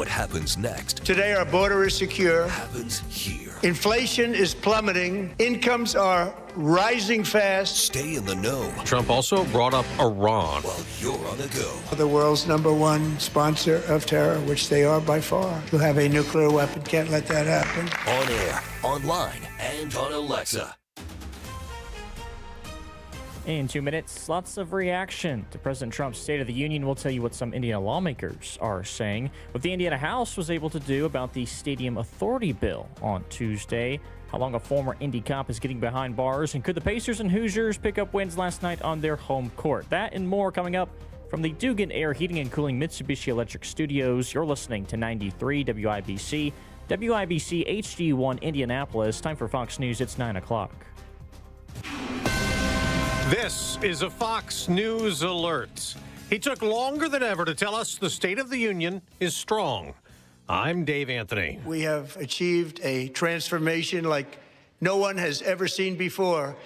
What happens next Today, our border is secure. happens here. Inflation is plummeting. Incomes are rising fast. Stay in the know Trump also brought up Iran. while you're on the go. The world's #1 sponsor of terror, which they are by far, who have a nuclear weapon. Can't let that happen. On air, online, and on Alexa. In 2 minutes, lots of reaction to President Trump's State of the Union. We'll tell you what some Indiana lawmakers are saying, what the Indiana House was able to do about the Stadium Authority bill on Tuesday, how long a former Indy cop is getting behind bars, and could the Pacers and Hoosiers pick up wins last night on their home court? That and more coming up from the Dugan Air Heating and Cooling Mitsubishi Electric Studios. You're listening to 93 WIBC, WIBC HD1 Indianapolis. Time for Fox News. It's 9 o'clock. This is a Fox News alert. He took longer than ever to tell us the State of the Union is strong. I'm Dave Anthony. We have achieved a transformation like no one has ever seen before,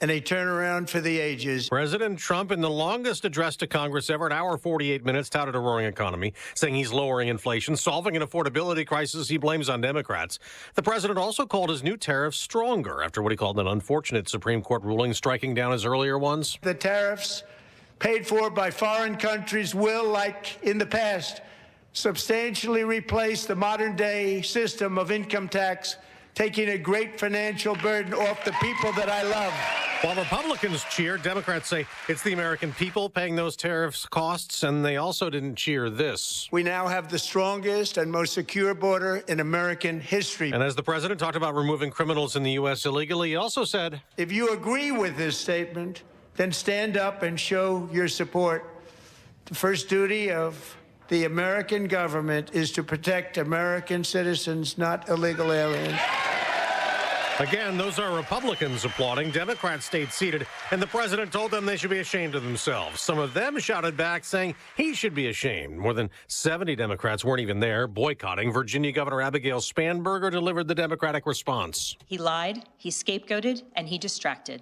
and a turnaround for the ages. President Trump, in the longest address to Congress ever, an hour 48 minutes, touted a roaring economy, saying he's lowering inflation, solving an affordability crisis he blames on Democrats. The president also called his new tariffs stronger after what he called an unfortunate Supreme Court ruling striking down his earlier ones. The tariffs paid for by foreign countries will, like in the past, substantially replace the modern-day system of income tax, taking a great financial burden off the people that I love. While Republicans cheer, Democrats say it's the American people paying those tariffs costs, and they also didn't cheer this. We now have the strongest and most secure border in American history. And as the president talked about removing criminals in the U.S. illegally, he also said, If you agree with this statement, then stand up and show your support. The first duty of the American government is to protect American citizens, not illegal aliens. Again, those are Republicans applauding. Democrats stayed seated, and the president told them they should be ashamed of themselves. Some of them shouted back, saying he should be ashamed. More than 70 Democrats weren't even there, boycotting. Virginia Governor Abigail Spanberger delivered the Democratic response. He lied, he scapegoated, and he distracted.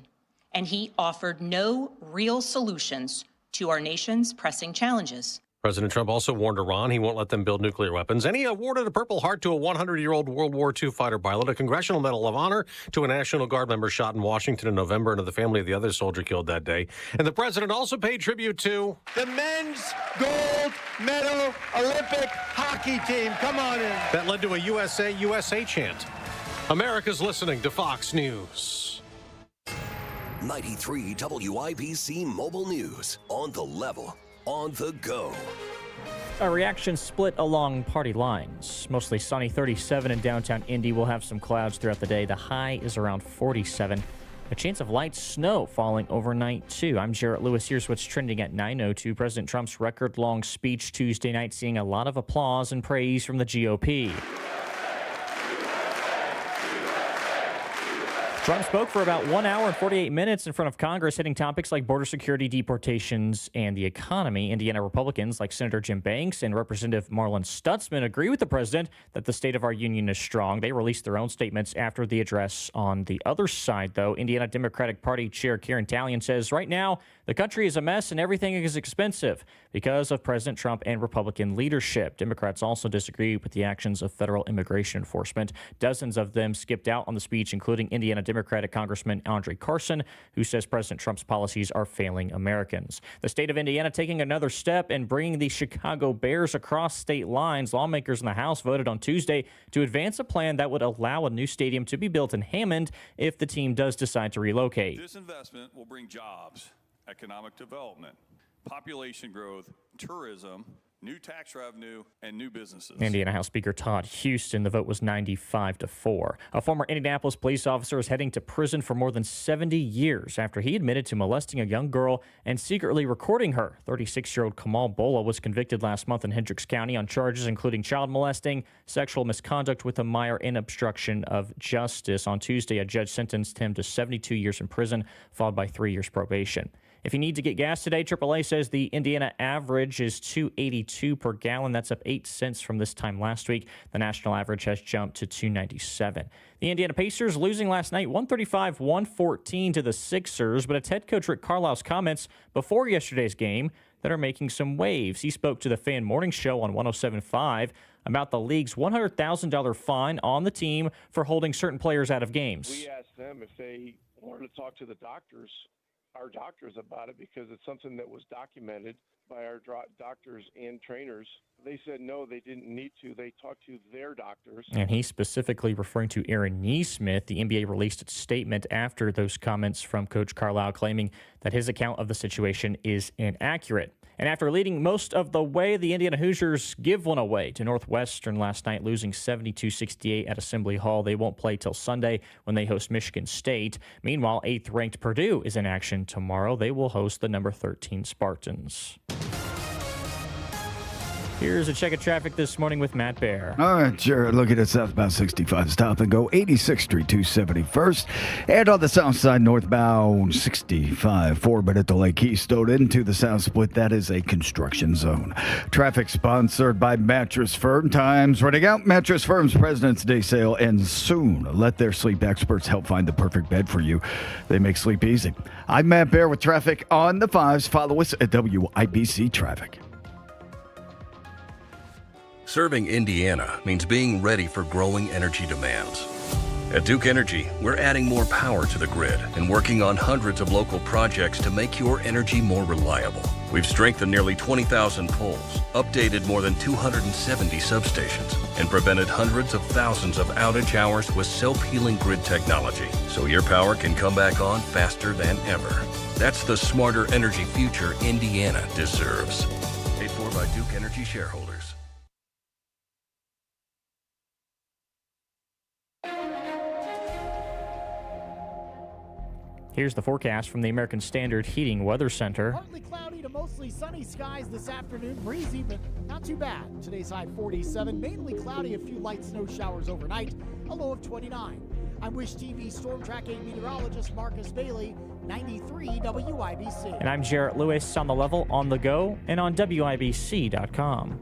And he offered no real solutions to our nation's pressing challenges. President Trump also warned Iran he won't let them build nuclear weapons, and he awarded a Purple Heart to a 100-year-old World War II fighter pilot, a Congressional Medal of Honor to a National Guard member shot in Washington in November, and to the family of the other soldier killed that day. And the president also paid tribute to the men's gold medal Olympic hockey team. Come on in. That led to a USA, USA chant. America's listening to Fox News. 93 WIBC Mobile News. On the level. On the go. A reaction split along party lines. Mostly sunny, 37 in downtown Indy. We'll have some clouds throughout the day. The high is around 47. A chance of light snow falling overnight, too. I'm Jarrett Lewis. Here's what's trending at 9:02. President Trump's record-long speech Tuesday night seeing a lot of applause and praise from the GOP. Trump spoke for about 1 hour and 48 minutes in front of Congress, hitting topics like border security, deportations, and the economy. Indiana Republicans like Senator Jim Banks and Representative Marlon Stutzman agree with the president that the state of our union is strong. They released their own statements after the address. On the other side, though, Indiana Democratic Party Chair Karen Talion says right now the country is a mess and everything is expensive because of President Trump and Republican leadership. Democrats also disagree with the actions of federal immigration enforcement. Dozens of them skipped out on the speech, including Indiana Democratic Congressman Andre Carson, who says President Trump's policies are failing Americans. The state of Indiana taking another step in bringing the Chicago Bears across state lines. Lawmakers in the House voted on Tuesday to advance a plan that would allow a new stadium to be built in Hammond if the team does decide to relocate. This investment will bring jobs, economic development, population growth, tourism, new tax revenue, and new businesses. Indiana House Speaker Todd Houston, the vote was 95-4. A former Indianapolis police officer is heading to prison for more than 70 years after he admitted to molesting a young girl and secretly recording her. 36-year-old Kamal Bola was convicted last month in Hendricks County on charges including child molesting, sexual misconduct with a minor, and obstruction of justice. On Tuesday, a judge sentenced him to 72 years in prison, followed by 3 years probation. If you need to get gas today, AAA says the Indiana average is $2.82 per gallon. That's up 8 cents from this time last week. The national average has jumped to $2.97. The Indiana Pacers losing last night 135-114 to the Sixers, but it's head coach Rick Carlisle's comments before yesterday's game that are making some waves. He spoke to the Fan Morning Show on 107.5 about the league's $100,000 fine on the team for holding certain players out of games. We asked them if they wanted to talk to our doctors about it, because it's something that was documented by our doctors and trainers. They said no, they didn't need to. They talked to their doctors. And he's specifically referring to Aaron Nesmith. The NBA released its statement after those comments from Coach Carlisle, claiming that his account of the situation is inaccurate. And after leading most of the way, the Indiana Hoosiers give one away to Northwestern last night, losing 72-68 at Assembly Hall. They won't play till Sunday when they host Michigan State. Meanwhile, 8th-ranked Purdue is in action tomorrow. They will host the number 13 Spartans. Here's a check of traffic this morning with Matt Bear. All right, Jared, looking at southbound 65 stop and go 86th Street 271st. And on the south side, northbound 65 4, at the Lake Keystone into the south split. That is a construction zone. Traffic sponsored by Mattress Firm. Time's running out. Mattress Firm's President's Day sale ends soon. Let their sleep experts help find the perfect bed for you. They make sleep easy. I'm Matt Bear with traffic on the 5s. Follow us at WIBC Traffic. Serving Indiana means being ready for growing energy demands. At Duke Energy, we're adding more power to the grid and working on hundreds of local projects to make your energy more reliable. We've strengthened nearly 20,000 poles, updated more than 270 substations, and prevented hundreds of thousands of outage hours with self-healing grid technology, so your power can come back on faster than ever. That's the smarter energy future Indiana deserves. Paid for by Duke Energy shareholders. Here's the forecast from the American Standard Heating Weather Center. Partly cloudy to mostly sunny skies this afternoon. Breezy, but not too bad. Today's high 47. Mainly cloudy, a few light snow showers overnight. A low of 29. I'm Wish TV Storm Track 8 meteorologist Marcus Bailey, 93 WIBC. And I'm Jarrett Lewis on the level, on the go, and on WIBC.com.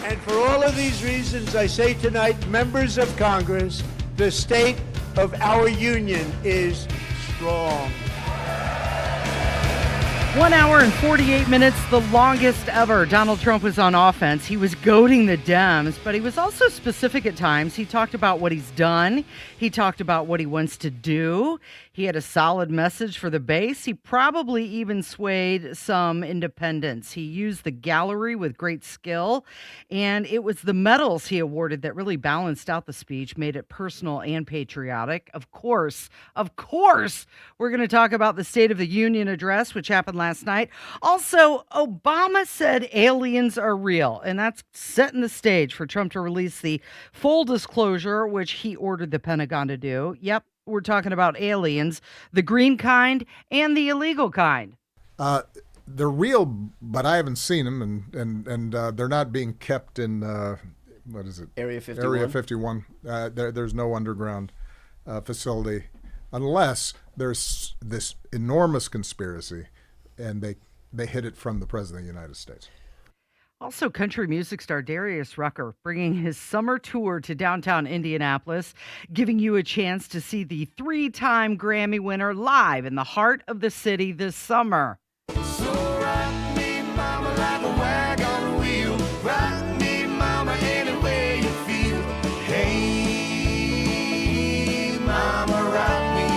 And for all of these reasons, I say tonight, members of Congress, the state of our union is strong. 1 hour and 48 minutes, the longest ever. Donald Trump was on offense. He was goading the Dems, but he was also specific at times. He talked about what he's done. He talked about what he wants to do. He had a solid message for the base. He probably even swayed some independents. He used the gallery with great skill, and it was the medals he awarded that really balanced out the speech, made it personal and patriotic. Of course, we're going to talk about the State of the Union address, which happened last night. Also, Obama said aliens are real, and that's setting the stage for Trump to release the full disclosure, which he ordered the Pentagon to do. Yep, we're talking about aliens, the green kind and the illegal kind. They're real, but I haven't seen them, and they're not being kept in, what is it? Area 51. Area 51. There's no underground facility unless there's this enormous conspiracy and they hid it from the President of the United States. Also, country music star Darius Rucker bringing his summer tour to downtown Indianapolis, giving you a chance to see the 3-time Grammy winner live in the heart of the city this summer. So rock me, mama, like a wagon wheel. Rock me, mama, any way you feel. Hey, mama, rock me.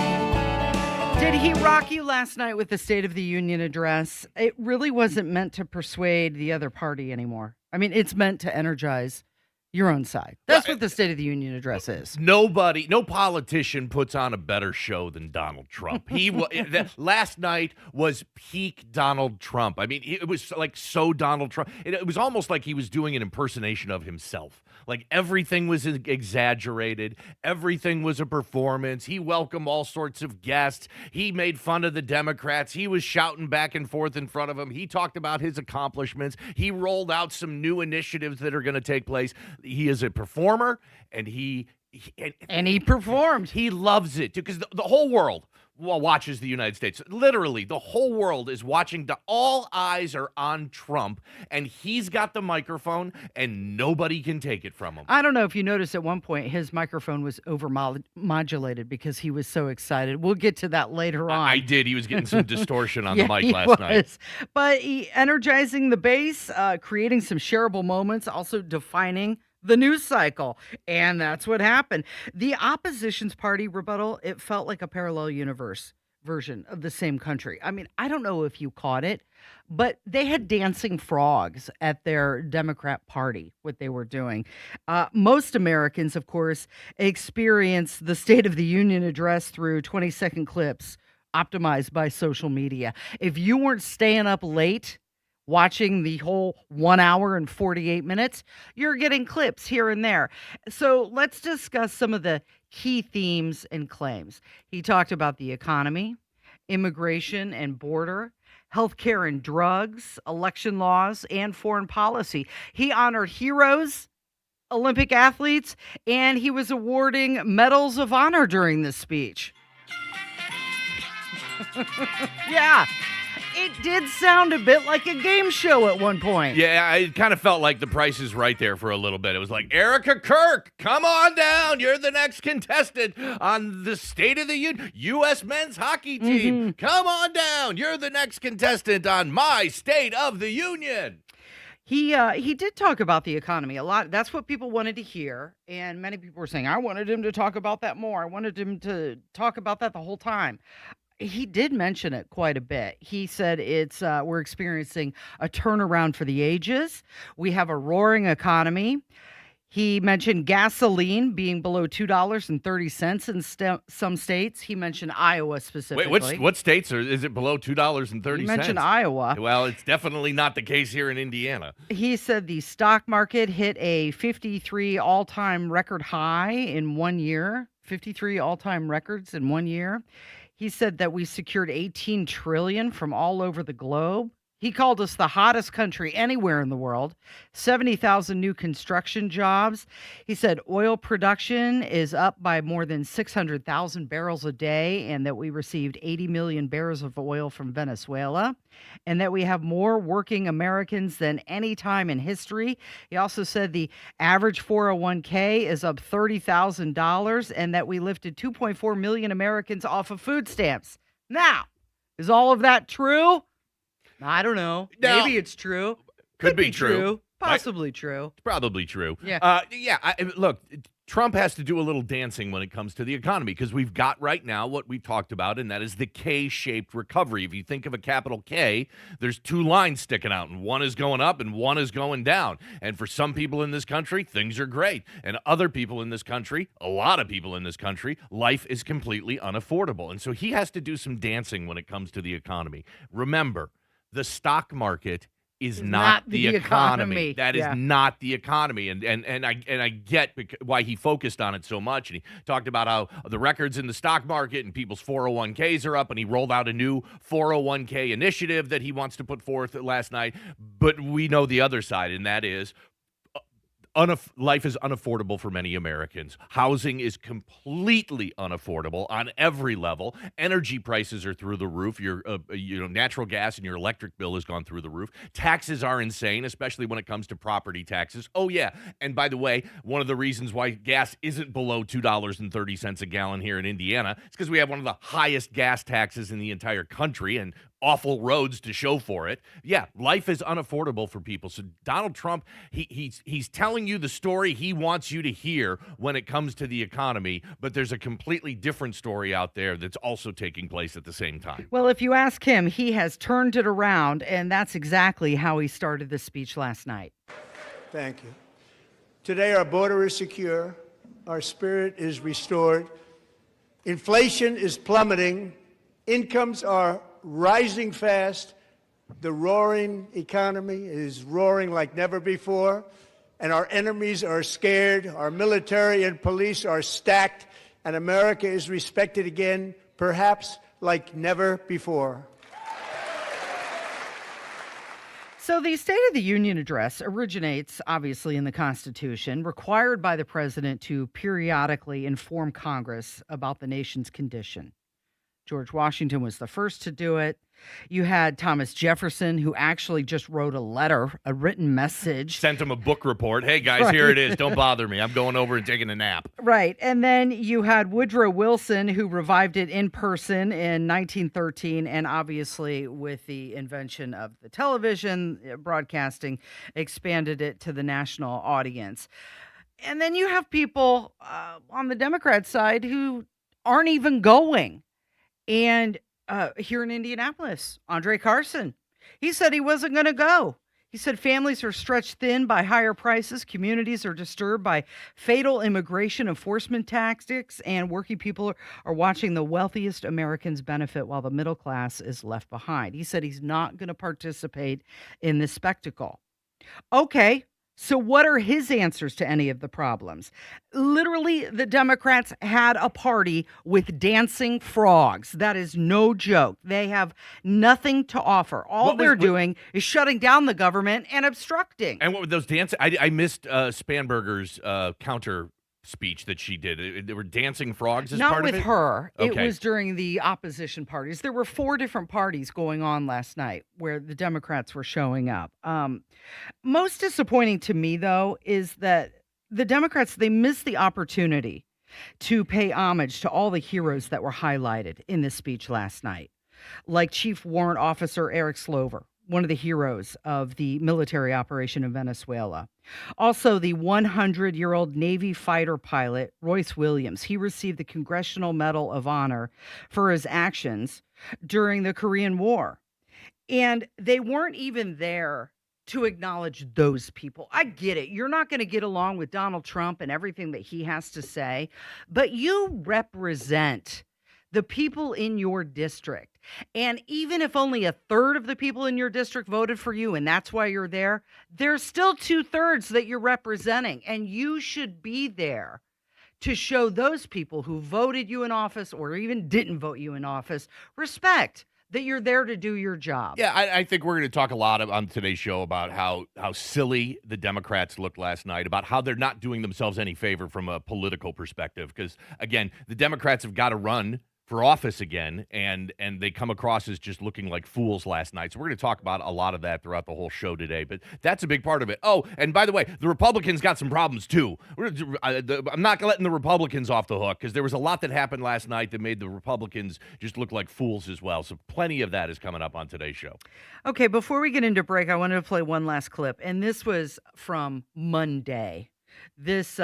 Did he rock you last night with the State of the Union address? It really wasn't meant to persuade the other party anymore. I mean, it's meant to energize your own side. That's what the State of the Union address is. No politician puts on a better show than Donald Trump. Last night was peak Donald Trump. I mean, it was like so Donald Trump. It was almost like he was doing an impersonation of himself. Like everything was exaggerated. Everything was a performance. He welcomed all sorts of guests. He made fun of the Democrats. He was shouting back and forth in front of them. He talked about his accomplishments. He rolled out some new initiatives that are going to take place. He is a performer, and he And he performed. He loves it, too, because the whole world watches the United States. Literally, the whole world is watching. All eyes are on Trump, and he's got the microphone, and nobody can take it from him. I don't know if you noticed at one point his microphone was over-modulated because he was so excited. We'll get to that later on. I did. He was getting some distortion on Yeah, the mic he last night. was. But he energizing the base, creating some shareable moments, also defining the news cycle. And that's what happened. The opposition's party rebuttal, it felt like a parallel universe version of the same country. I mean, I don't know if you caught it, but they had dancing frogs at their Democrat party, what they were doing. Most Americans, of course, experience the State of the Union address through 20-second clips optimized by social media. If you weren't staying up late watching the whole 1 hour and 48 minutes, you're getting clips here and there. So let's discuss some of the key themes and claims. He talked about the economy, immigration and border, healthcare and drugs, election laws, and foreign policy. He honored heroes, Olympic athletes, and he was awarding medals of honor during this speech. Yeah. It did sound a bit like a game show at one point. Yeah, it kind of felt like The Price is Right there for a little bit. It was like, Erica Kirk, come on down. You're the next contestant on the State of the Union, U.S. men's hockey team. Come on down. You're the next contestant on my State of the Union. He did talk about the economy a lot. That's what people wanted to hear. And many people were saying, I wanted him to talk about that more. I wanted him to talk about that the whole time. He did mention it quite a bit. He said we're experiencing a turnaround for the ages. We have a roaring economy. He mentioned gasoline being below $2.30 in some states. He mentioned Iowa specifically. Wait, what states is it below $2.30? He mentioned Iowa. Well, it's definitely not the case here in Indiana. He said the stock market hit a 53 all-time record high in 1 year. 53 all-time records in 1 year. He said that we secured $18 trillion from all over the globe. He called us the hottest country anywhere in the world. 70,000 new construction jobs. He said oil production is up by more than 600,000 barrels a day, and that we received 80 million barrels of oil from Venezuela, and that we have more working Americans than any time in history. He also said the average 401k is up $30,000, and that we lifted 2.4 million Americans off of food stamps. Now, is all of that true? I don't know. No. Maybe it's true. Could be true. Possibly true. It's probably true. Yeah. Look, Trump has to do a little dancing when it comes to the economy, because we've got right now what we've talked about, and that is the K-shaped recovery. If you think of a capital K, there's two lines sticking out, and one is going up and one is going down. And for some people in this country, things are great. And other people in this country, a lot of people in this country, life is completely unaffordable. And so he has to do some dancing when it comes to the economy. Remember, the stock market is not the economy. That is not the economy. And I get why he focused on it so much. And he talked about how the records in the stock market and people's 401ks are up, and he rolled out a new 401k initiative that he wants to put forth last night. But we know the other side, and that is life is unaffordable for many Americans. Housing is completely unaffordable on every level. Energy prices are through the roof. Your natural gas and your electric bill has gone through the roof. Taxes are insane, especially when it comes to property taxes. Oh, yeah. And by the way, one of the reasons why gas isn't below $2.30 a gallon here in Indiana is because we have one of the highest gas taxes in the entire country, and awful roads to show for it. Yeah, life is unaffordable for people. So Donald Trump, he's telling you the story he wants you to hear when it comes to the economy, but there's a completely different story out there that's also taking place at the same time. Well, if you ask him, he has turned it around, and that's exactly how he started the speech last night. Thank you. Today, our border is secure. Our spirit is restored. Inflation is plummeting. Incomes are rising fast. The roaring economy is roaring like never before, and our enemies are scared. Our military and police are stacked, and America is respected again, perhaps like never before. So the State of the Union address originates, obviously, in the Constitution, required by the president to periodically inform Congress about the nation's condition. George Washington was the first to do it. You had Thomas Jefferson, who actually just wrote a letter, a written message. Sent him a book report. Hey, guys, Right. here it is. Don't bother me. I'm going over and taking a nap. Right. And then you had Woodrow Wilson, who revived it in person in 1913. And obviously, with the invention of the television broadcasting, expanded it to the national audience. And then you have people on the Democrat side who aren't even going. And here in Indianapolis, Andre Carson, he said he wasn't going to go. He said families are stretched thin by higher prices, communities are disturbed by fatal immigration enforcement tactics, and working people are watching the wealthiest Americans benefit while the middle class is left behind. He said he's not going to participate in this spectacle. Okay. So what are his answers to any of the problems? Literally, the Democrats had a party with dancing frogs. That is no joke. They have nothing to offer. All they're doing is shutting down the government and obstructing. And what were those dancing? I missed Spanberger's counter speech that she did. There were dancing frogs as Not part of it? with her. Okay. It was during the opposition parties. There were 4 different parties going on last night where the Democrats were showing up. Most disappointing to me, though, is that the Democrats, they missed the opportunity to pay homage to all the heroes that were highlighted in this speech last night, like Chief Warrant Officer Eric Slover, one of the heroes of the military operation in Venezuela. Also, the 100-year-old Navy fighter pilot, Royce Williams. He received the Congressional Medal of Honor for his actions during the Korean War. And they weren't even there to acknowledge those people. I get it. You're not going to get along with Donald Trump and everything that he has to say, but you represent the people in your district. And even if only 1/3 of the people in your district voted for you, and that's why you're there, there's still 2/3 that you're representing. And you should be there to show those people who voted you in office or even didn't vote you in office respect, that you're there to do your job. Yeah, I think we're going to talk a lot on today's show about how silly the Democrats looked last night, about how they're not doing themselves any favor from a political perspective. Because, again, the Democrats have got to run for office again, and they come across as just looking like fools last night. So we're going to talk about a lot of that throughout the whole show today, but that's a big part of it. Oh, and by the way, the Republicans got some problems too. I'm not letting the Republicans off the hook because there was a lot that happened last night that made the Republicans just look like fools as well. So plenty of that is coming up on today's show. Okay, before we get into break, I wanted to play one last clip, and this was from Monday. This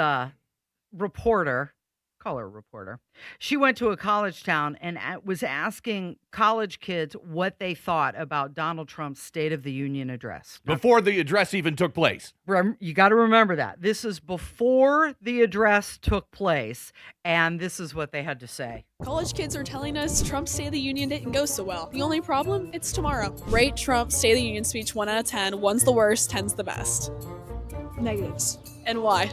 reporter, call her a reporter, she went to a college town and was asking college kids what they thought about Donald Trump's State of the Union address. Before the address even took place. You got to remember that. This is before the address took place, and this is what they had to say. College kids are telling us Trump's State of the Union didn't go so well. The only problem, it's tomorrow. Rate Trump's State of the Union speech 1 out of 10. 1's the worst, 10's the best. Negatives. And why?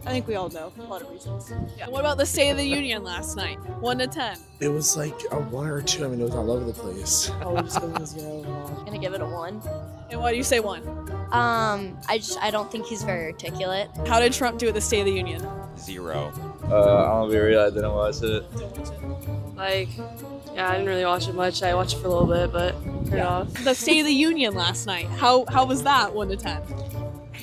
I think we all know a lot of reasons. Yeah. What about the State of the Union last night? 1 to 10. It was like a 1 or 2. I mean, it was all over the place. Oh, we're just giving a 0. Gonna give it a 1. And why do you say 1? I don't think he's very articulate. How did Trump do at the State of the Union? 0. I'll be real, I didn't watch it. Yeah, I didn't really watch it much. I watched it for a little bit, but turned it off. The State of the Union last night. How was that 1 to 10?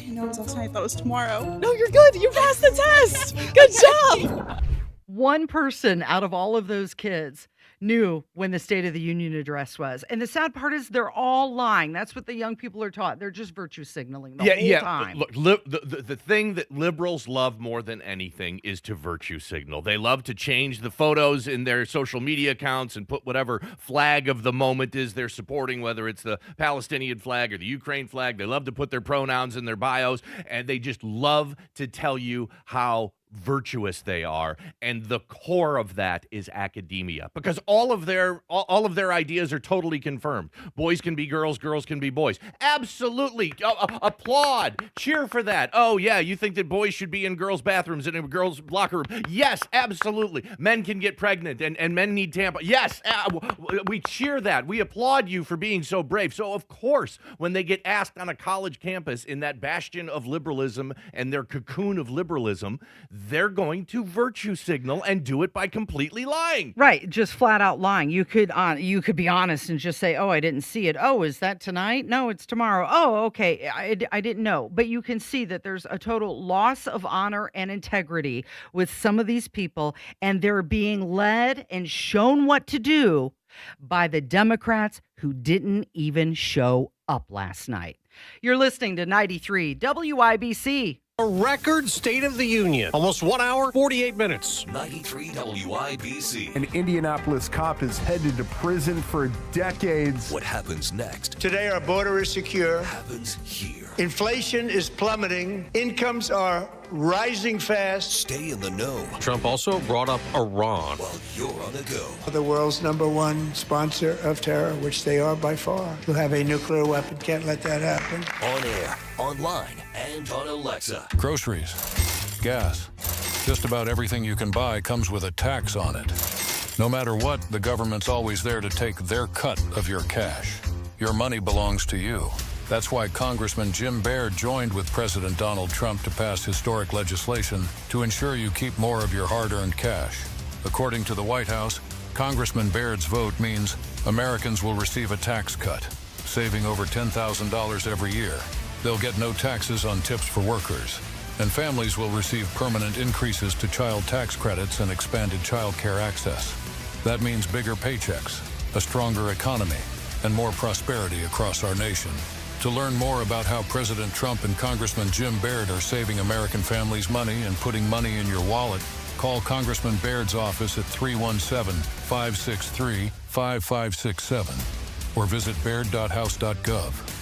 No, it was last night. I thought it was tomorrow. No, you're good. You passed the test. Good job. One person out of all of those kids knew when the State of the Union address was. And the sad part is they're all lying. That's what the young people are taught. They're just virtue signaling the whole time. Look, the thing that liberals love more than anything is to virtue signal. They love to change the photos in their social media accounts and put whatever flag of the moment is they're supporting, whether it's the Palestinian flag or the Ukraine flag. They love to put their pronouns in their bios, and they just love to tell you how virtuous they are, and the core of that is academia, because all of their ideas are totally confirmed. Boys can be girls, girls can be boys. Absolutely. Applaud, cheer for that. Oh yeah, you think that boys should be in girls' bathrooms and in girls' locker room? Yes, absolutely. Men can get pregnant and men need tampons. Yes, we cheer that. We applaud you for being so brave. So of course, when they get asked on a college campus in that bastion of liberalism and their cocoon of liberalism, they're going to virtue signal and do it by completely lying. Right, just flat out lying. You could be honest and just say, "Oh, I didn't see it. Oh, is that tonight? No, it's tomorrow. Oh, okay, I didn't know." But you can see that there's a total loss of honor and integrity with some of these people, and they're being led and shown what to do by the Democrats who didn't even show up last night. You're listening to 93 WIBC. A record State of the Union. Almost 1 hour, 48 minutes. 93 WIBC. An Indianapolis cop is headed to prison for decades. What happens next? Today, our border is secure. Happens here. Inflation is plummeting. Incomes are rising fast. Stay in the know. Trump also brought up Iran. While you're on the go. The world's #1 sponsor of terror, which they are by far, who have a nuclear weapon. Can't let that happen. On air, online, and on Alexa. Groceries, gas, just about everything you can buy comes with a tax on it. No matter what, the government's always there to take their cut of your cash. Your money belongs to you. That's why Congressman Jim Baird joined with President Donald Trump to pass historic legislation to ensure you keep more of your hard-earned cash. According to the White House, Congressman Baird's vote means Americans will receive a tax cut, saving over $10,000 every year. They'll get no taxes on tips for workers, and families will receive permanent increases to child tax credits and expanded child care access. That means bigger paychecks, a stronger economy, and more prosperity across our nation. To learn more about how President Trump and Congressman Jim Baird are saving American families money and putting money in your wallet, call Congressman Baird's office at 317-563-5567 or visit baird.house.gov.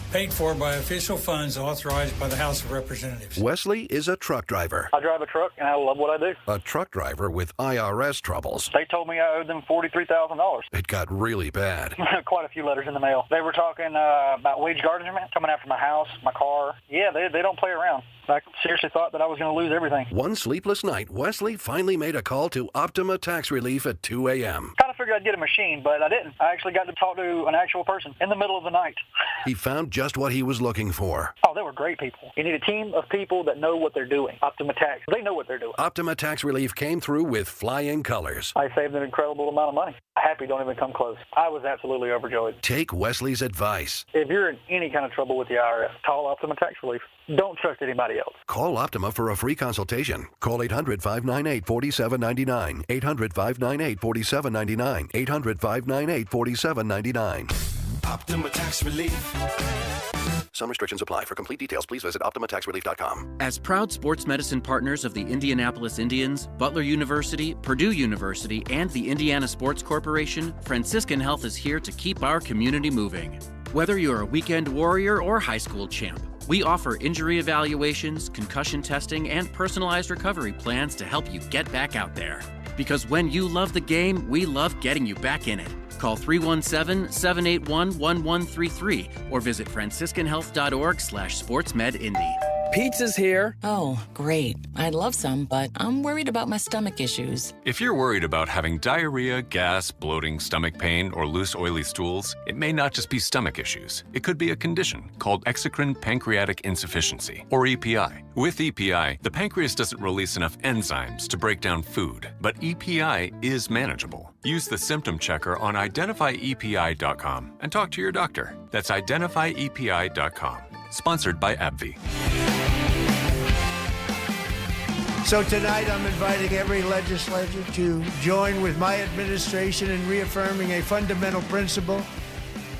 Paid for by official funds authorized by the House of Representatives. Wesley is a truck driver. I drive a truck, and I love what I do. A truck driver with IRS troubles. They told me I owed them $43,000. It got really bad. Quite a few letters in the mail. They were talking about wage garnishment, coming after my house, my car. Yeah, they don't play around. I seriously thought that I was going to lose everything. One sleepless night, Wesley finally made a call to Optima Tax Relief at 2 a.m. Kind of figured I'd get a machine, but I didn't. I actually got to talk to an actual person in the middle of the night. He found just what he was looking for. Oh, they were great people. You need a team of people that know what they're doing. Optima Tax, they know what they're doing. Optima Tax Relief came through with flying colors. I saved an incredible amount of money. Happy don't even come close. I was absolutely overjoyed. Take Wesley's advice. If you're in any kind of trouble with the IRS, call Optima Tax Relief. Don't trust anybody else. Call Optima for a free consultation. Call 800-598-4799. 800-598-4799. 800-598-4799. Optima Tax Relief. Some restrictions apply. For complete details, please visit OptimaTaxRelief.com. As proud sports medicine partners of the Indianapolis Indians, Butler University, Purdue University, and the Indiana Sports Corporation, Franciscan Health is here to keep our community moving. Whether you're a weekend warrior or high school champ, we offer injury evaluations, concussion testing, and personalized recovery plans to help you get back out there. Because when you love the game, we love getting you back in it. Call 317-781-1133 or visit franciscanhealth.org/sportsmedindy. Pizza's here. Oh, great. I'd love some, but I'm worried about my stomach issues. If you're worried about having diarrhea, gas, bloating, stomach pain, or loose, oily stools, it may not just be stomach issues. It could be a condition called exocrine pancreatic insufficiency, or EPI. With EPI, the pancreas doesn't release enough enzymes to break down food, but EPI is manageable. Use the symptom checker on identifyepi.com and talk to your doctor. That's identifyepi.com. Sponsored by AbbVie. So tonight I'm inviting every legislator to join with my administration in reaffirming a fundamental principle.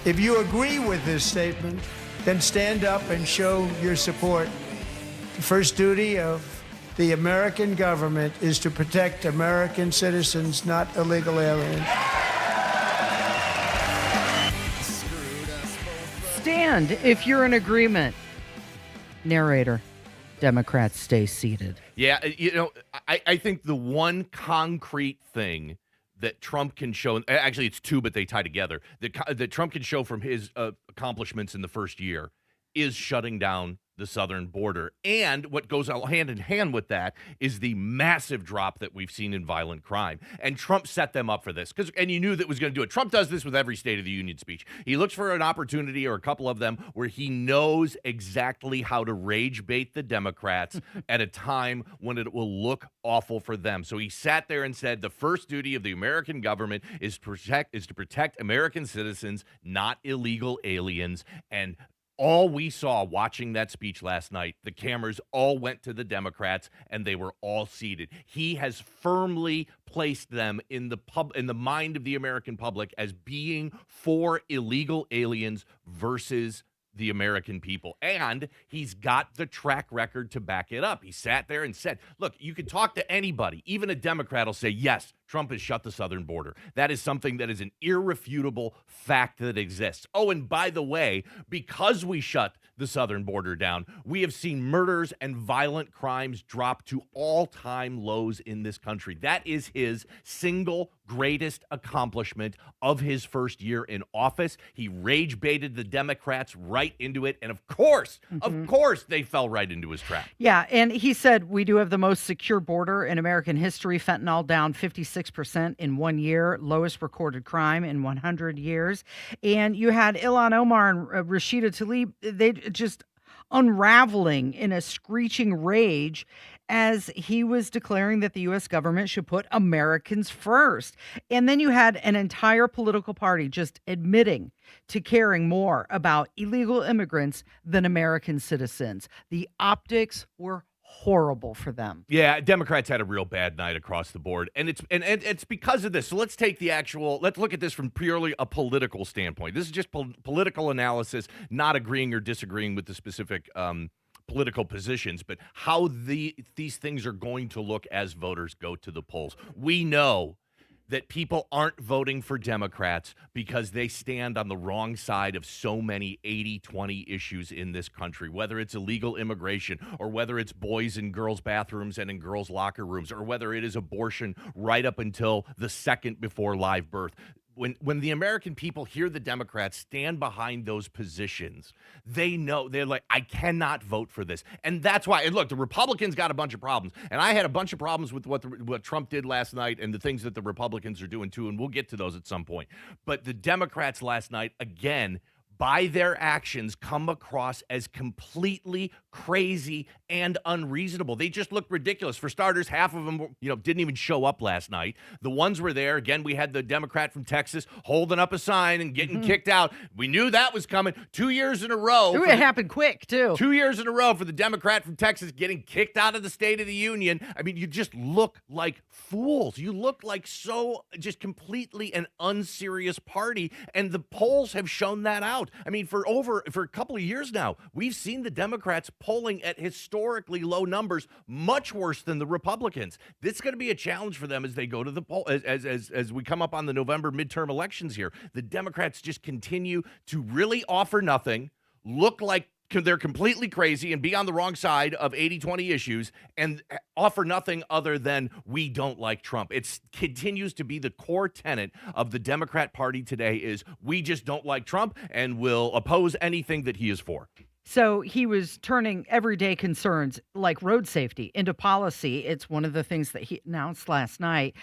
If you agree with this statement, then stand up and show your support. The first duty of the American government is to protect American citizens, not illegal aliens. Stand if you're in agreement. Narrator, Democrats stay seated. Yeah, I think the one concrete thing that Trump can show, actually it's two, but they tie together, that Trump can show from his accomplishments in the first year is shutting down the southern border. And what goes hand in hand with that is the massive drop that we've seen in violent crime. And Trump set them up for this, and you knew that was going to do it. Trump does this with every State of the Union speech. He looks for an opportunity, or a couple of them, where he knows exactly how to rage bait the Democrats at a time when it will look awful for them. So he sat there and said, the first duty of the American government is to protect American citizens, not illegal aliens. And all we saw watching that speech last night, the cameras all went to the Democrats, and they were all seated. He has firmly placed them in the mind of the American public as being for illegal aliens versus the American people. And he's got the track record to back it up. He sat there and said, look, you could talk to anybody. Even a Democrat will say, yes, Trump has shut the southern border. That is something that is an irrefutable fact that exists. Oh, and by the way, because we shut the southern border down, we have seen murders and violent crimes drop to all-time lows in this country. That is his single greatest accomplishment of his first year in office. He rage-baited the Democrats right into it, and of course, they fell right into his trap. Yeah, and he said we do have the most secure border in American history. Fentanyl down 56% in 1 year, lowest recorded crime in 100 years. And you had Ilhan Omar and Rashida Tlaib, they just unraveling in a screeching rage as he was declaring that the U.S. government should put Americans first. And then you had an entire political party just admitting to caring more about illegal immigrants than American citizens. The optics were horrible for them. Yeah, Democrats had a real bad night across the board, and it's because of this. So let's look at this from purely a political standpoint. This is just political analysis, not agreeing or disagreeing with the specific political positions, but how these things are going to look as voters go to the polls. We know that people aren't voting for Democrats because they stand on the wrong side of so many 80-20 issues in this country, whether it's illegal immigration or whether it's boys in girls' bathrooms and in girls' locker rooms, or whether it is abortion right up until the second before live birth. When the American people hear the Democrats stand behind those positions, they know, they're like, I cannot vote for this. And that's why, and look, the Republicans got a bunch of problems. And I had a bunch of problems with what Trump did last night and the things that the Republicans are doing too, and we'll get to those at some point. But the Democrats last night, again, by their actions, come across as completely crazy and unreasonable. They just look ridiculous. For starters, half of them, didn't even show up last night. The ones were there. Again, we had the Democrat from Texas holding up a sign and getting kicked out. We knew that was coming 2 years in a row. Ooh, it happened quick, too. 2 years in a row for the Democrat from Texas getting kicked out of the State of the Union. I mean, you just look like fools. You look like so just completely an unserious party, and the polls have shown that out. I mean, for a couple of years now, we've seen the Democrats polling at historically low numbers, much worse than the Republicans. This is going to be a challenge for them as they go to the poll, as we come up on the November midterm elections here. The Democrats just continue to really offer nothing, look like they're completely crazy and be on the wrong side of 80-20 issues and offer nothing other than we don't like Trump. It continues to be the core tenet of the Democrat Party today is we just don't like Trump and will oppose anything that he is for. So he was turning everyday concerns like road safety into policy. It's one of the things that he announced last night,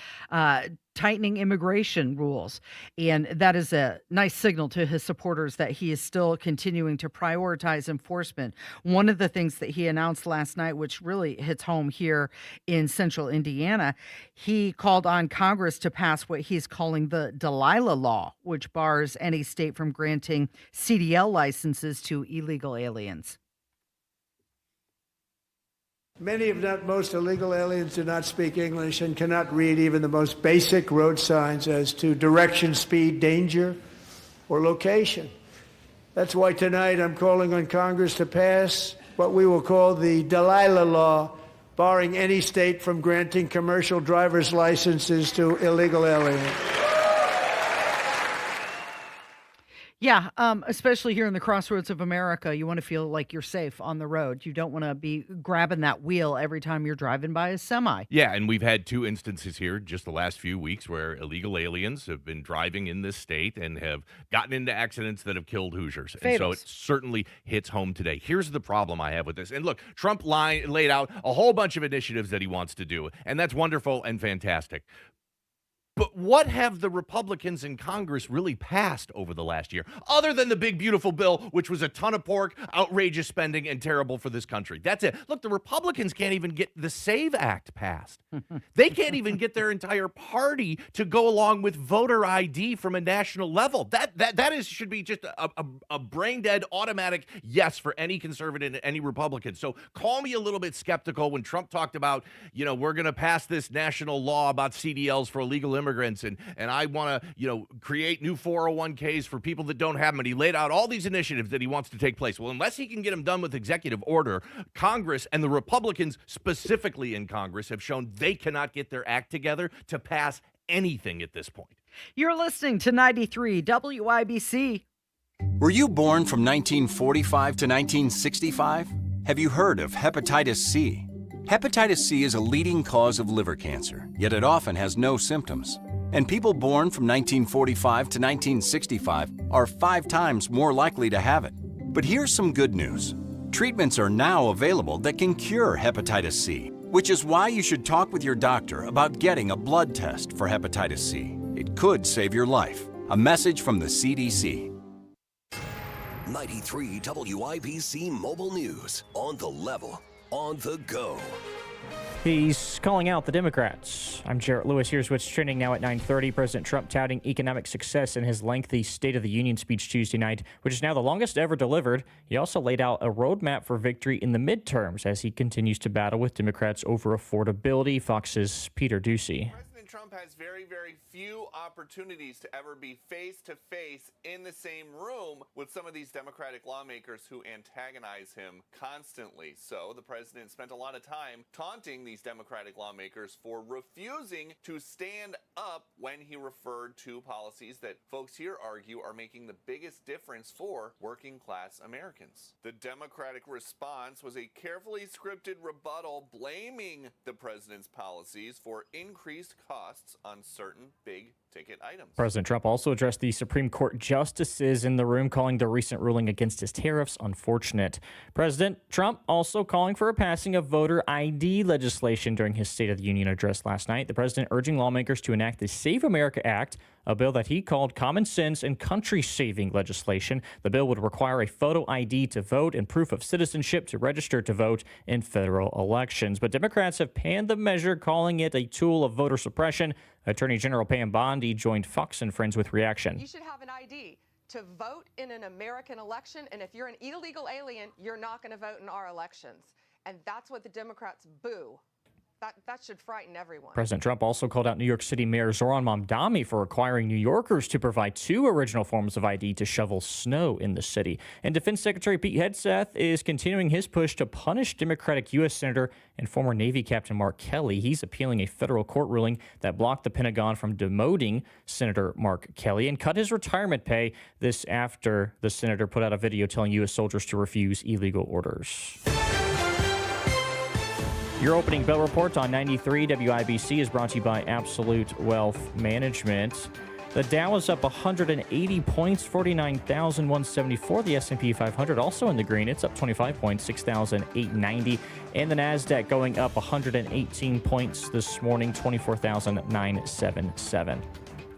tightening immigration rules. And that is a nice signal to his supporters that he is still continuing to prioritize enforcement. One of the things that he announced last night, which really hits home here in central Indiana, he called on Congress to pass what he's calling the Delilah Law, which bars any state from granting CDL licenses to illegal aliens. Many, if not most, illegal aliens do not speak English and cannot read even the most basic road signs as to direction, speed, danger, or location. That's why tonight I'm calling on Congress to pass what we will call the Delilah Law, barring any state from granting commercial driver's licenses to illegal aliens. Yeah, especially here in the crossroads of America, you want to feel like you're safe on the road. You don't want to be grabbing that wheel every time you're driving by a semi. Yeah, and we've had 2 instances here just the last few weeks where illegal aliens have been driving in this state and have gotten into accidents that have killed Hoosiers. And so it certainly hits home today. Here's the problem I have with this. And look, Trump laid out a whole bunch of initiatives that he wants to do, and that's wonderful and fantastic. But what have the Republicans in Congress really passed over the last year, other than the big, beautiful bill, which was a ton of pork, outrageous spending, and terrible for this country? That's it. Look, the Republicans can't even get the SAVE Act passed. They can't even get their entire party to go along with voter ID from a national level. That should be just a brain-dead automatic yes for any conservative and any Republican. So call me a little bit skeptical when Trump talked about, we're going to pass this national law about CDLs for illegal immigrants, and I want to, create new 401ks for people that don't have them. And he laid out all these initiatives that he wants to take place. Well, unless he can get them done with executive order, Congress and the Republicans specifically in Congress have shown they cannot get their act together to pass anything at this point. You're listening to 93 WIBC. Were you born from 1945 to 1965? Have you heard of hepatitis C? Hepatitis C is a leading cause of liver cancer, yet it often has no symptoms. And people born from 1945 to 1965 are 5 times more likely to have it. But here's some good news. Treatments are now available that can cure hepatitis C, which is why you should talk with your doctor about getting a blood test for hepatitis C. It could save your life. A message from the CDC. 93 WIBC Mobile News. On the level. On the go. He's calling out the Democrats. I'm Jarrett Lewis. Here's what's trending now at 9:30. President Trump touting economic success in his lengthy State of the Union speech Tuesday night, which is now the longest ever delivered. He also laid out a roadmap for victory in the midterms as he continues to battle with Democrats over affordability. Fox's Peter Ducey. Trump has very, very few opportunities to ever be face-to-face in the same room with some of these Democratic lawmakers who antagonize him constantly. So the president spent a lot of time taunting these Democratic lawmakers for refusing to stand up when he referred to policies that folks here argue are making the biggest difference for working-class Americans. The Democratic response was a carefully scripted rebuttal blaming the president's policies for increased costs on certain big-ticket items. President Trump also addressed the Supreme Court justices in the room, calling the recent ruling against his tariffs unfortunate. President Trump also calling for a passing of voter ID legislation during his State of the Union address last night. The president urging lawmakers to enact the Save America Act, a bill that he called common sense and country-saving legislation. The bill would require a photo ID to vote and proof of citizenship to register to vote in federal elections. But Democrats have panned the measure, calling it a tool of voter suppression. Attorney General Pam Bondi joined Fox and Friends with reaction. You should have an ID to vote in an American election, and if you're an illegal alien, you're not going to vote in our elections. And that's what the Democrats boo. That should frighten everyone. President Trump also called out New York City Mayor Zohran Mamdani for requiring New Yorkers to provide 2 original forms of ID to shovel snow in the city. And Defense Secretary Pete Hegseth is continuing his push to punish Democratic U.S. Senator and former Navy Captain Mark Kelly. He's appealing a federal court ruling that blocked the Pentagon from demoting Senator Mark Kelly and cut his retirement pay. This after the senator put out a video telling U.S. soldiers to refuse illegal orders. Your opening bell report on 93 WIBC is brought to you by Absolute Wealth Management. The Dow is up 180 points, 49,174. The S&P 500 also in the green. It's up 25 points, 6,890. And the NASDAQ going up 118 points this morning, 24,977.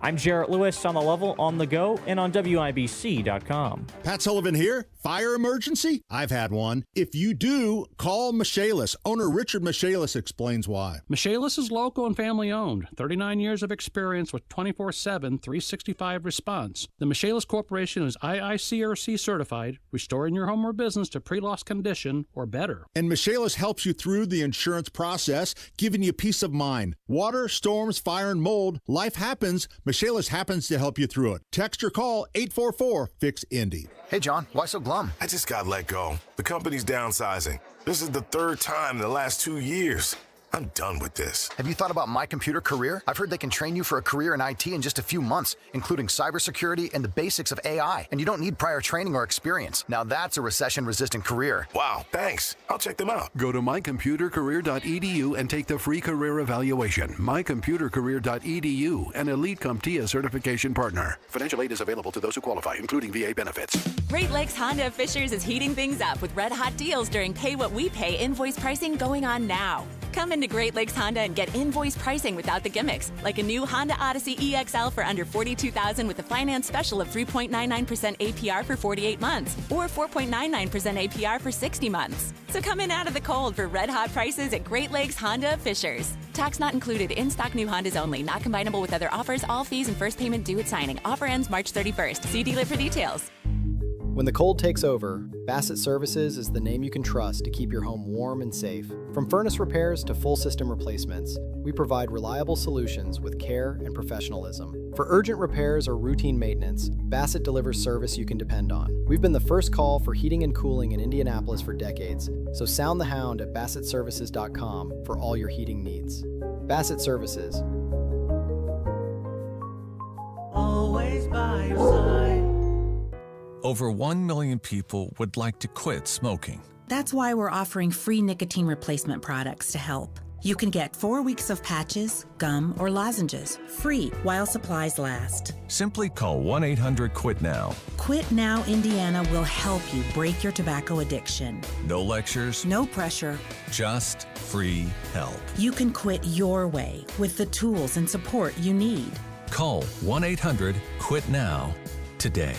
I'm Jarrett Lewis on the level, on the go, and on WIBC.com. Pat Sullivan here. Fire emergency? I've had one. If you do, call Michaelis. Owner Richard Michaelis explains why. Michaelis is local and family owned. 39 years of experience with 24/7, 365 response. The Michaelis Corporation is IICRC certified, restoring your home or business to pre-loss condition or better. And Michaelis helps you through the insurance process, giving you peace of mind. Water, storms, fire, and mold. Life happens. Michaelis happens to help you through it. Text or call 844-FIX-INDY. Hey, John, why so glum? I just got let go. The company's downsizing. This is the 3rd time in the last 2 years. I'm done with this. Have you thought about My Computer Career? I've heard they can train you for a career in IT in just a few months, including cybersecurity and the basics of AI. And you don't need prior training or experience. Now that's a recession-resistant career. Wow, thanks. I'll check them out. Go to mycomputercareer.edu and take the free career evaluation. Mycomputercareer.edu, an Elite CompTIA certification partner. Financial aid is available to those who qualify, including VA benefits. Great Lakes Honda of Fishers is heating things up with red-hot deals during Pay What We Pay invoice pricing going on now. Come into Great Lakes Honda and get invoice pricing without the gimmicks, like a new Honda Odyssey EXL for under $42,000 with a finance special of 3.99% APR for 48 months or 4.99% APR for 60 months. So come in out of the cold for red-hot prices at Great Lakes Honda of Fishers. Tax not included. In-stock new Hondas only. Not combinable with other offers. All fees and first payment due at signing. Offer ends March 31st. See dealer for details. When the cold takes over, Bassett Services is the name you can trust to keep your home warm and safe. From furnace repairs to full system replacements, we provide reliable solutions with care and professionalism. For urgent repairs or routine maintenance, Bassett delivers service you can depend on. We've been the first call for heating and cooling in Indianapolis for decades, so sound the hound at BassettServices.com for all your heating needs. Bassett Services. Always by your side. Over 1 million people would like to quit smoking. That's why we're offering free nicotine replacement products to help. You can get 4 weeks of patches, gum, or lozenges, free while supplies last. Simply call 1-800-QUIT-NOW. Quit Now Indiana will help you break your tobacco addiction. No lectures, no pressure, just free help. You can quit your way with the tools and support you need. Call 1-800-QUIT-NOW today.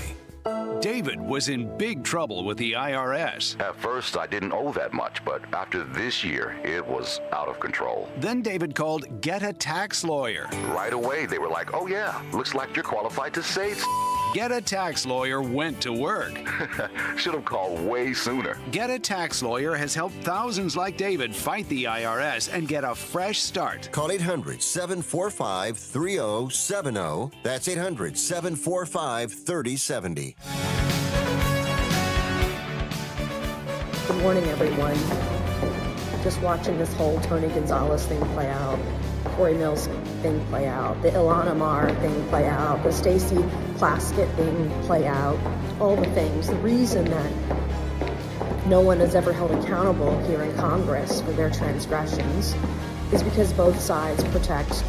David was in big trouble with the IRS. At first, I didn't owe that much, but after this year, it was out of control. Then David called Get a Tax Lawyer. Right away, they were like, oh yeah, looks like you're qualified to say Get a Tax Lawyer went to work. Should have called way sooner. Get a Tax Lawyer has helped thousands like David fight the IRS and get a fresh start. Call 800-745-3070. That's 800-745-3070. Good morning, everyone. Just watching this whole Tony Gonzalez thing play out, Corey Mills thing play out, the Ilhan Omar thing play out, the Stacey Plaskett thing play out, all the things. The reason that no one is ever held accountable here in Congress for their transgressions is because both sides protect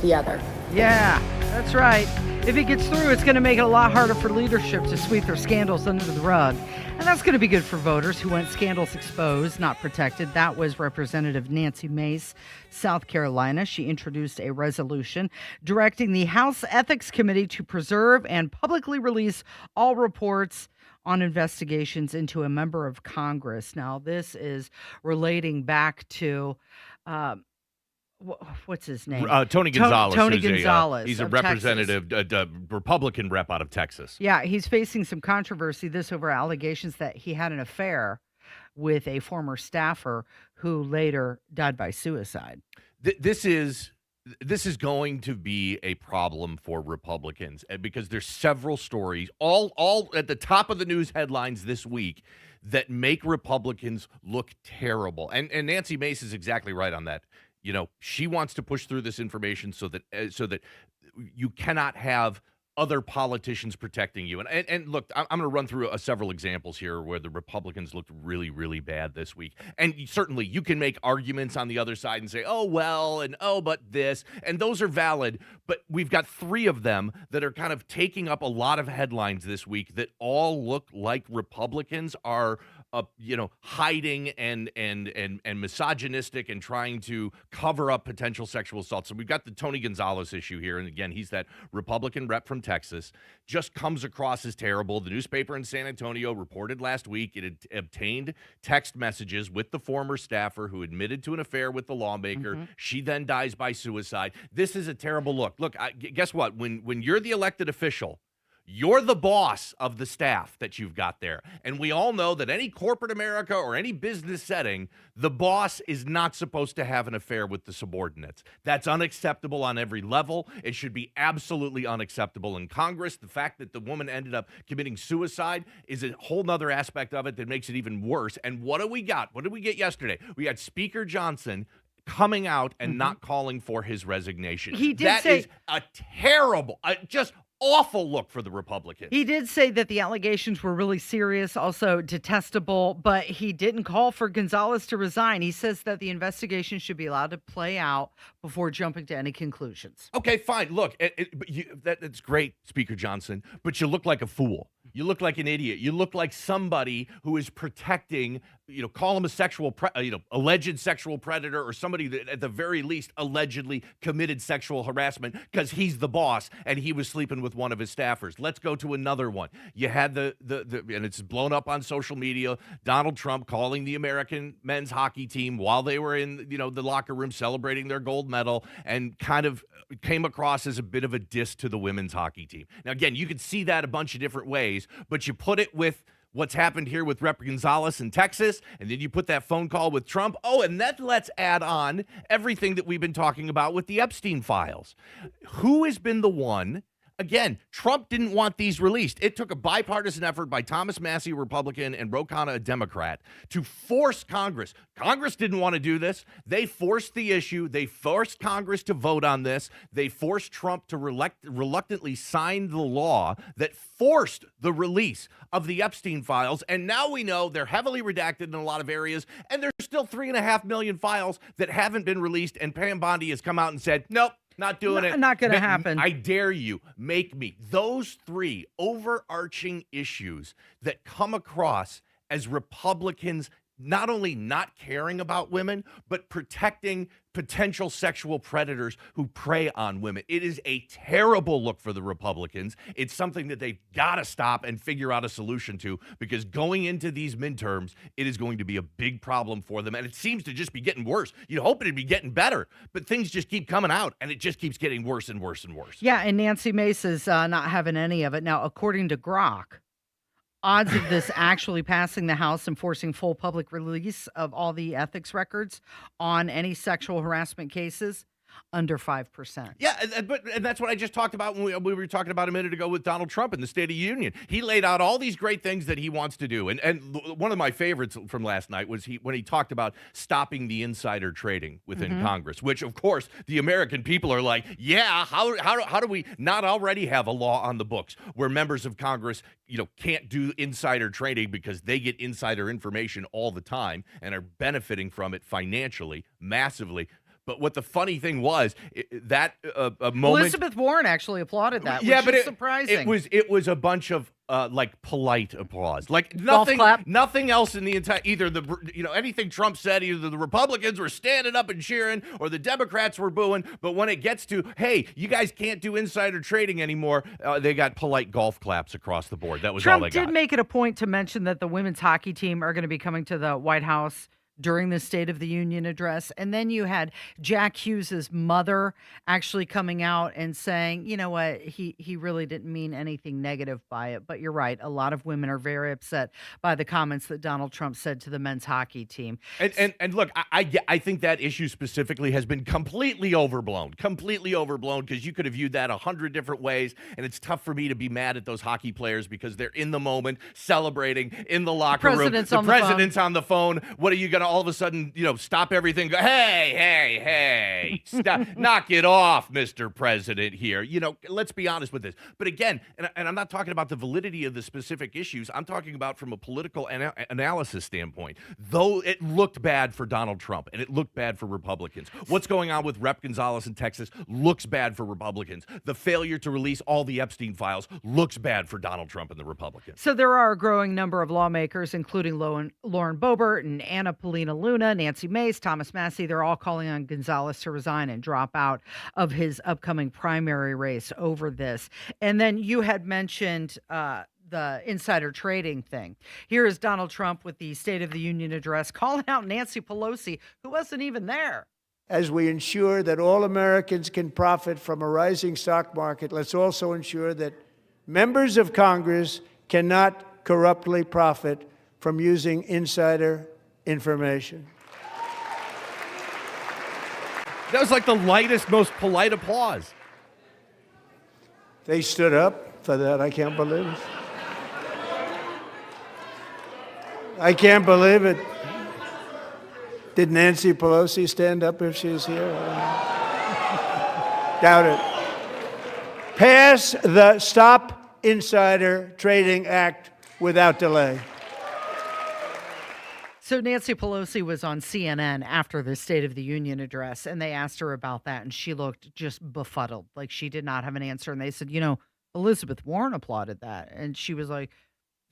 the other. Yeah, that's right. If it gets through, it's going to make it a lot harder for leadership to sweep their scandals under the rug. And that's going to be good for voters who want scandals exposed, not protected. That was Representative Nancy Mace, South Carolina. She introduced a resolution directing the House Ethics Committee to preserve and publicly release all reports on investigations into a member of Congress. Now, this is relating back to... what's his name? Tony Gonzalez. Tony Gonzalez. He's a representative, a Republican rep out of Texas. Yeah, he's facing some controversy. This over allegations that he had an affair with a former staffer who later died by suicide. This is going to be a problem for Republicans because there's several stories, all at the top of the news headlines this week, that make Republicans look terrible. And Nancy Mace is exactly right on that. You know, she wants to push through this information so that you cannot have other politicians protecting you. And look, I'm going to run through several examples here where the Republicans looked really, really bad this week. And certainly you can make arguments on the other side and say, oh, well, and oh, but this. And those are valid. But we've got three of them that are kind of taking up a lot of headlines this week that all look like Republicans are hiding and misogynistic and trying to cover up potential sexual assault. So we've got the Tony Gonzalez issue here. And again, he's that Republican rep from Texas, just comes across as terrible. The newspaper in San Antonio reported last week it had obtained text messages with the former staffer who admitted to an affair with the lawmaker. Mm-hmm. She then dies by suicide. This is a terrible look. Look, guess what? When you're the elected official, you're the boss of the staff that you've got there. And we all know that any corporate America or any business setting, the boss is not supposed to have an affair with the subordinates. That's unacceptable on every level. It should be absolutely unacceptable in Congress. The fact that the woman ended up committing suicide is a whole nother aspect of it that makes it even worse. And what do we got? What did we get yesterday? We got Speaker Johnson coming out and not calling for his resignation. He did that say- is a terrible, just awful look for the Republicans. He did say that the allegations were really serious, also detestable, but he didn't call for Gonzalez to resign. He says that the investigation should be allowed to play out before jumping to any conclusions. Okay, fine. Look, that's great, Speaker Johnson, but you look like a fool. You look like an idiot. You look like somebody who is protecting, call him a sexual, alleged sexual predator, or somebody that at the very least allegedly committed sexual harassment because he's the boss and he was sleeping with one of his staffers. Let's go to another one. You had the and it's blown up on social media, Donald Trump calling the American men's hockey team while they were in, the locker room celebrating their gold medal, and kind of came across as a bit of a diss to the women's hockey team. Now, again, you could see that a bunch of different ways, but you put it with what's happened here with Rep. Gonzalez in Texas, and then you put that phone call with Trump. Oh, and then let's add on everything that we've been talking about with the Epstein files. Who has been the one? Again, Trump didn't want these released. It took a bipartisan effort by Thomas Massie, a Republican, and Ro Khanna, a Democrat, to force Congress. Congress didn't want to do this. They forced the issue. They forced Congress to vote on this. They forced Trump to reluctantly sign the law that forced the release of the Epstein files. And now we know they're heavily redacted in a lot of areas, and there's still 3.5 million files that haven't been released. And Pam Bondi has come out and said, nope. Not doing it. Not going to happen. I dare you. Make me. Those three overarching issues that come across as Republicans not only not caring about women, but protecting potential sexual predators who prey on women. It is a terrible look for the Republicans. It's something that they've got to stop and figure out a solution to, because going into these midterms, it is going to be a big problem for them. And it seems to just be getting worse. You'd hope it'd be getting better, but things just keep coming out, and it just keeps getting worse and worse and worse. Yeah, and Nancy Mace is not having any of it. Now, according to Grok, odds of this actually passing the House and forcing full public release of all the ethics records on any sexual harassment cases, under 5%. Yeah, and that's what I just talked about when we were talking about a minute ago with Donald Trump in the State of the Union. He laid out all these great things that he wants to do. And one of my favorites from last night was when he talked about stopping the insider trading within Congress, which, of course, the American people are like, yeah, how do we not already have a law on the books where members of Congress can't do insider trading because they get insider information all the time and are benefiting from it financially, massively. But what the funny thing was, that a moment... Elizabeth Warren actually applauded that, yeah, which but is surprising. It was a bunch of polite applause, like nothing else in the entire, either anything Trump said, either the Republicans were standing up and cheering or the Democrats were booing. But when it gets to, hey, you guys can't do insider trading anymore, they got polite golf claps across the board. That was all they got. Trump did make it a point to mention that the women's hockey team are going to be coming to the White House during the State of the Union address. And then you had Jack Hughes's mother actually coming out and saying, you know what, he really didn't mean anything negative by it. But you're right. A lot of women are very upset by the comments that Donald Trump said to the men's hockey team. And look, I think that issue specifically has been completely overblown, because you could have viewed that 100 different ways. And it's tough for me to be mad at those hockey players because they're in the moment, celebrating in the locker room. The president's on the phone. What are you going to all of a sudden, stop everything? Go, hey, stop, knock it off, Mr. President here. Let's be honest with this. But again, and I'm not talking about the validity of the specific issues. I'm talking about from a political analysis standpoint. Though it looked bad for Donald Trump and it looked bad for Republicans. What's going on with Rep. Gonzalez in Texas looks bad for Republicans. The failure to release all the Epstein files looks bad for Donald Trump and the Republicans. So there are a growing number of lawmakers, including Lauren Boebert and Anna Paulina Luna, Nancy Mace, Thomas Massie. They're all calling on Gonzalez to resign and drop out of his upcoming primary race over this. And then you had mentioned the insider trading thing. Here is Donald Trump with the State of the Union address calling out Nancy Pelosi, who wasn't even there. As we ensure that all Americans can profit from a rising stock market, let's also ensure that members of Congress cannot corruptly profit from using insider information. That was like the lightest, most polite applause. They stood up for that. I can't believe it. I can't believe it. Did Nancy Pelosi stand up if she's here? Doubt it. Pass the Stop Insider Trading Act without delay. So Nancy Pelosi was on CNN after the State of the Union address, and they asked her about that, and she looked just befuddled, like she did not have an answer. And they said, Elizabeth Warren applauded that, and she was like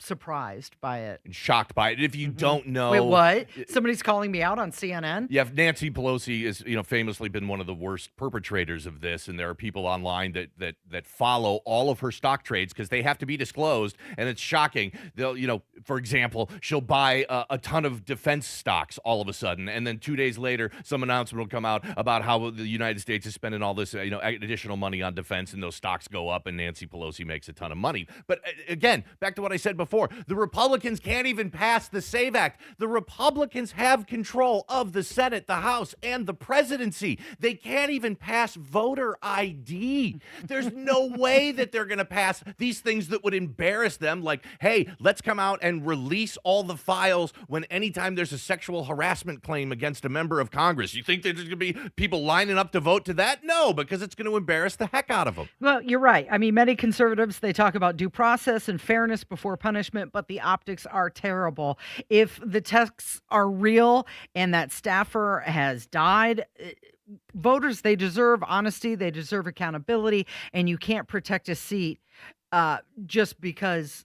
surprised by it. And shocked by it. If you don't know... Wait, what? Somebody's calling me out on CNN? Yeah, Nancy Pelosi is, famously been one of the worst perpetrators of this, and there are people online that follow all of her stock trades because they have to be disclosed, and it's shocking. They'll, for example, she'll buy a ton of defense stocks all of a sudden, and then 2 days later, some announcement will come out about how the United States is spending all this, additional money on defense, and those stocks go up, and Nancy Pelosi makes a ton of money. But again, back to what I said before, the Republicans can't even pass the SAVE Act. The Republicans have control of the Senate, the House, and the presidency. They can't even pass voter ID. There's no way that they're going to pass these things that would embarrass them, like, hey, let's come out and release all the files when anytime there's a sexual harassment claim against a member of Congress. You think there's going to be people lining up to vote to that? No, because it's going to embarrass the heck out of them. Well, you're right. I mean, many conservatives, they talk about due process and fairness before punishment, but the optics are terrible. If the texts are real and that staffer has died, voters, they deserve honesty, they deserve accountability, and you can't protect a seat just because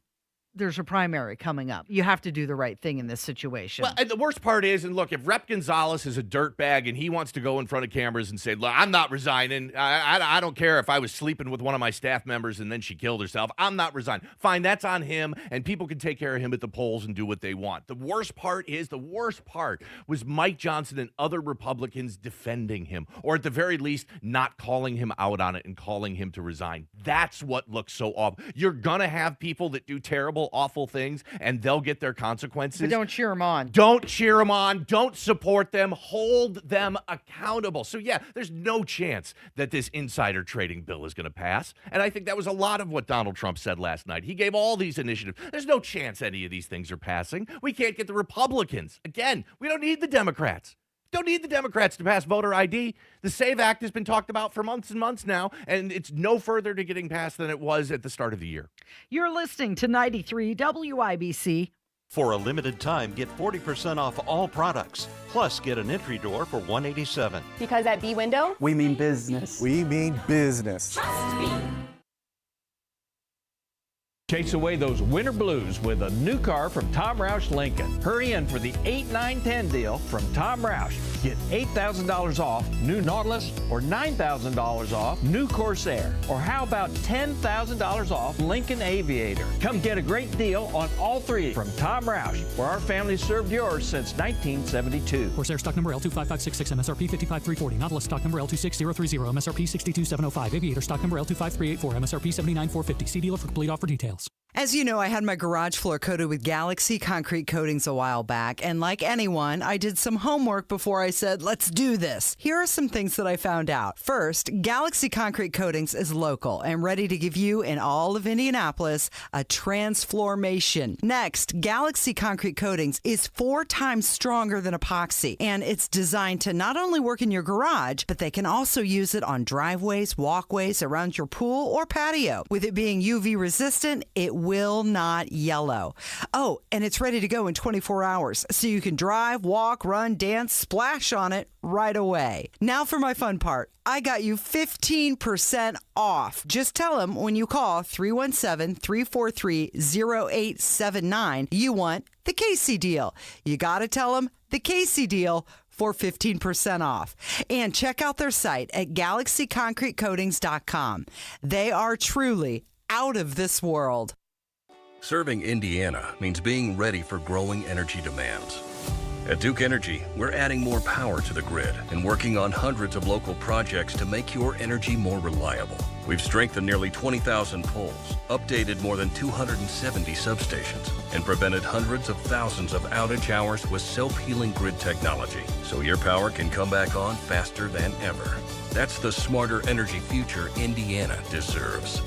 there's a primary coming up. You have to do the right thing in this situation. Well, and the worst part is, and look, if Rep. Gonzalez is a dirtbag and he wants to go in front of cameras and say, look, I'm not resigning. I don't care if I was sleeping with one of my staff members and then she killed herself. I'm not resigning. Fine, that's on him, and people can take care of him at the polls and do what they want. The worst part was Mike Johnson and other Republicans defending him, or at the very least, not calling him out on it and calling him to resign. That's what looks so awful. You're going to have people that do terrible, awful things, and they'll get their consequences. But don't cheer them on. Don't cheer them on. Don't support them. Hold them accountable. So, yeah, there's no chance that this insider trading bill is going to pass. And I think that was a lot of what Donald Trump said last night. He gave all these initiatives. There's no chance any of these things are passing. We can't get the Republicans. Again, we don't need the Democrats. Don't need the Democrats to pass voter ID. The SAVE Act has been talked about for months and months now, and it's no further to getting passed than it was at the start of the year. You're listening to 93 WIBC. For a limited time, get 40% off all products. Plus, get an entry door for $187. Because at B-Window, we mean business. We mean business. Trust me. Chase away those winter blues with a new car from Tom Roush Lincoln. Hurry in for the 8, 9, 10 deal from Tom Roush. Get $8,000 off new Nautilus or $9,000 off new Corsair. Or how about $10,000 off Lincoln Aviator? Come get a great deal on all three from Tom Roush, where our family served yours since 1972. Corsair stock number L25566, MSRP 55340. Nautilus stock number L26030, MSRP 62705. Aviator stock number L25384, MSRP 79450. See dealer for complete offer details. As you know, I had my garage floor coated with Galaxy concrete coatings a while back, and like anyone, I did some homework before I said, let's do this. Here are some things that I found out. First, Galaxy concrete coatings is local and ready to give you and all of Indianapolis a transformation. Next, Galaxy concrete coatings is 4 times stronger than epoxy, and it's designed to not only work in your garage, but they can also use it on driveways, walkways, around your pool or patio. With it being UV resistant, it will not yellow. Oh, and it's ready to go in 24 hours, so you can drive, walk, run, dance, splash on it right away. Now for my fun part. I got you 15% off. Just tell them when you call 317-343-0879 you want the Casey deal. You got to tell them the Casey deal for 15% off. And check out their site at galaxyconcretecoatings.com. They are truly out of this world. Serving Indiana means being ready for growing energy demands. At Duke Energy, we're adding more power to the grid and working on hundreds of local projects to make your energy more reliable. We've strengthened nearly 20,000 poles, updated more than 270 substations, and prevented hundreds of thousands of outage hours with self-healing grid technology, so your power can come back on faster than ever. That's the smarter energy future Indiana deserves.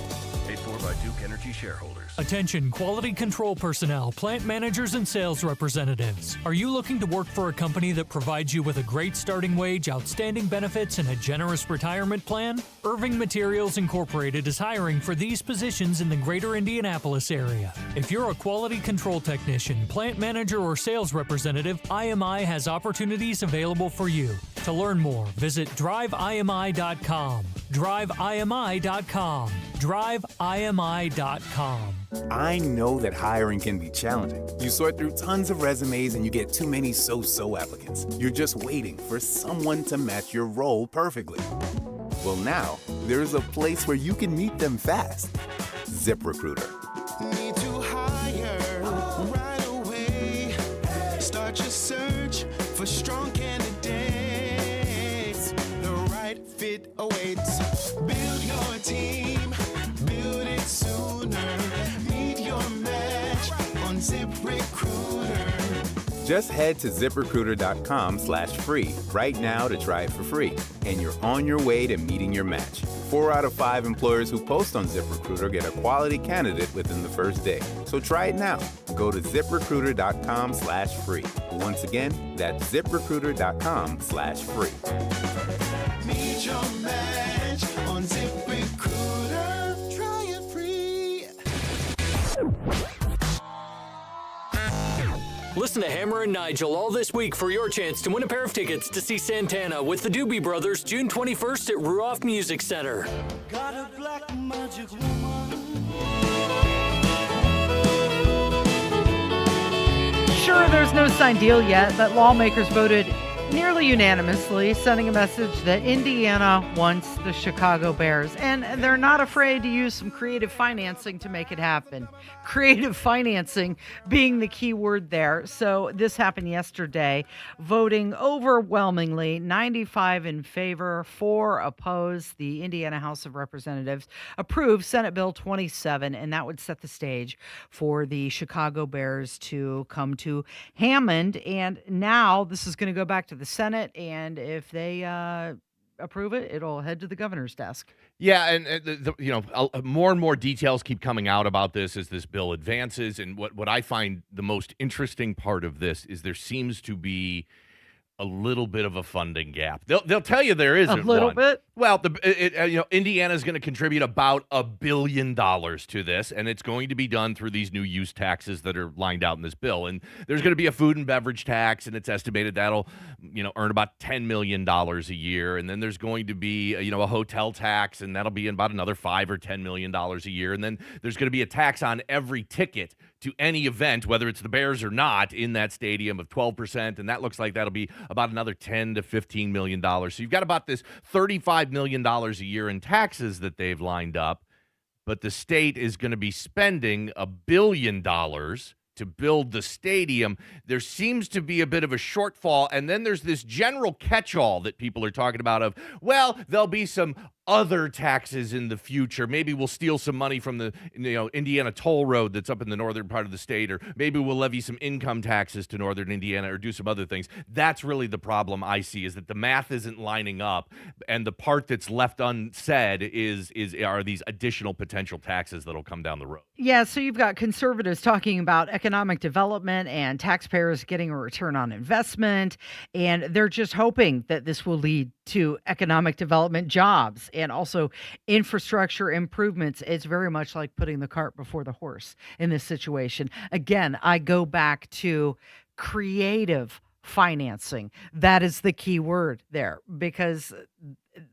Paid for by by Duke Energy shareholders. Attention quality control personnel, plant managers, and sales representatives. Are you looking to work for a company that provides you with a great starting wage, outstanding benefits, and a generous retirement plan? Irving Materials Incorporated is hiring for these positions in the greater Indianapolis area. If you're a quality control technician, plant manager, or sales representative, IMI has opportunities available for you. To learn more, visit driveimi.com. driveimi.com. driveimi.com. I know that hiring can be challenging. You sort through tons of resumes and you get too many so-so applicants. You're just waiting for someone to match your role perfectly. Well, now, there's a place where you can meet them fast. ZipRecruiter. Need to hire right away. Start your search for strong candidates. The right fit awaits. Build your team. Build it sooner. Meet your match on ZipRecruiter. Just head to ZipRecruiter.com/free right now to try it for free. And you're on your way to meeting your match. 4 out of 5 employers who post on ZipRecruiter get a quality candidate within the first day. So try it now. Go to ZipRecruiter.com/free. Once again, that's ZipRecruiter.com/free. Meet your match on ZipRecruiter. Try it free. Listen to Hammer and Nigel all this week for your chance to win a pair of tickets to see Santana with the Doobie Brothers June 21st at Ruoff Music Center. Got a black magic woman. Sure, there's no signed deal yet, but lawmakers voted nearly unanimously, sending a message that Indiana wants the Chicago Bears. And they're not afraid to use some creative financing to make it happen. Creative financing being the key word there. So this happened yesterday, voting overwhelmingly, 95 in favor, 4 opposed. The Indiana House of Representatives approved Senate Bill 27, and that would set the stage for the Chicago Bears to come to Hammond. And now this is going to go back to the Senate, and if they approve it, it'll head to the governor's desk. Yeah, and more and more details keep coming out about this as this bill advances. And what I find the most interesting part of this is there seems to be a little bit of a funding gap. They'll tell you there isn't a little one. bit. Well, Indiana is going to contribute about $1 billion to this, and it's going to be done through these new use taxes that are lined out in this bill. And there's going to be a food and beverage tax, and it's estimated that'll earn about $10 million a year. And then there's going to be a hotel tax, and that'll be about another $5 or $10 million a year. And then there's going to be a tax on every ticket to any event, whether it's the Bears or not, in that stadium of 12%, and that looks like that'll be about another $10 to $15 million. So you've got about this $35 million a year in taxes that they've lined up, but the state is going to be spending $1 billion to build the stadium. There seems to be a bit of a shortfall, and then there's this general catch-all that people are talking about of, well, there'll be some other taxes in the future. Maybe we'll steal some money from the Indiana toll road that's up in the northern part of the state, or maybe we'll levy some income taxes to northern Indiana or do some other things. That's really the problem I see, is that the math isn't lining up, and the part that's left unsaid are these additional potential taxes that'll come down the road. Yeah, so you've got conservatives talking about economic development and taxpayers getting a return on investment, and they're just hoping that this will lead to economic development, jobs, and also infrastructure improvements. It's very much like putting the cart before the horse in this situation. Again, I go back to creative financing. That is the key word there, because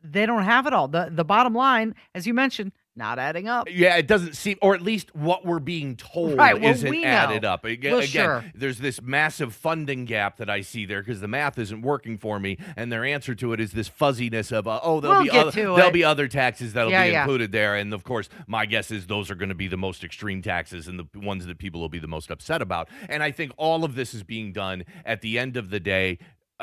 they don't have it all. The bottom line, as you mentioned, not adding up. Yeah, it doesn't seem, or at least what we're being told isn't added up. Again, sure. There's this massive funding gap that I see there because the math isn't working for me, and their answer to it is this fuzziness of, there'll be other taxes that'll be included there. And of course, my guess is those are going to be the most extreme taxes and the ones that people will be the most upset about. And I think all of this is being done at the end of the day.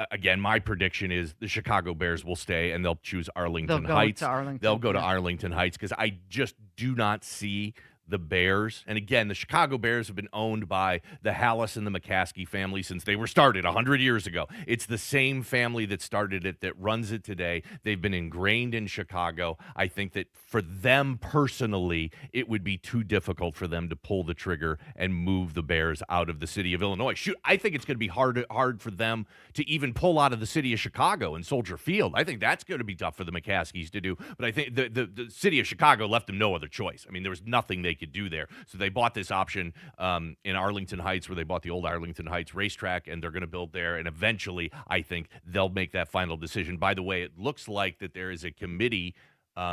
Again, my prediction is the Chicago Bears will stay, and they'll choose Arlington Heights. They'll go to Arlington Heights because I just do not see the Bears. And again, the Chicago Bears have been owned by the Hallis and the McCaskey family since they were started 100 years ago. It's the same family that started it that runs it today. They've been ingrained in Chicago. I think that for them personally, it would be too difficult for them to pull the trigger and move the Bears out of the city of Illinois. Shoot, I think it's going to be hard for them to even pull out of the city of Chicago and Soldier Field. I think that's going to be tough for the McCaskies to do. But I think the city of Chicago left them no other choice. I mean, there was nothing they could do there. So they bought this option in Arlington Heights, where they bought the old Arlington Heights racetrack, and they're going to build there. And eventually, I think they'll make that final decision. By the way, it looks like that there is a committee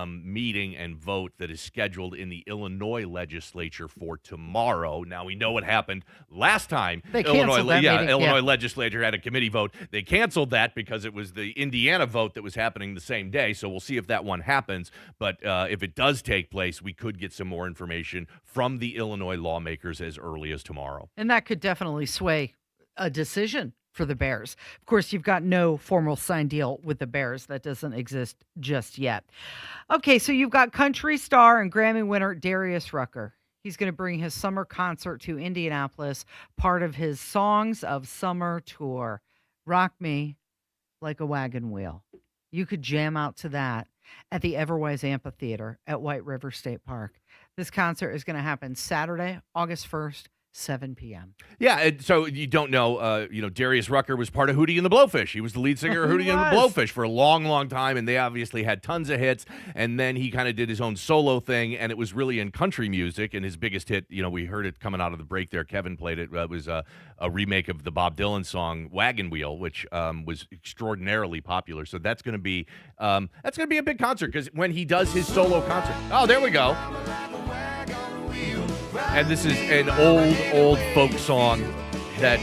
meeting and vote that is scheduled in the Illinois legislature for tomorrow. Now, we know what happened last time. They canceled that meeting. Illinois legislature had a committee vote. They canceled that because it was the Indiana vote that was happening the same day. So we'll see if that one happens. But if it does take place, we could get some more information from the Illinois lawmakers as early as tomorrow. And that could definitely sway a decision for the Bears. Of course, you've got no formal signed deal with the Bears. That doesn't exist just yet. Okay, so you've got country star and Grammy winner Darius Rucker. He's going to bring his summer concert to Indianapolis, part of his Songs of Summer tour. Rock Me Like a Wagon Wheel. You could jam out to that at the Everwise Amphitheater at White River State Park. This concert is going to happen Saturday, August 1st, 7 p.m. Yeah, and so you don't know, Darius Rucker was part of Hootie and the Blowfish. He was the lead singer of Hootie and the Blowfish for a long, long time, and they obviously had tons of hits, and then he kind of did his own solo thing, and it was really in country music, and his biggest hit, we heard it coming out of the break there, Kevin played it, was a remake of the Bob Dylan song Wagon Wheel, which was extraordinarily popular, so that's going to be a big concert, because when he does his solo concert, oh, there we go. And this is an old folk song that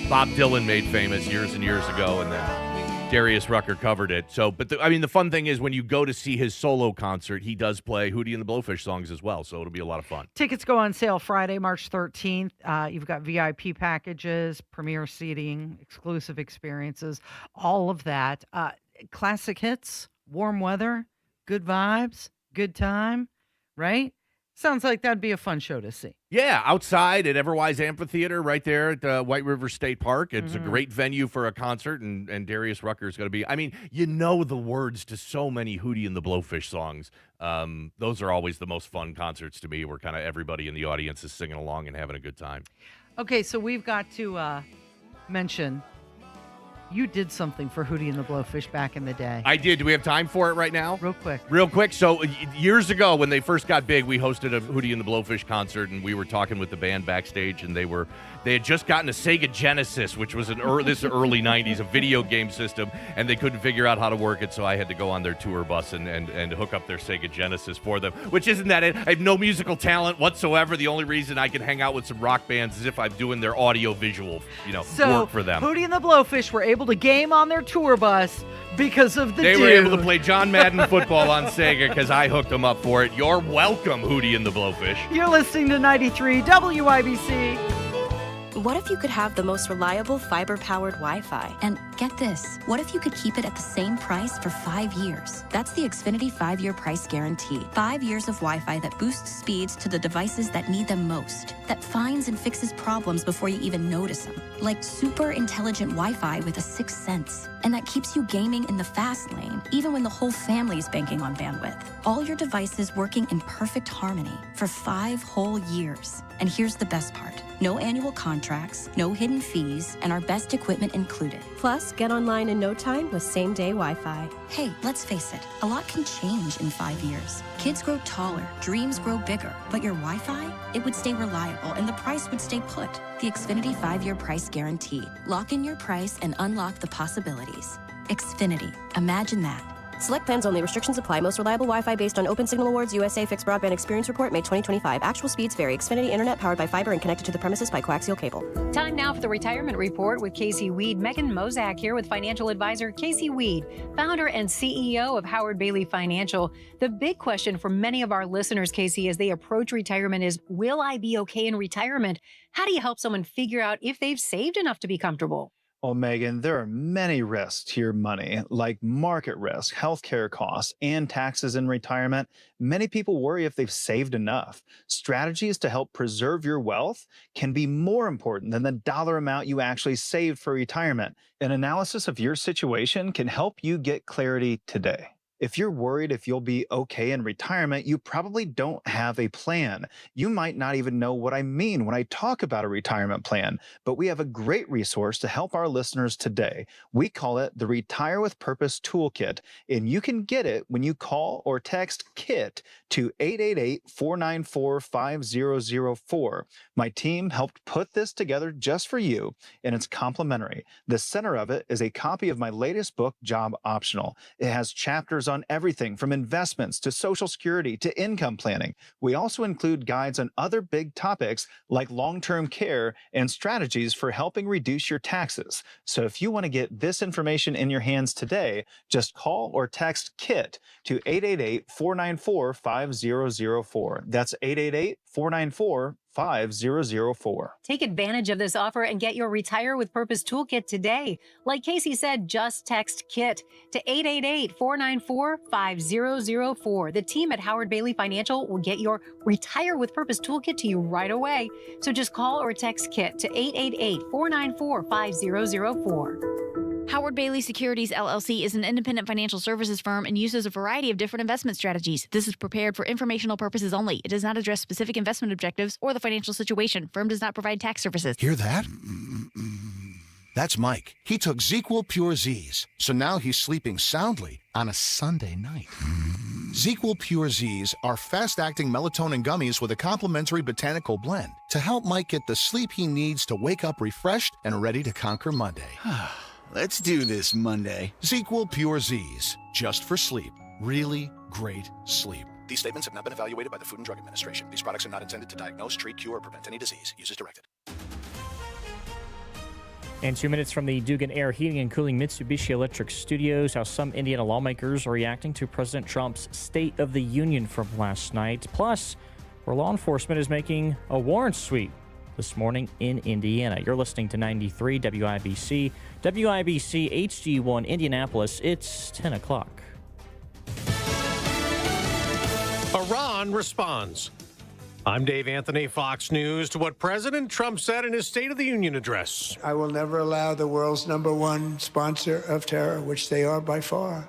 Bob Dylan made famous years and years ago, and then Darius Rucker covered it. So, but the fun thing is when you go to see his solo concert, he does play Hootie and the Blowfish songs as well, so it'll be a lot of fun. Tickets go on sale Friday, March 13th. You've got VIP packages, premier seating, exclusive experiences, all of that. Classic hits, warm weather, good vibes, good time, right? Sounds like that'd be a fun show to see. Yeah, outside at Everwise Amphitheater right there at White River State Park. It's a great venue for a concert, and Darius Rucker is going to be, the words to so many Hootie and the Blowfish songs. Those are always the most fun concerts to me, where kind of everybody in the audience is singing along and having a good time. Okay, so we've got to mention you did something for Hootie and the Blowfish back in the day. I did. Do we have time for it right now? Real quick. So years ago when they first got big, we hosted a Hootie and the Blowfish concert, and we were talking with the band backstage, and they had just gotten a Sega Genesis, which was this early 90s, a video game system, and they couldn't figure out how to work it, so I had to go on their tour bus and hook up their Sega Genesis for them, which isn't that it. I have no musical talent whatsoever. The only reason I can hang out with some rock bands is if I'm doing their audio-visual work for them. Hootie and the Blowfish were able to game on their tour bus because of the They dude. were able to play John Madden football on Sega because I hooked them up for it. You're welcome, Hootie and the Blowfish. You're listening to 93 WIBC. What if you could have the most reliable fiber-powered Wi-Fi? And get this, what if you could keep it at the same price for 5 years? That's the Xfinity 5-year price guarantee. 5 years of Wi-Fi that boosts speeds to the devices that need them most, that finds and fixes problems before you even notice them. Like super intelligent Wi-Fi with a 6th sense. And that keeps you gaming in the fast lane, even when the whole family is banking on bandwidth. All your devices working in perfect harmony for 5 whole years. And here's the best part. No annual contracts, no hidden fees, and our best equipment included. Plus, get online in no time with same-day Wi-Fi. Hey, let's face it, a lot can change in 5 years. Kids grow taller, dreams grow bigger, but your Wi-Fi, it would stay reliable and the price would stay put. The Xfinity 5-year price guarantee. Lock in your price and unlock the possibilities. Xfinity, imagine that. Select plans only. Restrictions apply. Most reliable Wi-Fi based on Open Signal Awards USA Fixed Broadband Experience Report, May 2025. Actual speeds vary. Xfinity Internet powered by fiber and connected to the premises by coaxial cable. Time now for the Retirement Report with Casey Weed. Megan Mozak here with financial advisor Casey Weed, founder and CEO of Howard Bailey Financial. The big question for many of our listeners, Casey, as they approach retirement is, will I be okay in retirement? How do you help someone figure out if they've saved enough to be comfortable? Well, Megan, there are many risks to your money, like market risk, healthcare costs, and taxes in retirement. Many people worry if they've saved enough. Strategies to help preserve your wealth can be more important than the dollar amount you actually saved for retirement. An analysis of your situation can help you get clarity today. If you're worried if you'll be okay in retirement, you probably don't have a plan. You might not even know what I mean when I talk about a retirement plan, but we have a great resource to help our listeners today. We call it the Retire with Purpose Toolkit, and you can get it when you call or text KIT to 888-494-5004. My team helped put this together just for you, and it's complimentary. The center of it is a copy of my latest book, Job Optional. It has chapters on everything from investments to Social Security to income planning. We also include guides on other big topics like long-term care and strategies for helping reduce your taxes. So if you want to get this information in your hands today, just call or text KIT to 888-494-5004. That's 888-494-5004. Take advantage of this offer and get your Retire with Purpose Toolkit today. Like Casey said, just text KIT to 888-494-5004. The team at Howard Bailey Financial will get your Retire with Purpose Toolkit to you right away. So just call or text KIT to 888-494-5004. Howard Bailey Securities LLC is an independent financial services firm and uses a variety of different investment strategies. This is prepared for informational purposes only. It does not address specific investment objectives or the financial situation. Firm does not provide tax services. Hear that? That's Mike. He took ZQL Pure Z's, so now he's sleeping soundly on a Sunday night. ZQL Pure Z's are fast-acting melatonin gummies with a complementary botanical blend to help Mike get the sleep he needs to wake up refreshed and ready to conquer Monday. Let's do this Monday. ZQL Pure Z's, just for sleep. Really great sleep. These statements have not been evaluated by the Food and Drug Administration. These products are not intended to diagnose, treat, cure, or prevent any disease. Use as directed. And 2 minutes from the Dugan Air Heating and Cooling Mitsubishi Electric Studios, how some Indiana lawmakers are reacting to President Trump's State of the Union from last night. Plus, where law enforcement is making a warrant sweep this morning in Indiana. You're listening to 93 WIBC, WIBC HD1 Indianapolis. It's 10 o'clock. Iran responds. I'm Dave Anthony, Fox News, to what President Trump said in his State of the Union address. I will never allow the world's #1 sponsor of terror, which they are by far,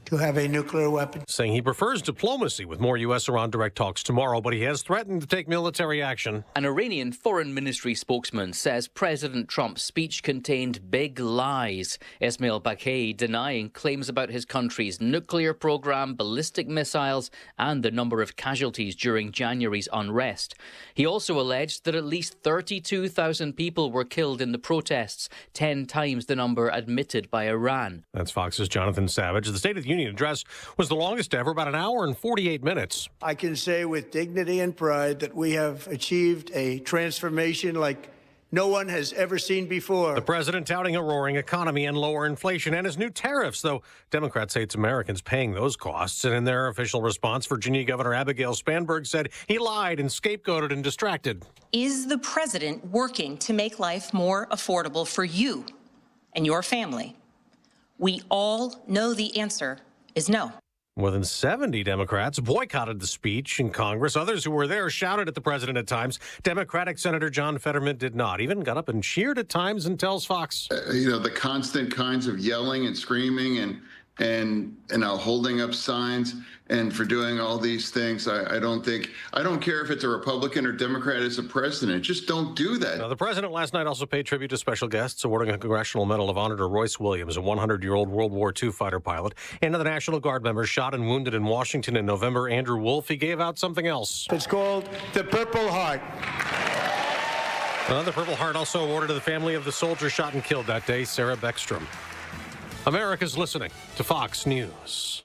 to have a nuclear weapon. Saying he prefers diplomacy with more U.S.-Iran direct talks tomorrow, but he has threatened to take military action. An Iranian foreign ministry spokesman says President Trump's speech contained big lies. Ismail Baqai denying claims about his country's nuclear program, ballistic missiles, and the number of casualties during January's unrest. He also alleged that at least 32,000 people were killed in the protests, 10 times the number admitted by Iran. That's Fox's Jonathan Savage. The State of the Union address was the longest ever, about an hour and 48 minutes. I can say with dignity and pride that we have achieved a transformation like no one has ever seen before. The president touting a roaring economy and lower inflation and his new tariffs, though Democrats say it's Americans paying those costs. And in their official response, Virginia Governor Abigail Spanberg said he lied and scapegoated and distracted. Is the president working to make life more affordable for you and your family? We all know the answer is no. More than 70 Democrats boycotted the speech in Congress. Others who were there shouted at the president at times. Democratic Senator John Fetterman did not. Even got up and cheered at times and tells Fox. The constant kinds of yelling and screaming and holding up signs and for doing all these things. I don't care if it's a Republican or Democrat as a president. Just don't do that. Now, the president last night also paid tribute to special guests, awarding a Congressional Medal of Honor to Royce Williams, a 100-year-old World War II fighter pilot, and to the National Guard members shot and wounded in Washington in November, Andrew Wolf. He gave out something else. It's called the Purple Heart. The Purple Heart also awarded to the family of the soldier shot and killed that day, Sarah Beckstrom. America's listening to Fox News.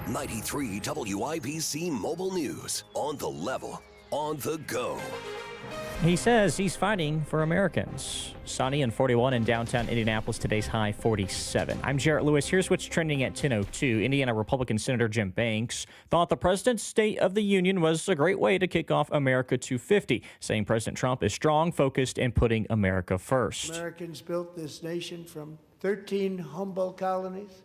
93 WIBC Mobile News. On the level, on the go. He says he's fighting for Americans. Sunny and 41 in downtown Indianapolis. Today's high 47. I'm Jarrett Lewis. Here's what's trending at 10:02. Indiana Republican Senator Jim Banks thought the president's State of the Union was a great way to kick off America 250, saying President Trump is strong, focused, and putting America first. Americans built this nation from 13 humble colonies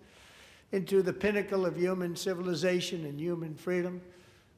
into the pinnacle of human civilization and human freedom.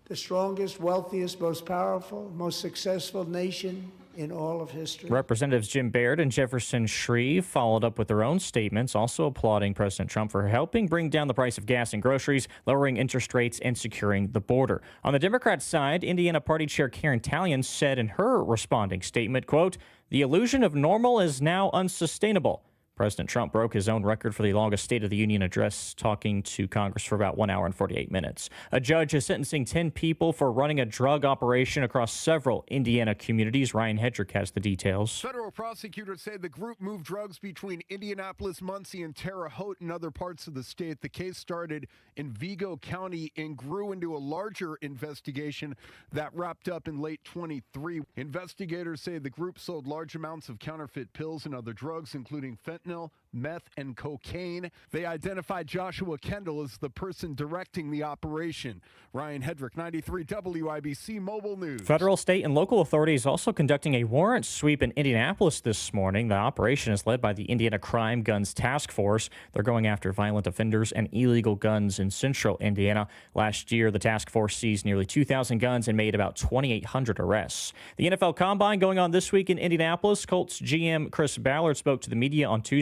The strongest, wealthiest, most powerful, most successful nation in all of history. Representatives Jim Baird and Jefferson Shreve followed up with their own statements, also applauding President Trump for helping bring down the price of gas and groceries, lowering interest rates, and securing the border. On the Democrat side, Indiana Party Chair Karen Tallian said in her responding statement, quote, "The illusion of normal is now unsustainable." President Trump broke his own record for the longest State of the Union address, talking to Congress for about 1 hour and 48 minutes. A judge is sentencing 10 people for running a drug operation across several Indiana communities. Ryan Hedrick has the details. Federal prosecutors say the group moved drugs between Indianapolis, Muncie, and Terre Haute and other parts of the state. The case started in Vigo County and grew into a larger investigation that wrapped up in late 23. Investigators say the group sold large amounts of counterfeit pills and other drugs, including fentanyl, meth, and cocaine. They identified Joshua Kendall as the person directing the operation. Ryan Hedrick, 93 WIBC Mobile News. Federal, state, and local authorities also conducting a warrant sweep in Indianapolis this morning. The operation is led by the Indiana Crime Guns Task Force. They're going after violent offenders and illegal guns in central Indiana. Last year, the task force seized nearly 2,000 guns and made about 2,800 arrests. The NFL Combine going on this week in Indianapolis. Colts GM Chris Ballard spoke to the media on Tuesday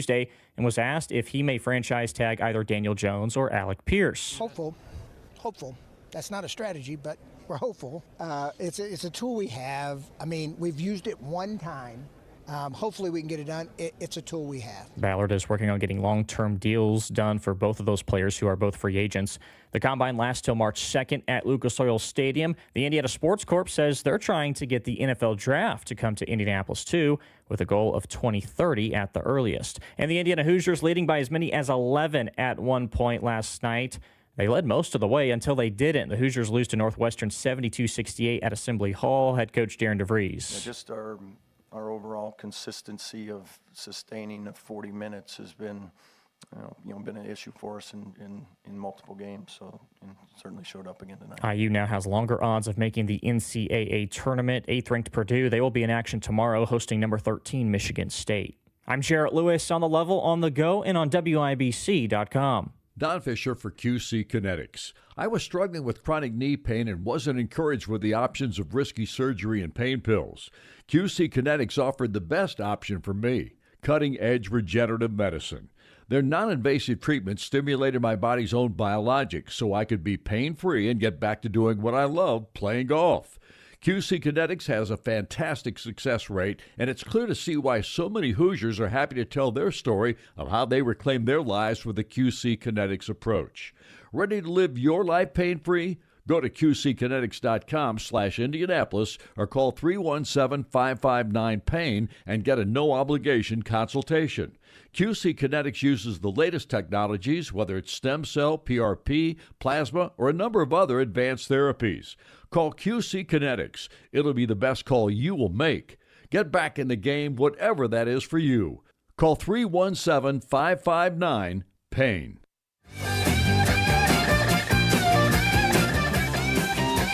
and was asked if he may franchise tag either Daniel Jones or Alec Pierce. Hopeful. That's not a strategy, but we're hopeful. It's a tool we have. I mean, we've used it one time. Hopefully we can get it done. It's a tool we have. Ballard is working on getting long-term deals done for both of those players who are both free agents. The Combine lasts till March 2nd at Lucas Oil Stadium. The Indiana Sports Corp says they're trying to get the NFL Draft to come to Indianapolis, too, with a goal of 2030 at the earliest. And the Indiana Hoosiers leading by as many as 11 at one point last night. They led most of the way until they didn't. The Hoosiers lose to Northwestern 72-68 at Assembly Hall. Head coach Darren DeVries. Yeah, just our overall consistency of sustaining the 40 minutes has been, been an issue for us in multiple games. So, and certainly showed up again tonight. IU now has longer odds of making the NCAA tournament. 8th-ranked Purdue, they will be in action tomorrow, hosting number 13 Michigan State. I'm Jarrett Lewis on the level, on the go, and on WIBC.com. Don Fisher for QC Kinetics. I was struggling with chronic knee pain and wasn't encouraged with the options of risky surgery and pain pills. QC Kinetics offered the best option for me, cutting-edge regenerative medicine. Their non-invasive treatment stimulated my body's own biologics so I could be pain-free and get back to doing what I love, playing golf. QC Kinetics has a fantastic success rate, and it's clear to see why so many Hoosiers are happy to tell their story of how they reclaim their lives with the QC Kinetics approach. Ready to live your life pain-free? Go to qckinetics.com/Indianapolis or call 317-559-PAIN and get a no-obligation consultation. QC Kinetics uses the latest technologies, whether it's stem cell, PRP, plasma, or a number of other advanced therapies. Call QC Kinetics. It'll be the best call you will make. Get back in the game, whatever that is for you. Call 317-559-PAIN.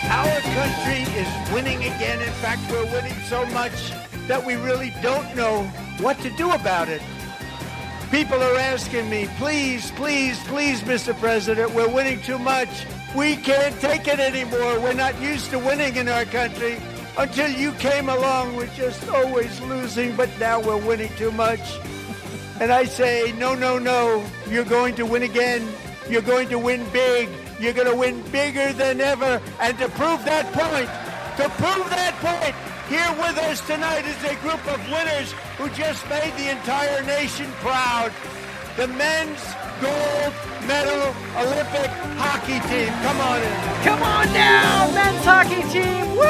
Our country is winning again. In fact, we're winning so much that we really don't know what to do about it. People are asking me, please, please, please, Mr. President, we're winning too much. We can't take it anymore. We're not used to winning in our country. Until you came along, we're just always losing, but now we're winning too much. And I say, no, no, no. You're going to win again. You're going to win big. You're going to win bigger than ever. And to prove that point, here with us tonight is a group of winners who just made the entire nation proud. The men's gold medal Olympic hockey team. Come on in. Come on down, men's hockey team. Woo!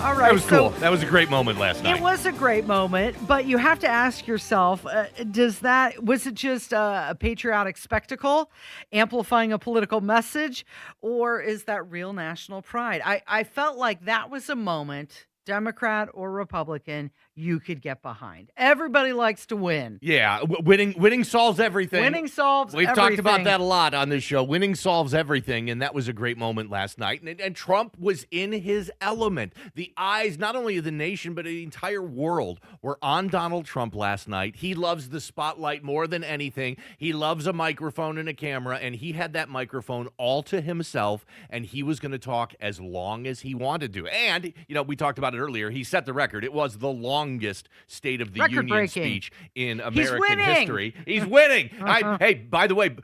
All right. That was cool. That was a great moment last night. It was a great moment, but you have to ask yourself, was it just a patriotic spectacle, amplifying a political message, or is that real national pride? I felt like that was a moment Democrat or Republican, you could get behind. Everybody likes to win. Yeah, winning solves everything. Winning solves We've everything. talked about that a lot on this show. Winning solves everything, and that was a great moment last night. And Trump was in his element. The eyes, not only of the nation, but the entire world were on Donald Trump last night. He loves the spotlight more than anything. He loves a microphone and a camera, and he had that microphone all to himself, and he was going to talk as long as he wanted to. And, we talked about it earlier. He set the record. It was the longest State of the Union speech in American history. He's winning. Hey, by the way,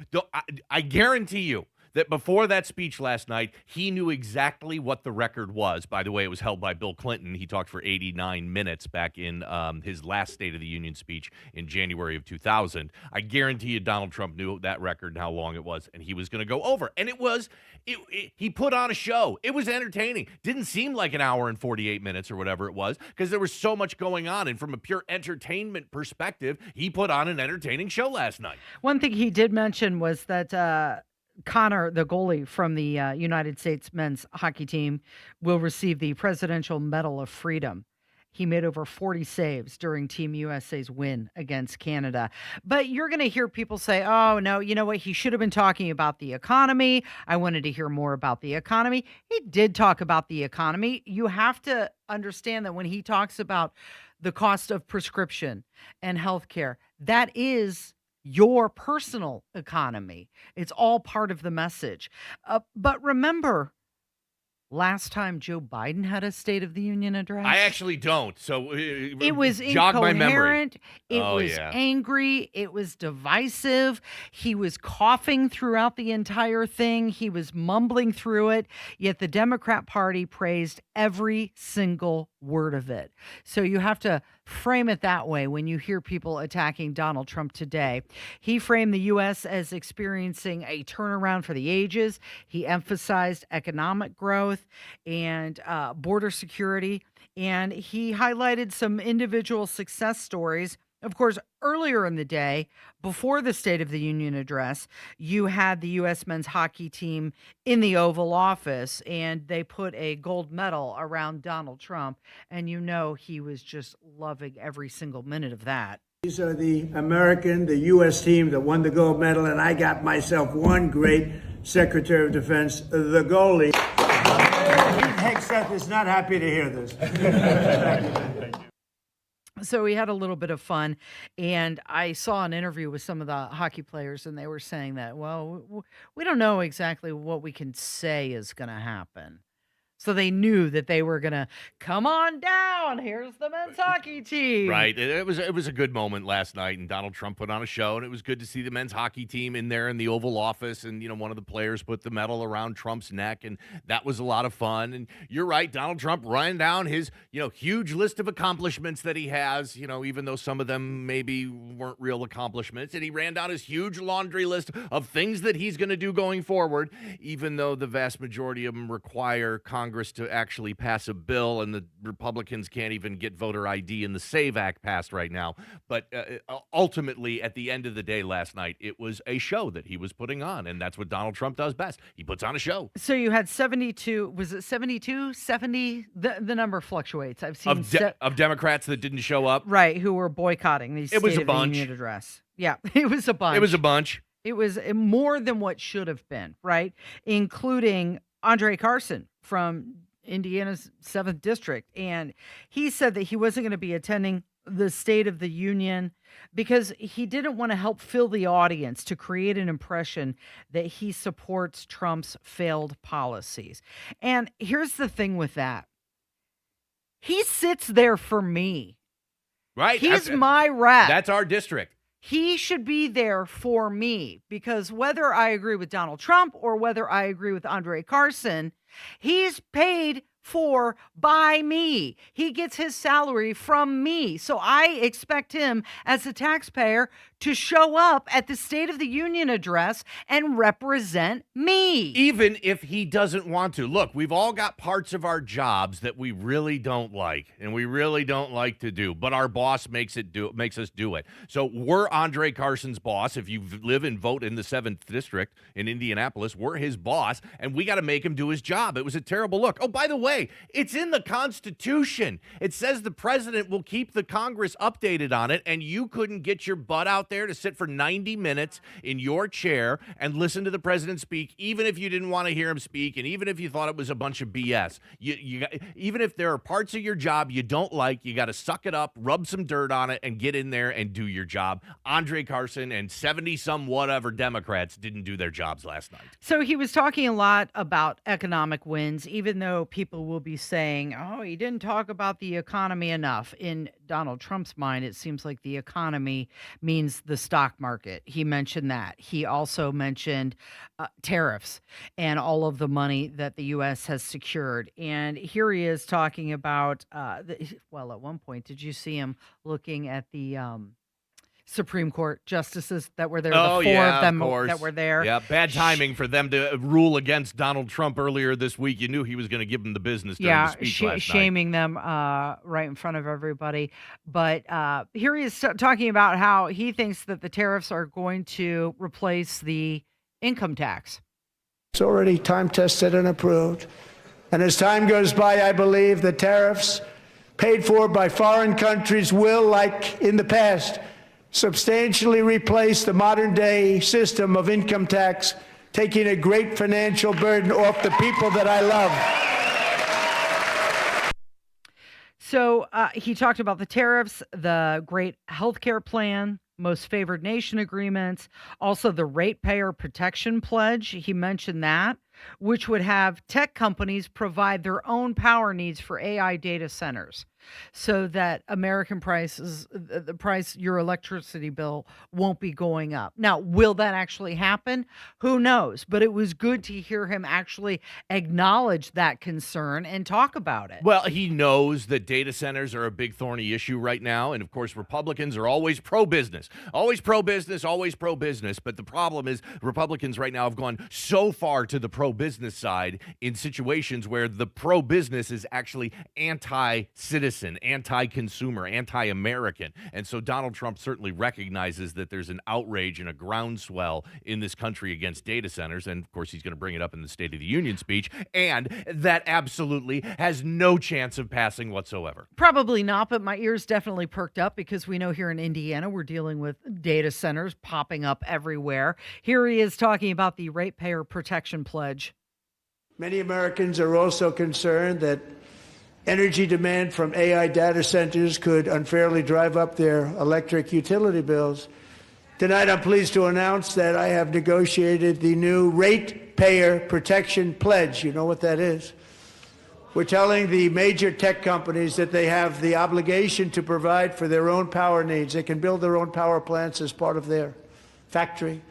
I guarantee you that before that speech last night, he knew exactly what the record was. By the way, it was held by Bill Clinton. He talked for 89 minutes back in his last State of the Union speech in January of 2000. I guarantee you Donald Trump knew that record and how long it was, and he was going to go over. And he put on a show. It was entertaining. Didn't seem like an hour and 48 minutes or whatever it was because there was so much going on. And from a pure entertainment perspective, he put on an entertaining show last night. One thing he did mention was that Connor, the goalie from the United States men's hockey team, will receive the Presidential Medal of Freedom. He made over 40 saves during Team USA's win against Canada. But you're going to hear people say, oh, no, you know what? He should have been talking about the economy. I wanted to hear more about the economy. He did talk about the economy. You have to understand that when he talks about the cost of prescription and healthcare, that is your personal economy. It's all part of the message. But remember, last time Joe Biden had a State of the Union address? I actually don't. So it was jog my memory. incoherent. It was angry. It was divisive. He was coughing throughout the entire thing. He was mumbling through it. Yet the Democrat Party praised every single word of it. So you have to frame it that way when you hear people attacking Donald Trump today. He framed the U.S. as experiencing a turnaround for the ages. He emphasized economic growth and border security, and he highlighted some individual success stories. Of course, earlier in the day, before the State of the Union address, you had the U.S. men's hockey team in the Oval Office, and they put a gold medal around Donald Trump, and he was just loving every single minute of that. These are the U.S. team that won the gold medal, and I got myself one great Secretary of Defense, the goalie. Hegseth is not happy to hear this. So we had a little bit of fun, and I saw an interview with some of the hockey players, and they were saying that, well, we don't know exactly what we can say is going to happen. So they knew that they were going to come on down. Here's the men's hockey team. Right. It was a good moment last night, and Donald Trump put on a show, and it was good to see the men's hockey team in there in the Oval Office, and, one of the players put the medal around Trump's neck, and that was a lot of fun. And you're right, Donald Trump running down his, huge list of accomplishments that he has, even though some of them maybe weren't real accomplishments, and he ran down his huge laundry list of things that he's going to do going forward, even though the vast majority of them require Congress to actually pass a bill, and the Republicans can't even get voter ID and the SAVE Act passed right now. But ultimately, at the end of the day last night, it was a show that he was putting on, and that's what Donald Trump does best. He puts on a show. So you had 72, was it 72, 70? The number fluctuates. I've seen of Democrats that didn't show up. Right, who were boycotting the State of the Union address. Yeah, it was a bunch. It was a bunch. It was more than what should have been, right? Including Andre Carson from Indiana's 7th District. And he said that he wasn't going to be attending the State of the Union because he didn't want to help fill the audience to create an impression that he supports Trump's failed policies. And here's the thing with that. He sits there for me. Right. He's my rep. That's our district. He should be there for me because whether I agree with Donald Trump or whether I agree with Andre Carson, he's paid for by me. He gets his salary from me. So I expect him as a taxpayer to show up at the State of the Union address and represent me. Even if he doesn't want to. Look, we've all got parts of our jobs that we really don't like and we really don't like to do, but our boss makes us do it. So we're Andre Carson's boss. If you live and vote in the 7th District in Indianapolis, we're his boss, and we got to make him do his job. It was a terrible look. Oh, by the way, way, it's in the Constitution. It says the president will keep the Congress updated on it, and you couldn't get your butt out there to sit for 90 minutes in your chair and listen to the president speak, even if you didn't want to hear him speak, and even if you thought it was a bunch of BS. Even if there are parts of your job you don't like, you got to suck it up, rub some dirt on it, and get in there and do your job. Andre Carson and 70-some whatever Democrats didn't do their jobs last night. So he was talking a lot about economic wins, even though people will be saying, oh, he didn't talk about the economy enough. In Donald Trump's mind, it seems like the economy means the stock market. He mentioned that. He also mentioned tariffs and all of the money that the U.S. has secured. And here he is talking about, well, at one point, did you see him looking at the Supreme Court justices that were there? Oh, the four yeah, of them course. that were there. Yeah, bad timing for them to rule against Donald Trump earlier this week. You knew he was going to give them the business during the speech last night. Shaming them right in front of everybody. But here he is talking about how he thinks that the tariffs are going to replace the income tax. It's already time-tested and approved. And as time goes by, I believe the tariffs paid for by foreign countries will, like in the past, substantially replace the modern-day system of income tax, taking a great financial burden off the people that I love. So he talked about the tariffs, the great healthcare plan, most favored nation agreements, also the ratepayer protection pledge. He mentioned that, which would have tech companies provide their own power needs for AI data centers so that American prices, the price, your electricity bill won't be going up. Now, will that actually happen? Who knows? But it was good to hear him actually acknowledge that concern and talk about it. Well, he knows that data centers are a big thorny issue right now. And of course, Republicans are always pro-business, always pro-business, always pro-business. But the problem is Republicans right now have gone so far to the pro-business side in situations where the pro-business is actually anti-citizen, anti-consumer, anti-American. And so Donald Trump certainly recognizes that there's an outrage and a groundswell in this country against data centers. And of course, he's going to bring it up in the State of the Union speech. And that absolutely has no chance of passing whatsoever. Probably not, but my ears definitely perked up because we know here in Indiana, we're dealing with data centers popping up everywhere. Here he is talking about the ratepayer protection pledge. Many Americans are also concerned that energy demand from AI data centers could unfairly drive up their electric utility bills. Tonight, I'm pleased to announce that I have negotiated the new ratepayer protection pledge. You know what that is? We're telling the major tech companies that they have the obligation to provide for their own power needs. They can build their own power plants as part of their factory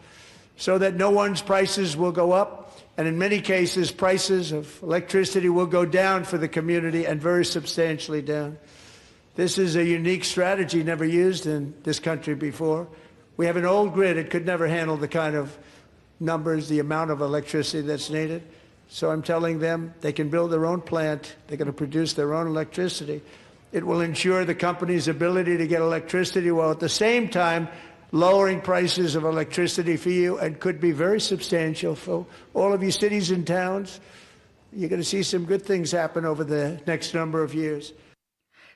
so that no one's prices will go up. And in many cases, prices of electricity will go down for the community and very substantially down. This is a unique strategy never used in this country before. We have an old grid. It could never handle the kind of numbers, the amount of electricity that's needed. So I'm telling them they can build their own plant. They're going to produce their own electricity. It will ensure the company's ability to get electricity while at the same time lowering prices of electricity for you, and could be very substantial for all of you cities and towns. You're going to see some good things happen over the next number of years.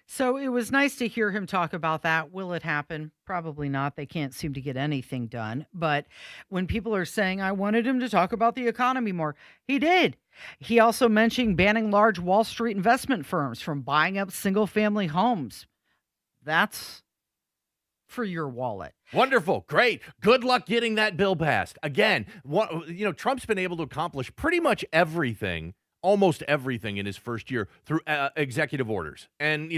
So it was nice to hear him talk about that. Will it happen? Probably not. They can't seem to get anything done. But when people are saying, I wanted him to talk about the economy more, he did. He also mentioned banning large Wall Street investment firms from buying up single-family homes. That's for your wallet. Wonderful. Great. Good luck getting that bill passed. Again, Trump's been able to accomplish pretty much everything, almost everything in his first year through executive orders. And,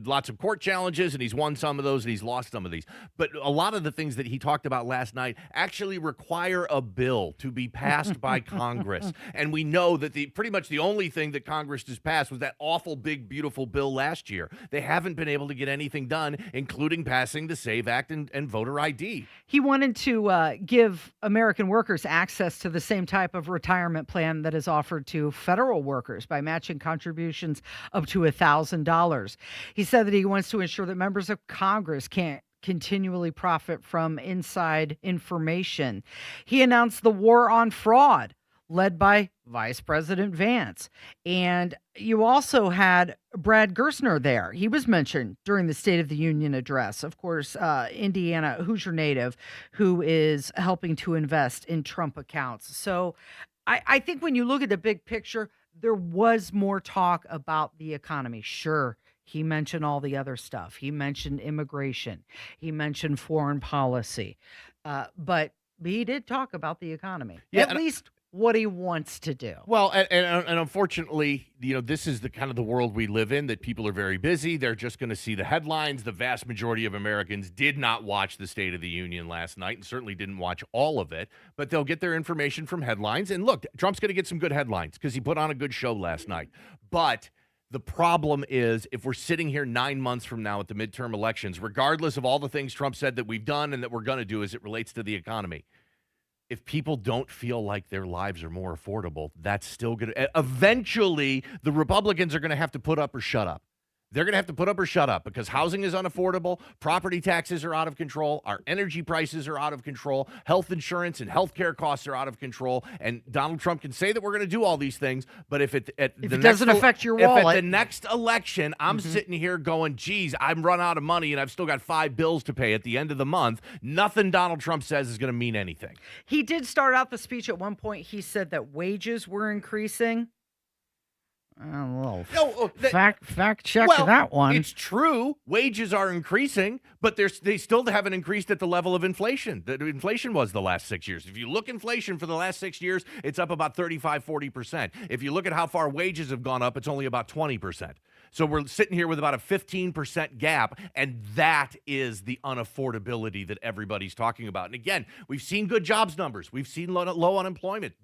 lots of court challenges, and he's won some of those and he's lost some of these. But a lot of the things that he talked about last night actually require a bill to be passed by Congress. And we know that pretty much the only thing that Congress has passed was that awful big, beautiful bill last year. They haven't been able to get anything done, including passing the SAVE Act and voter ID. He wanted to give American workers access to the same type of retirement plan that is offered to federal workers by matching contributions up to $1,000. He said that he wants to ensure that members of Congress can't continually profit from inside information. He announced the war on fraud, led by Vice President Vance. And you also had Brad Gerstner there. He was mentioned during the State of the Union address. Of course, Indiana Hoosier native who is helping to invest in Trump accounts. So I think when you look at the big picture, there was more talk about the economy. Sure, he mentioned all the other stuff. He mentioned immigration. He mentioned foreign policy. But he did talk about the economy. Yeah, At least what he wants to do. Well, and unfortunately, this is the kind of the world we live in, that people are very busy. They're just going to see the headlines. The vast majority of Americans did not watch the State of the Union last night and certainly didn't watch all of it, but they'll get their information from headlines. And look, Trump's going to get some good headlines because he put on a good show last night. But the problem is, if we're sitting here 9 months from now at the midterm elections, regardless of all the things Trump said that we've done and that we're going to do as it relates to the economy, if people don't feel like their lives are more affordable, that's still going to... Eventually, the Republicans are going to have to put up or shut up. They're going to have to put up or shut up because housing is unaffordable, property taxes are out of control, our energy prices are out of control, health insurance and health care costs are out of control, and Donald Trump can say that we're going to do all these things, but if it doesn't affect your wallet... If at the next election, I'm sitting here going, geez, I'm run out of money and I've still got 5 bills to pay at the end of the month, nothing Donald Trump says is going to mean anything. He did start out the speech at one point. He said that wages were increasing. Fact check that one. It's true. Wages are increasing, but they still haven't increased at the level of inflation. The inflation was the last 6 years. If you look inflation for the last 6 years, it's up about 35, 40%. If you look at how far wages have gone up, it's only about 20%. So we're sitting here with about a 15% gap, and that is the unaffordability that everybody's talking about. And again, we've seen good jobs numbers. We've seen low unemployment.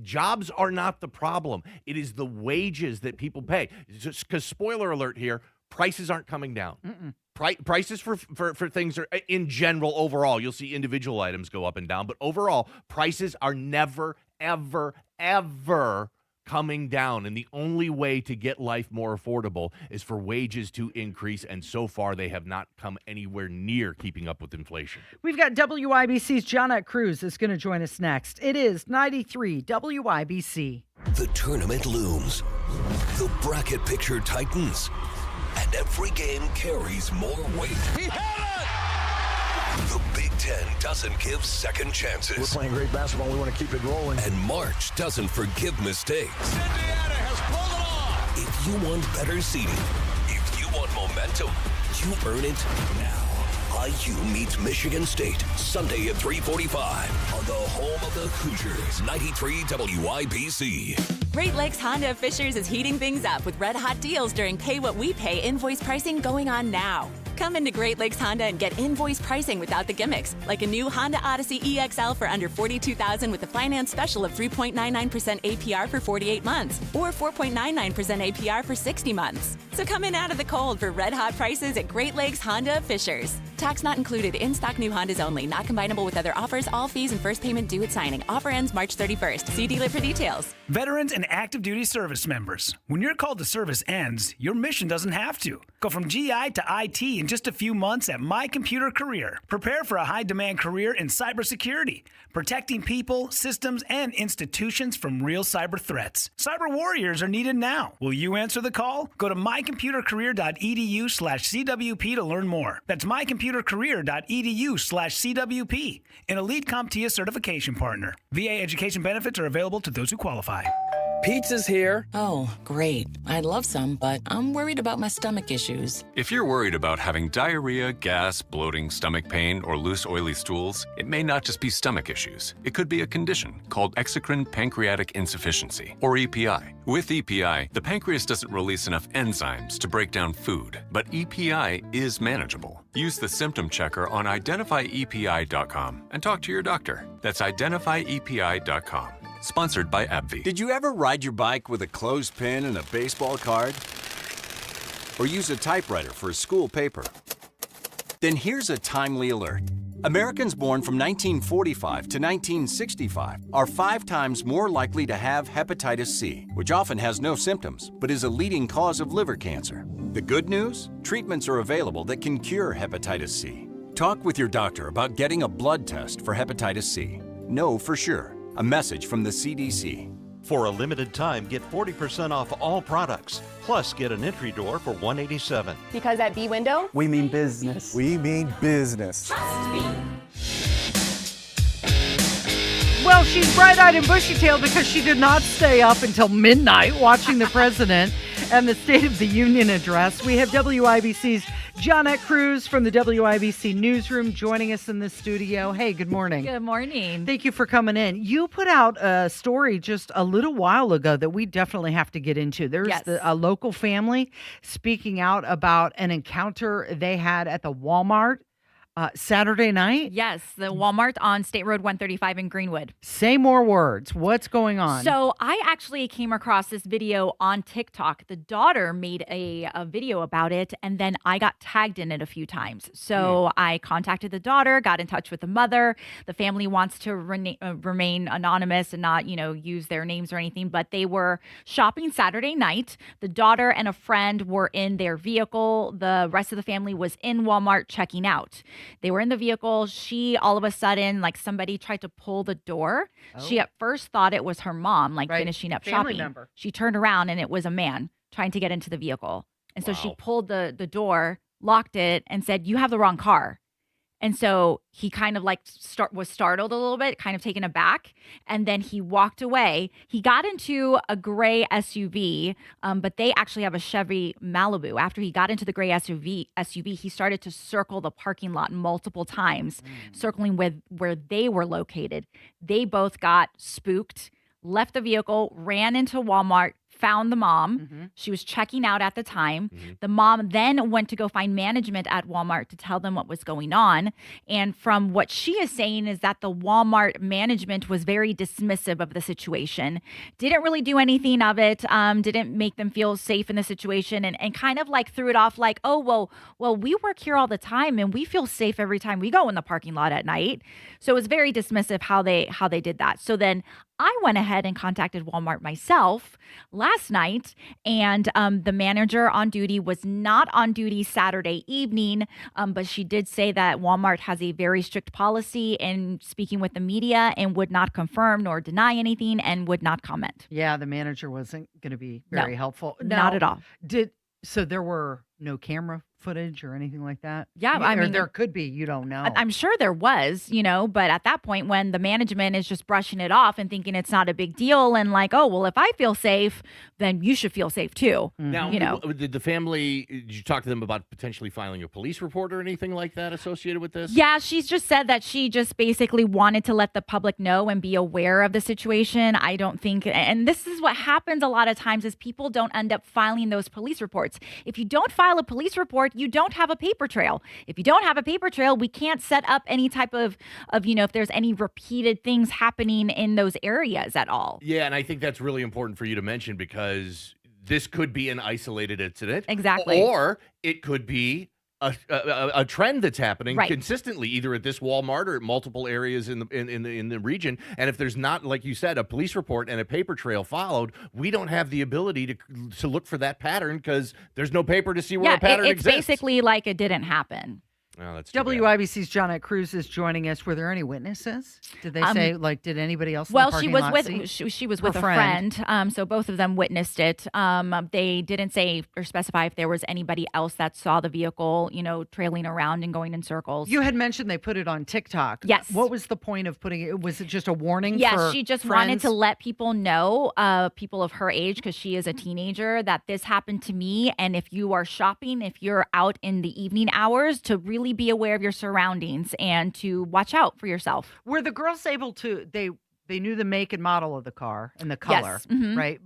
Jobs are not the problem. It is the wages that people pay. Because spoiler alert here, prices aren't coming down. Prices for things are, in general, overall, you'll see individual items go up and down, but overall, prices are never, ever, ever coming down, and the only way to get life more affordable is for wages to increase, and so far they have not come anywhere near keeping up with inflation. We've got WIBC's Johnette Cruz is going to join us next. It is 93 WIBC. The tournament looms. The bracket picture tightens. And every game carries more weight. He had it! The Big Ten doesn't give second chances. We're playing great basketball. We want to keep it rolling. And March doesn't forgive mistakes. Indiana has pulled it off. If you want better seating, if you want momentum, you earn it now. IU meets Michigan State, Sunday at 3:45 on the home of the Hoosiers, 93 WIBC. Great Lakes Honda of Fishers is heating things up with red hot deals during Pay What We Pay invoice pricing going on now. Come into Great Lakes Honda and get invoice pricing without the gimmicks, like a new Honda Odyssey EXL for under $42,000 with a finance special of 3.99% APR for 48 months or 4.99% APR for 60 months. So come in out of the cold for red hot prices at Great Lakes Honda of Fishers. Tax not included. In-stock new Hondas only. Not combinable with other offers. All fees and first payment due at signing. Offer ends March 31st. See dealer for details. Veterans and active duty service members. When your call to service ends, your mission doesn't have to. Go from GI to IT in just a few months at My Computer Career. Prepare for a high-demand career in cybersecurity, protecting people, systems, and institutions from real cyber threats. Cyber warriors are needed now. Will you answer the call? Go to mycomputercareer.edu/CWP to learn more. That's mycomputercareer.edu/CWP, an elite CompTIA certification partner. VA education benefits are available to those who qualify. Pizza's here. Oh, great. I'd love some, but I'm worried about my stomach issues. If you're worried about having diarrhea, gas, bloating, stomach pain, or loose, oily stools, it may not just be stomach issues. It could be a condition called exocrine pancreatic insufficiency, or EPI. With EPI, the pancreas doesn't release enough enzymes to break down food, but EPI is manageable. Use the symptom checker on identifyepi.com and talk to your doctor. That's identifyepi.com. Sponsored by AbbVie. Did you ever ride your bike with a clothespin and a baseball card? Or use a typewriter for a school paper? Then here's a timely alert. Americans born from 1945 to 1965 are 5 times more likely to have hepatitis C, which often has no symptoms, but is a leading cause of liver cancer. The good news? Treatments are available that can cure hepatitis C. Talk with your doctor about getting a blood test for hepatitis C. Know for sure. A message from the CDC. For a limited time, get 40% off all products. Plus, get an entry door for $187. Because at B-Window, we mean business. We mean business. Trust me. Well, she's bright-eyed and bushy-tailed because she did not stay up until midnight watching the president and the State of the Union address. We have WIBC's Johnette Cruz from the WIBC newsroom joining us in the studio. Hey, good morning. Good morning. Thank you for coming in. You put out a story just a little while ago that we definitely have to get into. There's a local family speaking out about an encounter they had at the Walmart Saturday night? Yes, the Walmart on State Road 135 in Greenwood. Say more words. What's going on? So I actually came across this video on TikTok. The daughter made a video about it, and then I got tagged in it a few times. So I contacted the daughter, got in touch with the mother. The family wants to remain anonymous and not, use their names or anything, but they were shopping Saturday night. The daughter and a friend were in their vehicle. The rest of the family was in Walmart checking out. They were in the vehicle. She, all of a sudden, like somebody tried to pull the door. Oh. She at first thought it was her mom, finishing up family shopping. Member. She turned around and it was a man trying to get into the vehicle. And so she pulled the door, locked it, and said, "You have the wrong car." And so he kind of was startled a little bit, kind of taken aback. And then he walked away. He got into a gray SUV, but they actually have a Chevy Malibu. After he got into the gray SUV, he started to circle the parking lot multiple times, circling with where they were located. They both got spooked, left the vehicle, ran into Walmart, found the mom. Mm-hmm. She was checking out at the time. Mm-hmm. The mom then went to go find management at Walmart to tell them what was going on. And from what she is saying is that the Walmart management was very dismissive of the situation, didn't really do anything of it, didn't make them feel safe in the situation, and kind of threw it off like, oh, well, we work here all the time and we feel safe every time we go in the parking lot at night. So it was very dismissive how they did that. So then I went ahead and contacted Walmart myself last night, and the manager on duty was not on duty Saturday evening, but she did say that Walmart has a very strict policy in speaking with the media and would not confirm nor deny anything and would not comment. Yeah, the manager wasn't going to be very helpful. Not at all. So there were no camera footage or anything like that? Yeah, I mean, there could be. You don't know. I'm sure there was, but at that point when the management is just brushing it off and thinking it's not a big deal and like, oh, well, if I feel safe, then you should feel safe too. Now, did the family, did you talk to them about potentially filing a police report or anything like that associated with this? Yeah, she's just said that she just basically wanted to let the public know and be aware of the situation. I don't think, and this is what happens a lot of times, is people don't end up filing those police reports. If you don't file a police report, you don't have a paper trail. If you don't have a paper trail, we can't set up any type of if there's any repeated things happening in those areas at all. Yeah, and I think that's really important for you to mention because this could be an isolated incident. Exactly. Or it could be a trend that's happening consistently, either at this Walmart or at multiple areas in the region. And if there's not, like you said, a police report and a paper trail followed, we don't have the ability to look for that pattern because there's no paper to see where a pattern exists. It's basically like it didn't happen. Oh, that's WIBC's Johnette Cruz is joining us. Were there any witnesses? Did they say, did anybody else? Well, in the she parking was lot with see? she was with a friend. So both of them witnessed it. They didn't say or specify if there was anybody else that saw the vehicle, trailing around and going in circles. You had mentioned they put it on TikTok. Yes. What was the point of putting it? Was it just a warning? Yes, for she just friends? wanted to let people know, people of her age, because she is a teenager, that this happened to me. And if you are shopping, if you're out in the evening hours, to really be aware of your surroundings and to watch out for yourself. Were the girls able to, they knew the make and model of the car and the color, yes. Mm-hmm. right?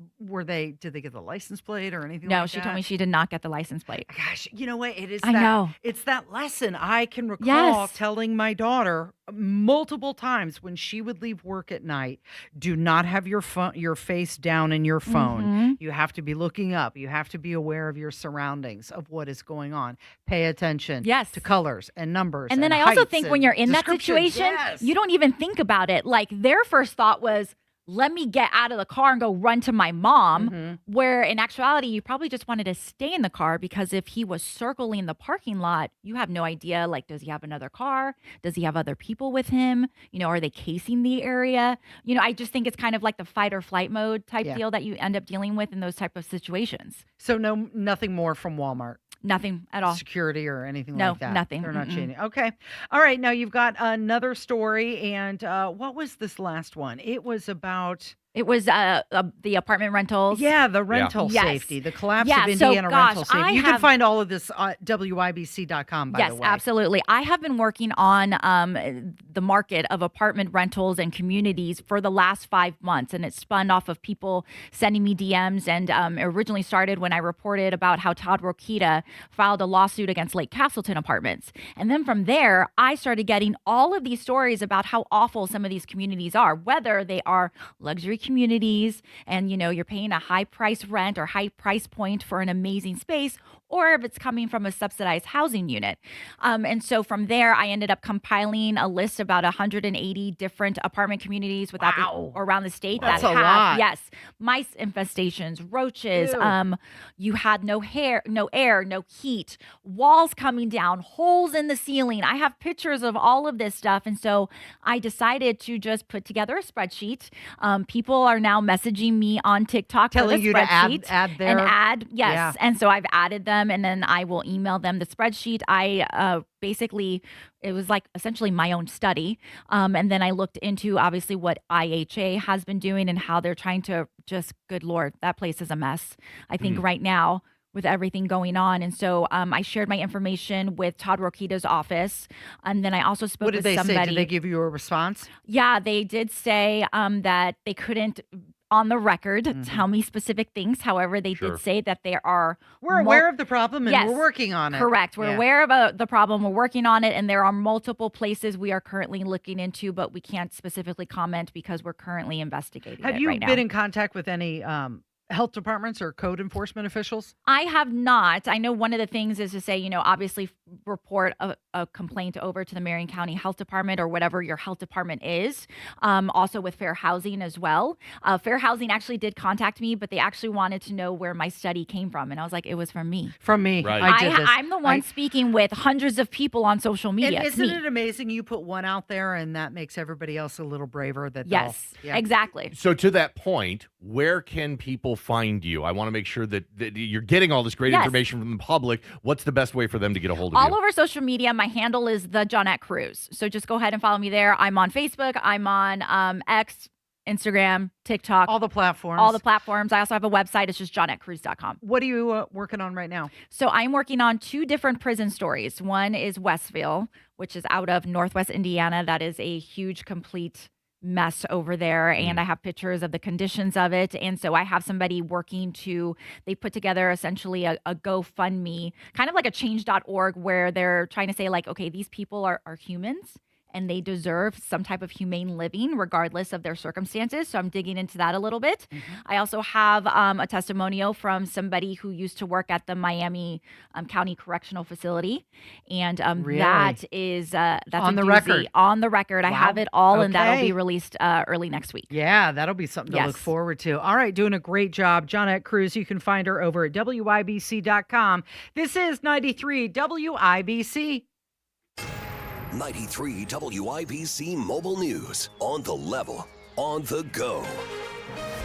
Did they get the license plate or anything No, like she that? told me she did not get the license plate. Gosh, you know what? I know. It's that lesson. I can recall telling my daughter multiple times when she would leave work at night, do not have your face down in your phone. Mm-hmm. You have to be looking up. You have to be aware of your surroundings, of what is going on. Pay attention to colors and numbers. And then I also think when you're in that descriptions. situation, Yes. you don't even think about it. Like their first thought was, let me get out of the car and go run to my mom. Mm-hmm. Where in actuality, you probably just wanted to stay in the car, because if he was circling the parking lot, you have no idea, like, does he have another car? Does he have other people with him? Are they casing the area? I just think it's kind of like the fight or flight mode type deal that you end up dealing with in those type of situations. So nothing more from Walmart. Nothing at all. Security or anything No, like that. nothing. They're not Mm-mm. changing. Okay. All right. Now you've got another story. And what was this last one? It was about. It was the apartment rentals. Yeah, the rental safety, the collapse of so, Indiana rental safety. You can find all of this at WIBC.com, by the way. Yes, absolutely. I have been working on the market of apartment rentals and communities for the last 5 months, and it spun off of people sending me DMs, and originally started when I reported about how Todd Rokita filed a lawsuit against Lake Castleton Apartments. And then from there, I started getting all of these stories about how awful some of these communities are, whether they are luxury communities and you're paying a high price rent or high price point for an amazing space, or if it's coming from a subsidized housing unit. And so from there, I ended up compiling a list of about 180 different apartment communities around the state That's that a had lot. mice infestations, roaches. Ew. You had no air, no heat, walls coming down, holes in the ceiling. I have pictures of all of this stuff. And so I decided to just put together a spreadsheet. People are now messaging me on TikTok Telling for the you to spreadsheet add their. and add, yes. Yeah. And so I've added them, and then I will email them the spreadsheet. I basically, it was like essentially my own study. And then I looked into obviously what IHA has been doing and how they're trying to good Lord, that place is a mess. I think right now with everything going on. And so I shared my information with Todd Rokita's office. And then I also spoke What did with they somebody. say? Did they give you a response? Yeah, they did say that they couldn't, on the record, tell me specific things. However, they did say that there are... We're aware of the problem and we're working on it. Correct. We're aware of the problem. We're working on it. And there are multiple places we are currently looking into, but we can't specifically comment because we're currently investigating Have it you right now. been in contact with any health departments or code enforcement officials? I have not. I know one of the things is to say, obviously report a complaint over to the Marion County Health Department or whatever your health department is. Also with Fair Housing as well. Fair Housing actually did contact me, but they actually wanted to know where my study came from. And I was like, it was from me. From me. Right. I did this. I'm the one speaking with hundreds of people on social media. And It's isn't me. it amazing? You put one out there and that makes everybody else a little braver. Yes, exactly. So to that point, where can people find you? I want to make sure that you're getting all this great information from the public. What's the best way for them to get a hold of you? All over social media, my handle is the Johnette Cruz. So just go ahead and follow me there. I'm on Facebook. I'm on X, Instagram, TikTok. All the platforms. All the platforms. I also have a website. It's just JohnetteCruz.com. What are you working on right now? So I'm working on 2 different prison stories. One is Westville, which is out of Northwest Indiana. That is a huge, complete mess over there, and I have pictures of the conditions of it. And so I have somebody working they put together essentially a GoFundMe, kind of like a change.org, where they're trying to say like, okay, these people are humans and they deserve some type of humane living regardless of their circumstances. So I'm digging into that a little bit. I also have a testimonial from somebody who used to work at the Miami County Correctional Facility. And Really? that is that's On a the doozy. record. On the record. I Wow. have it all, and that'll Okay. be released early next week. Yeah, that'll be something to look Yes. forward to. All right, doing a great job. Johnette Cruz, you can find her over at WIBC.com. This is 93 WIBC. 93 WIBC Mobile News. On the level, on the go.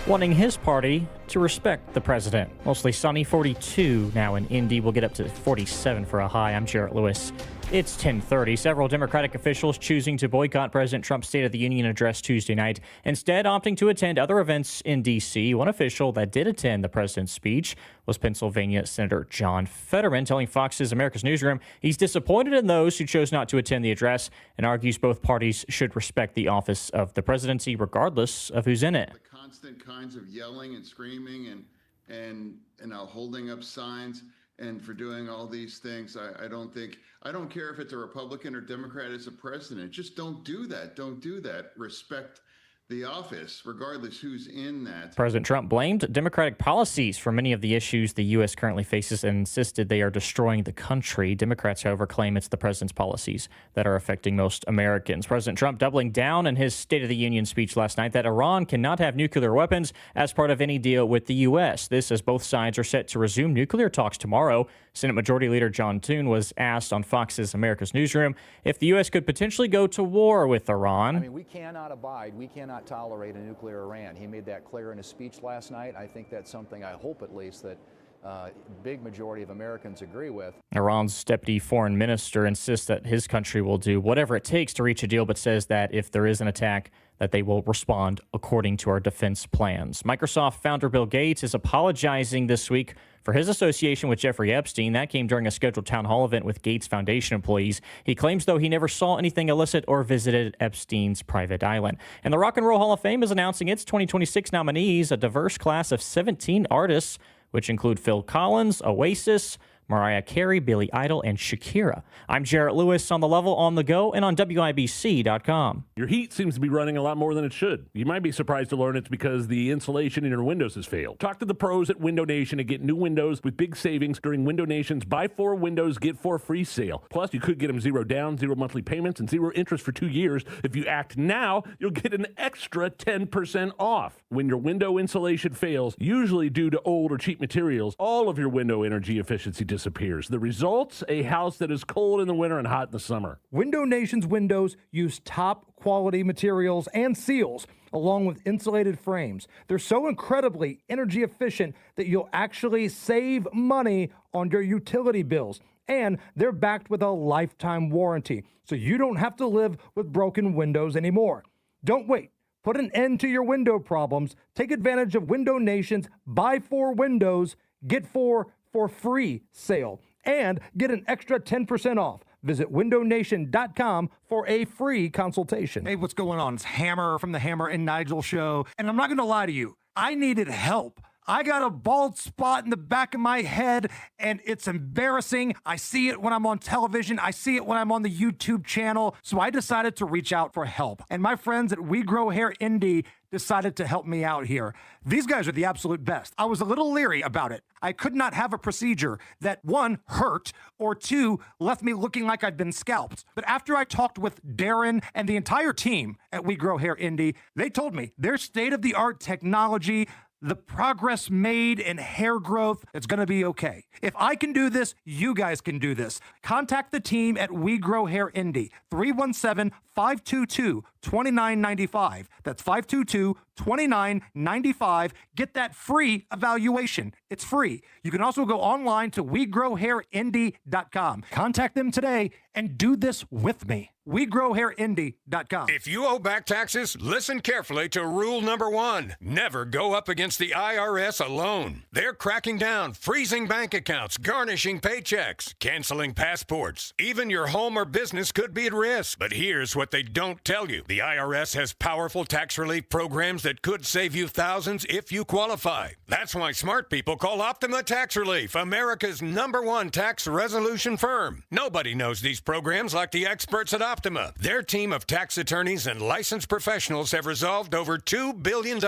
Wanting his party to respect the president. Mostly sunny, 42 now in Indy. We'll get up to 47 for a high. I'm Jarrett Lewis. It's 10:30. Several Democratic officials choosing to boycott President Trump's State of the Union address Tuesday night, instead opting to attend other events in D.C. One official that did attend the president's speech was Pennsylvania Senator John Fetterman, telling Fox's America's Newsroom he's disappointed in those who chose not to attend the address and argues both parties should respect the office of the presidency regardless of who's in it. The constant kinds of yelling and screaming and holding up signs and for doing all these things, I don't care if it's a Republican or Democrat as a president. Just don't do that. Don't do that. Respect the office, regardless who's in that. President Trump blamed Democratic policies for many of the issues the U.S. currently faces and insisted they are destroying the country. Democrats, however, claim it's the president's policies that are affecting most Americans. President Trump doubling down in his State of the Union speech last night that Iran cannot have nuclear weapons as part of any deal with the U.S. This as both sides are set to resume nuclear talks tomorrow. Senate Majority Leader John Thune was asked on Fox's America's Newsroom if the U.S. could potentially go to war with Iran. I mean, we cannot abide, we cannot tolerate a nuclear Iran. He made that clear in his speech last night. I think that's something, I hope at least, that a big majority of Americans agree with. Iran's deputy foreign minister insists that his country will do whatever it takes to reach a deal, but says that if there is an attack, that they will respond according to our defense plans. Microsoft founder Bill Gates is apologizing this week for his association with Jeffrey Epstein. That came during a scheduled town hall event with Gates Foundation employees. He claims, though, he never saw anything illicit or visited Epstein's private island. And the Rock and Roll Hall of Fame is announcing its 2026 nominees, a diverse class of 17 artists, which include Phil Collins, Oasis, Mariah Carey, Billy Idol, and Shakira. I'm Jarrett Lewis on The Level, on the go, and on WIBC.com. Your heat seems to be running a lot more than it should. You might be surprised to learn it's because the insulation in your windows has failed. Talk to the pros at Window Nation and get new windows with big savings during Window Nation's Buy 4 Windows, Get 4 free sale. Plus, you could get them 0 down, 0 monthly payments, and 0 interest for 2 years. If you act now, you'll get an extra 10% off. When your window insulation fails, usually due to old or cheap materials, all of your window energy efficiency disappears. The results, a house that is cold in the winter and hot in the summer. Window Nation's windows use top quality materials and seals along with insulated frames. They're so incredibly energy efficient that you'll actually save money on your utility bills. And they're backed with a lifetime warranty, so you don't have to live with broken windows anymore. Don't wait. Put an end to your window problems. Take advantage of Window Nation's Buy 4 Windows, Get 4 for free sale and get an extra 10% off. Visit windownation.com for a free consultation. Hey, what's going on? It's Hammer from the Hammer and Nigel show. And I'm not going to lie to you. I needed help. I got a bald spot in the back of my head, and it's embarrassing. I see it when I'm on television. I see it when I'm on the YouTube channel. So I decided to reach out for help. And my friends at We Grow Hair Indie decided to help me out here. These guys are the absolute best. I was a little leery about it. I could not have a procedure that, 1, hurt, or 2, left me looking like I'd been scalped. But after I talked with Darren and the entire team at We Grow Hair Indie, they told me their state-of-the-art technology, the progress made in hair growth, it's going to be okay. If I can do this, you guys can do this. Contact the team at We Grow Hair Indie, 317-522-2995. That's 522-2995. Get that free evaluation. It's free. You can also go online to WeGrowHairIndie.com. Contact them today and do this with me. WeGrowHairIndie.com. If you owe back taxes, listen carefully to rule number 1. Never go up against the IRS alone. They're cracking down, freezing bank accounts, garnishing paychecks, canceling passports. Even your home or business could be at risk. But here's what they don't tell you. The IRS has powerful tax relief programs that could save you thousands if you qualify. That's why smart people call Optima Tax Relief, America's #1 tax resolution firm. Nobody knows these programs like the experts at Optima. Their team of tax attorneys and licensed professionals have resolved over $2 billion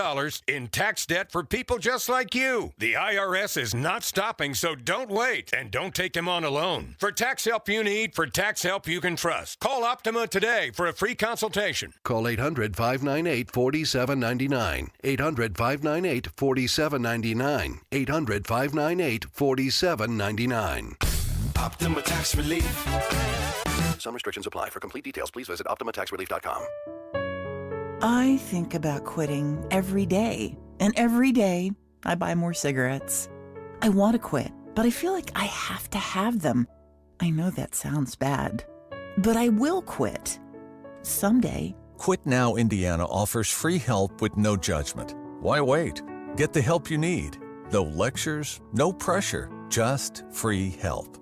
in tax debt for people just like you. The IRS is not stopping, so don't wait and don't take them on alone. For tax help you need, for tax help you can trust, call Optima today for a free consultation. Call 800-598-4799. 800-598-4799. 800-598-4799. Optima Tax Relief. Some restrictions apply. For complete details, please visit OptimaTaxRelief.com. I think about quitting every day. And every day, I buy more cigarettes. I want to quit, but I feel like I have to have them. I know that sounds bad, but I will quit. Someday. Quit Now Indiana offers free help with no judgment. Why wait? Get the help you need. No lectures, no pressure, just free help.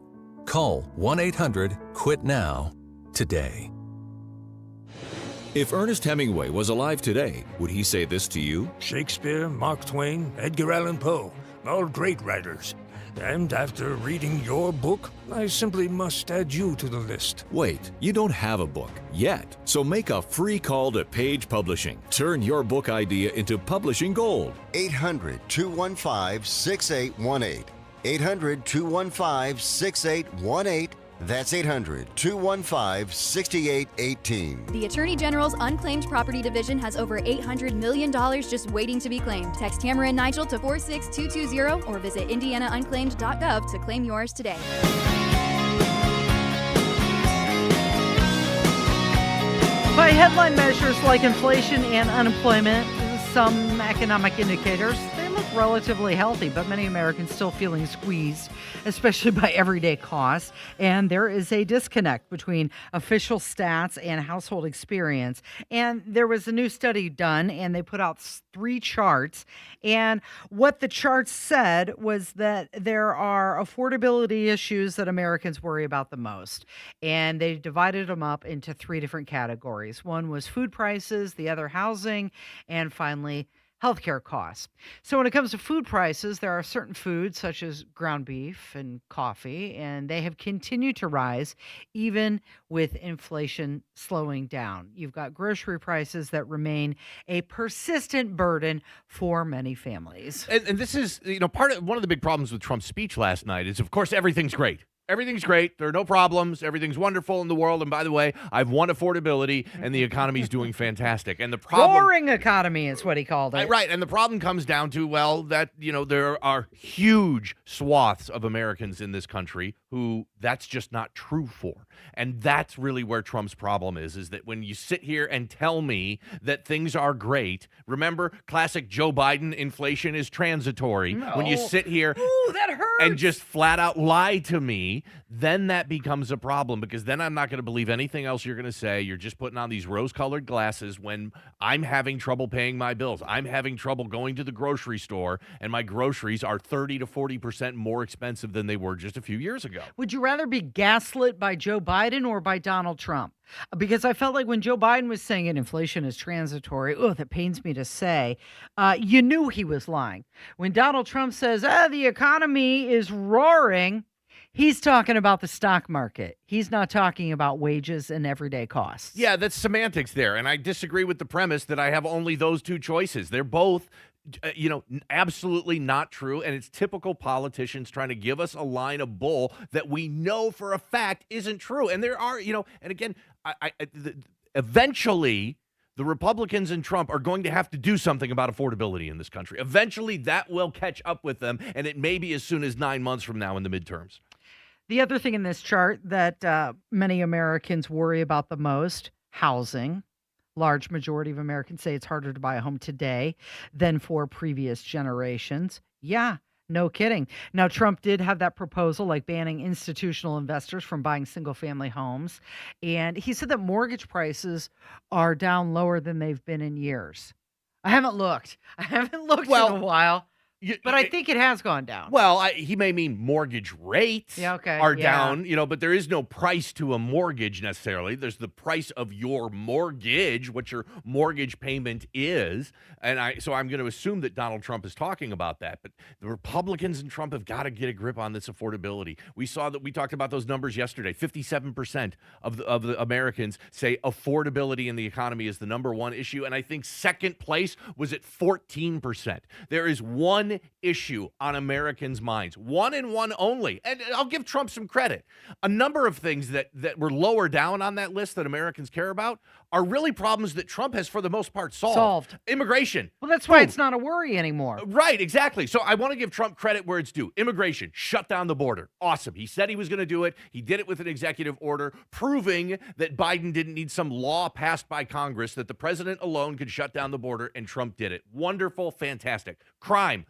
Call 1-800-QUIT-NOW today. If Ernest Hemingway was alive today, would he say this to you? Shakespeare, Mark Twain, Edgar Allan Poe, all great writers. And after reading your book, I simply must add you to the list. Wait, you don't have a book yet. So make a free call to Page Publishing. Turn your book idea into publishing gold. 800-215-6818. 800-215-6818. That's 800-215-6818. The Attorney General's Unclaimed Property Division has over $800 million just waiting to be claimed. Text Hammer and Nigel to 46220 or visit indianaunclaimed.gov to claim yours today. By headline measures like inflation and unemployment, some economic indicators, they look relatively healthy, but many Americans still feeling squeezed, especially by everyday costs. And there is a disconnect between official stats and household experience. And there was a new study done, and they put out 3 charts. And what the charts said was that there are affordability issues that Americans worry about the most. And they divided them up into 3 different categories. One was food prices, the other housing, and finally, healthcare costs. So when it comes to food prices, there are certain foods such as ground beef and coffee, and they have continued to rise even with inflation slowing down. You've got grocery prices that remain a persistent burden for many families. And this is, one of the big problems with Trump's speech last night is, of course, everything's great. Everything's great. There are no problems. Everything's wonderful in the world. And by the way, I've won affordability, and the economy's doing fantastic. And the problem, roaring economy is what he called it. Right. And the problem comes down to, that, there are huge swaths of Americans in this country who that's just not true for. And that's really where Trump's problem is that when you sit here and tell me that things are great, remember classic Joe Biden, inflation is transitory. No. When you sit here that hurts. and just flat out lie to me, then that becomes a problem, because then I'm not going to believe anything else you're going to say. You're just putting on these rose-colored glasses when I'm having trouble paying my bills. I'm having trouble going to the grocery store, and my groceries are 30 to 40% more expensive than they were just a few years ago. Would you rather be gaslit by Joe Biden or by Donald Trump? Because I felt like when Joe Biden was saying it, inflation is transitory, that pains me to say, you knew he was lying. When Donald Trump says, the economy is roaring, he's talking about the stock market. He's not talking about wages and everyday costs. Yeah, that's semantics there. And I disagree with the premise that I have only those 2 choices. They're both absolutely not true. And it's typical politicians trying to give us a line of bull that we know for a fact isn't true. And there are, and again, eventually the Republicans and Trump are going to have to do something about affordability in this country. Eventually that will catch up with them. And it may be as soon as 9 months from now in the midterms. The other thing in this chart that many Americans worry about the most, housing. Large majority of Americans say it's harder to buy a home today than for previous generations. Yeah, no kidding. Now, Trump did have that proposal like banning institutional investors from buying single-family homes. And he said that mortgage prices are down lower than they've been in years. I haven't looked in a while. But I think it has gone down. Well, he may mean mortgage rates are down, but there is no price to a mortgage necessarily. There's the price of your mortgage, what your mortgage payment is. And so I'm going to assume that Donald Trump is talking about that. But the Republicans and Trump have got to get a grip on this affordability. We talked about those numbers yesterday. 57% of the Americans say affordability in the economy is the number one issue. And I think second place was at 14%. There is one issue on Americans' minds, one and one only. And I'll give Trump some credit. A number of things that were lower down on that list that Americans care about are really problems that Trump has, for the most part, solved. Immigration. Well, that's why it's not a worry anymore. Right, exactly. So I want to give Trump credit where it's due. Immigration, shut down the border. Awesome. He said he was going to do it. He did it with an executive order, proving that Biden didn't need some law passed by Congress, that the president alone could shut down the border, and Trump did it. Wonderful, fantastic. Crime,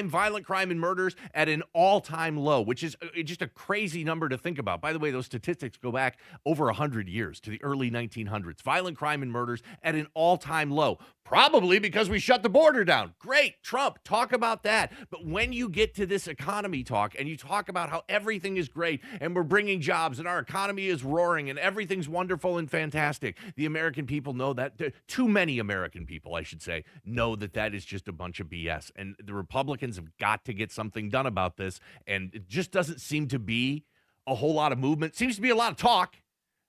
violent crime and murders at an all-time low, which is just a crazy number to think about. By the way, those statistics go back over 100 years to the early 1900s. Violent crime and murders at an all-time low, probably because we shut the border down. Great, Trump, talk about that. But when you get to this economy talk and you talk about how everything is great and we're bringing jobs and our economy is roaring and everything's wonderful and fantastic, the American people know that. Too many American people, I should say, know that that is just a bunch of BS. And the Republicans Republicans have got to get something done about this, and it just doesn't seem to be a whole lot of movement. Seems to be a lot of talk.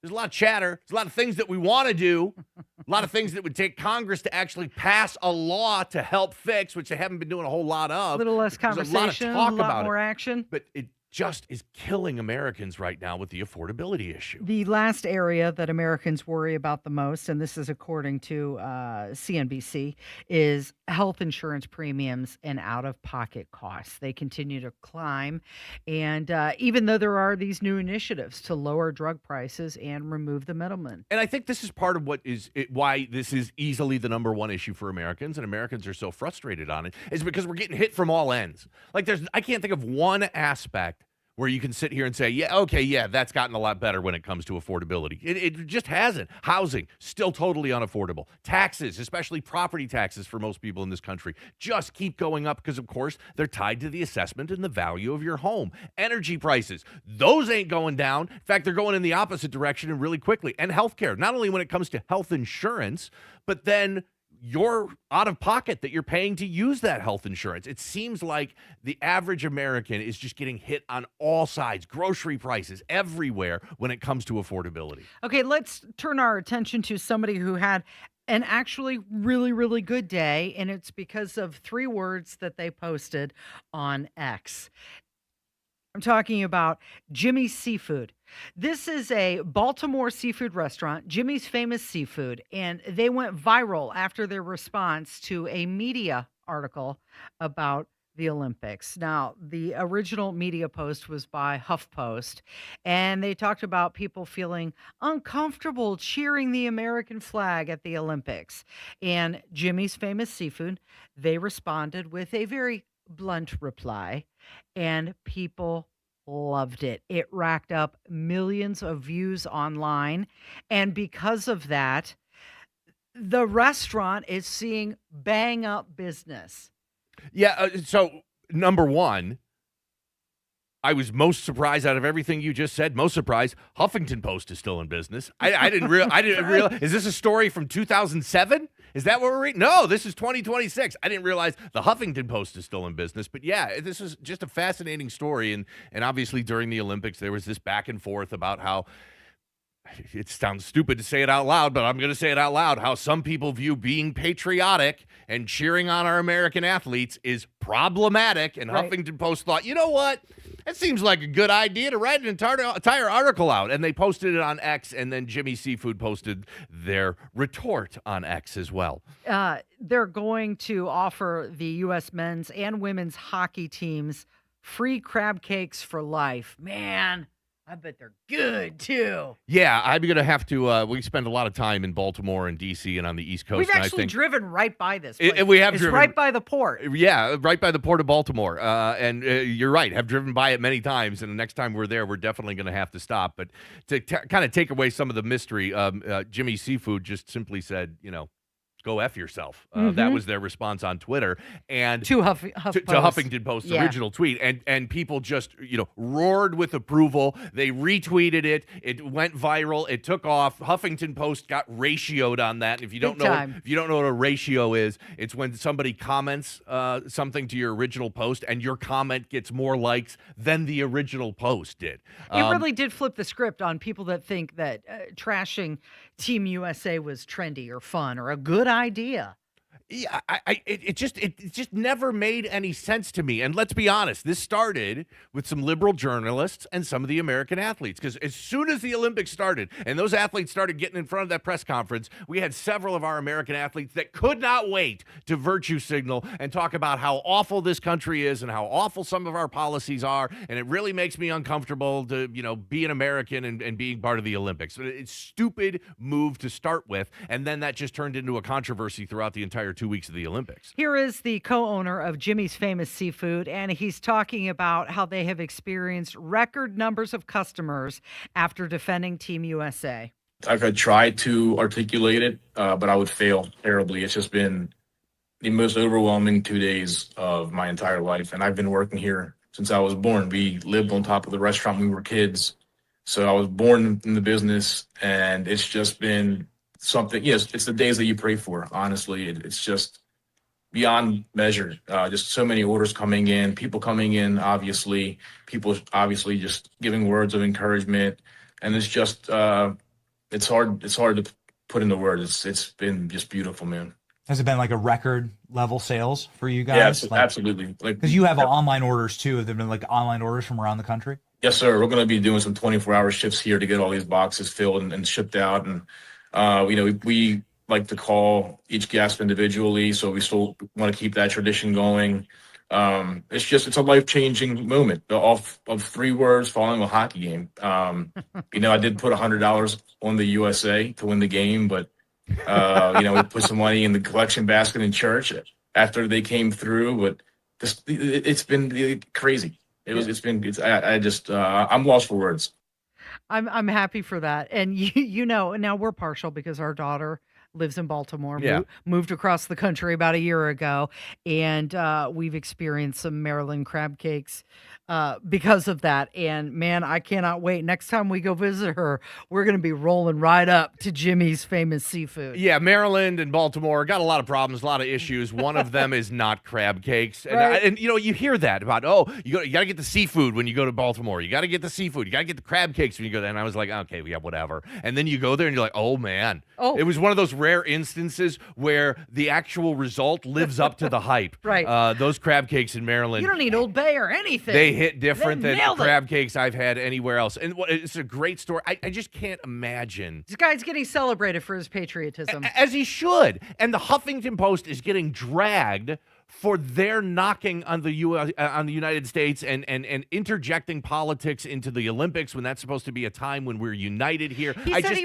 There's a lot of chatter. There's a lot of things that we want to do, a lot of things that would take Congress to actually pass a law to help fix, which they haven't been doing a whole lot of. A little less conversation, There's a lot more it. action. But it just is killing Americans right now with the affordability issue. The last area that Americans worry about the most, and this is according to CNBC, is health insurance premiums and out-of-pocket costs. They continue to climb. And even though there are these new initiatives to lower drug prices and remove the middleman. And I think this is part of why this is easily the number one issue for Americans, and Americans are so frustrated on it, is because we're getting hit from all ends. Like I can't think of one aspect where you can sit here and say, yeah, okay, yeah, that's gotten a lot better when it comes to affordability. It just hasn't. Housing, still totally unaffordable. Taxes, especially property taxes for most people in this country, just keep going up because, of course, they're tied to the assessment and the value of your home. Energy prices, those ain't going down. In fact, they're going in the opposite direction and really quickly. And healthcare, not only when it comes to health insurance, but then you're out of pocket that you're paying to use that health insurance. It seems like the average American is just getting hit on all sides, grocery prices everywhere when it comes to affordability. Okay, let's turn our attention to somebody who had an actually really, really good day, and it's because of 3 words that they posted on X. I'm talking about Jimmy's Seafood. This is a Baltimore seafood restaurant, Jimmy's Famous Seafood, and they went viral after their response to a media article about the Olympics. Now, the original media post was by HuffPost, and they talked about people feeling uncomfortable cheering the American flag at the Olympics. And Jimmy's Famous Seafood, they responded with a very blunt reply, and people loved it. It racked up millions of views online, and because of that, the restaurant is seeing bang up business. Yeah, so number one, I was most surprised out of everything you just said. Most surprised, Huffington Post is still in business. I didn't realize. Is this a story from 2007? Is that what we're reading? No, this is 2026. I didn't realize the Huffington Post is still in business. But yeah, this is just a fascinating story. And obviously during the Olympics, there was this back and forth about how, it sounds stupid to say it out loud, but I'm going to say it out loud, how some people view being patriotic and cheering on our American athletes is problematic. And Right. Huffington Post thought, you know what? It seems like a good idea to write an entire article out. And they posted it on X, and then Jimmy Seafood posted their retort on X as well. They're going to offer the U.S. men's and women's hockey teams free crab cakes for life. Man, I bet they're good, too. Yeah, I'm going to have to, we spend a lot of time in Baltimore and D.C. and on the East Coast. We've and I actually think, driven right by this place. we have it's driven right by the port. Yeah, right by the port of Baltimore. And you're right, have driven by it many times. And the next time we're there, we're definitely going to have to stop. But to kind of take away some of the mystery, Jimmy Seafood just simply said, go F yourself. That was their response on Twitter. And To to HuffPost. Huffington Post's Yeah. original tweet. And people just, roared with approval. They retweeted it. It went viral. It took off. Huffington Post got ratioed on that. If you don't Big know time. if you don't know what a ratio is, it's when somebody comments something to your original post and your comment gets more likes than the original post did. It really did flip the script on people that think that trashing Team USA was trendy or fun or a good idea. Yeah, it just never made any sense to me. And let's be honest, this started with some liberal journalists and some of the American athletes. Because as soon as the Olympics started and those athletes started getting in front of that press conference, we had several of our American athletes that could not wait to virtue signal and talk about how awful this country is and how awful some of our policies are. And it really makes me uncomfortable to, be an American and being part of the Olympics. It's a stupid move to start with. And then that just turned into a controversy throughout the entire 2 weeks of the Olympics. Here is the co-owner of Jimmy's Famous Seafood, and he's talking about how they have experienced record numbers of customers after defending Team USA. I could try to articulate it, but I would fail terribly. It's just been the most overwhelming 2 days of my entire life, and I've been working here since I was born. We lived on top of the restaurant when we were kids, so I was born in the business, and it's just been something. Yes, it's the days that you pray for. Honestly, it's just beyond measure. Just so many orders coming in, people coming in, people obviously just giving words of encouragement. And it's just, it's hard to put into words. It's been just beautiful, man. Has it been like a record level sales for you Yeah, guys? absolutely. Because you have online orders too. Have there been like online orders from around the country? Yes, sir. We're going to be doing some 24-hour shifts here to get all these boxes filled and shipped out. And, we like to call each guest individually. So we still want to keep that tradition going. It's a life-changing moment off of 3 words following a hockey game. I did put $100 on the USA to win the game, but, we put some money in the collection basket in church after they came through. But it's been crazy. I'm lost for words. I'm happy for that. And now we're partial because our daughter lives in Baltimore, Yeah. moved across the country about a year ago, and we've experienced some Maryland crab cakes because of that. And man, I cannot wait. Next time we go visit her, we're going to be rolling right up to Jimmy's famous seafood. Yeah, Maryland and Baltimore got a lot of problems, a lot of issues. One of them is not crab cakes. And, Right. you hear that about, you got to get the seafood when you go to Baltimore. You got to get the seafood. You got to get the crab cakes when you go there. And I was like, okay, yeah, whatever. And then you go there and you're like, oh, man. Oh. It was one of those rare instances where the actual result lives up to the hype. Right. Those crab cakes in Maryland. You don't need Old Bay or anything. They hit different They than nailed it. crab cakes I've had anywhere else. And it's a great story. I just can't imagine. This guy's getting celebrated for his patriotism. As he should. And the Huffington Post is getting dragged for their knocking on the on the United States and interjecting politics into the Olympics when that's supposed to be a time when we're united here. He said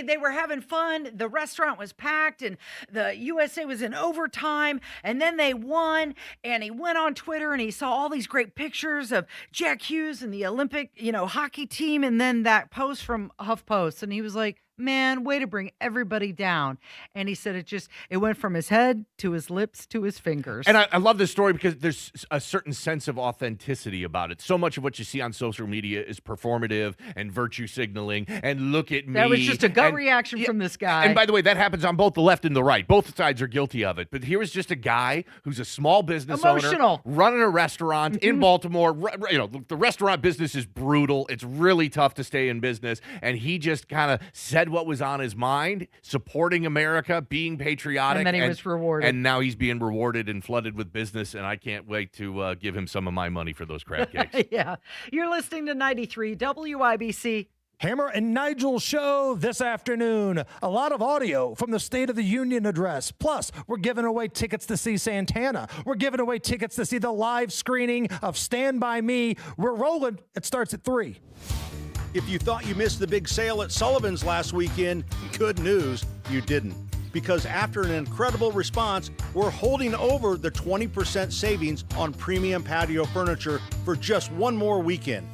they were having fun. The restaurant was packed and the USA was in overtime and then they won, and he went on Twitter and he saw all these great pictures of Jack Hughes and the Olympic, hockey team, and then that post from HuffPost, and he was like, man, way to bring everybody down. And he said it went from his head to his lips to his fingers. And I love this story because there's a certain sense of authenticity about it. So much of what you see on social media is performative and virtue signaling and look at me. That was just a gut reaction from this guy. And by the way, that happens on both the left and the right. Both sides are guilty of it. But here is just a guy who's a small business owner running a restaurant in Baltimore. The restaurant business is brutal. It's really tough to stay in business. And he just kind of said what was on his mind, supporting America, being patriotic. And then he was rewarded. And now he's being rewarded and flooded with business, and I can't wait to give him some of my money for those crab cakes. Yeah. You're listening to 93 WIBC. Hammer and Nigel show this afternoon. A lot of audio from the State of the Union address. Plus, we're giving away tickets to see Santana. We're giving away tickets to see the live screening of Stand By Me. We're rolling. It starts at 3. If you thought you missed the big sale at Sullivan's last weekend, good news, you didn't. Because after an incredible response, we're holding over the 20% savings on premium patio furniture for just one more weekend.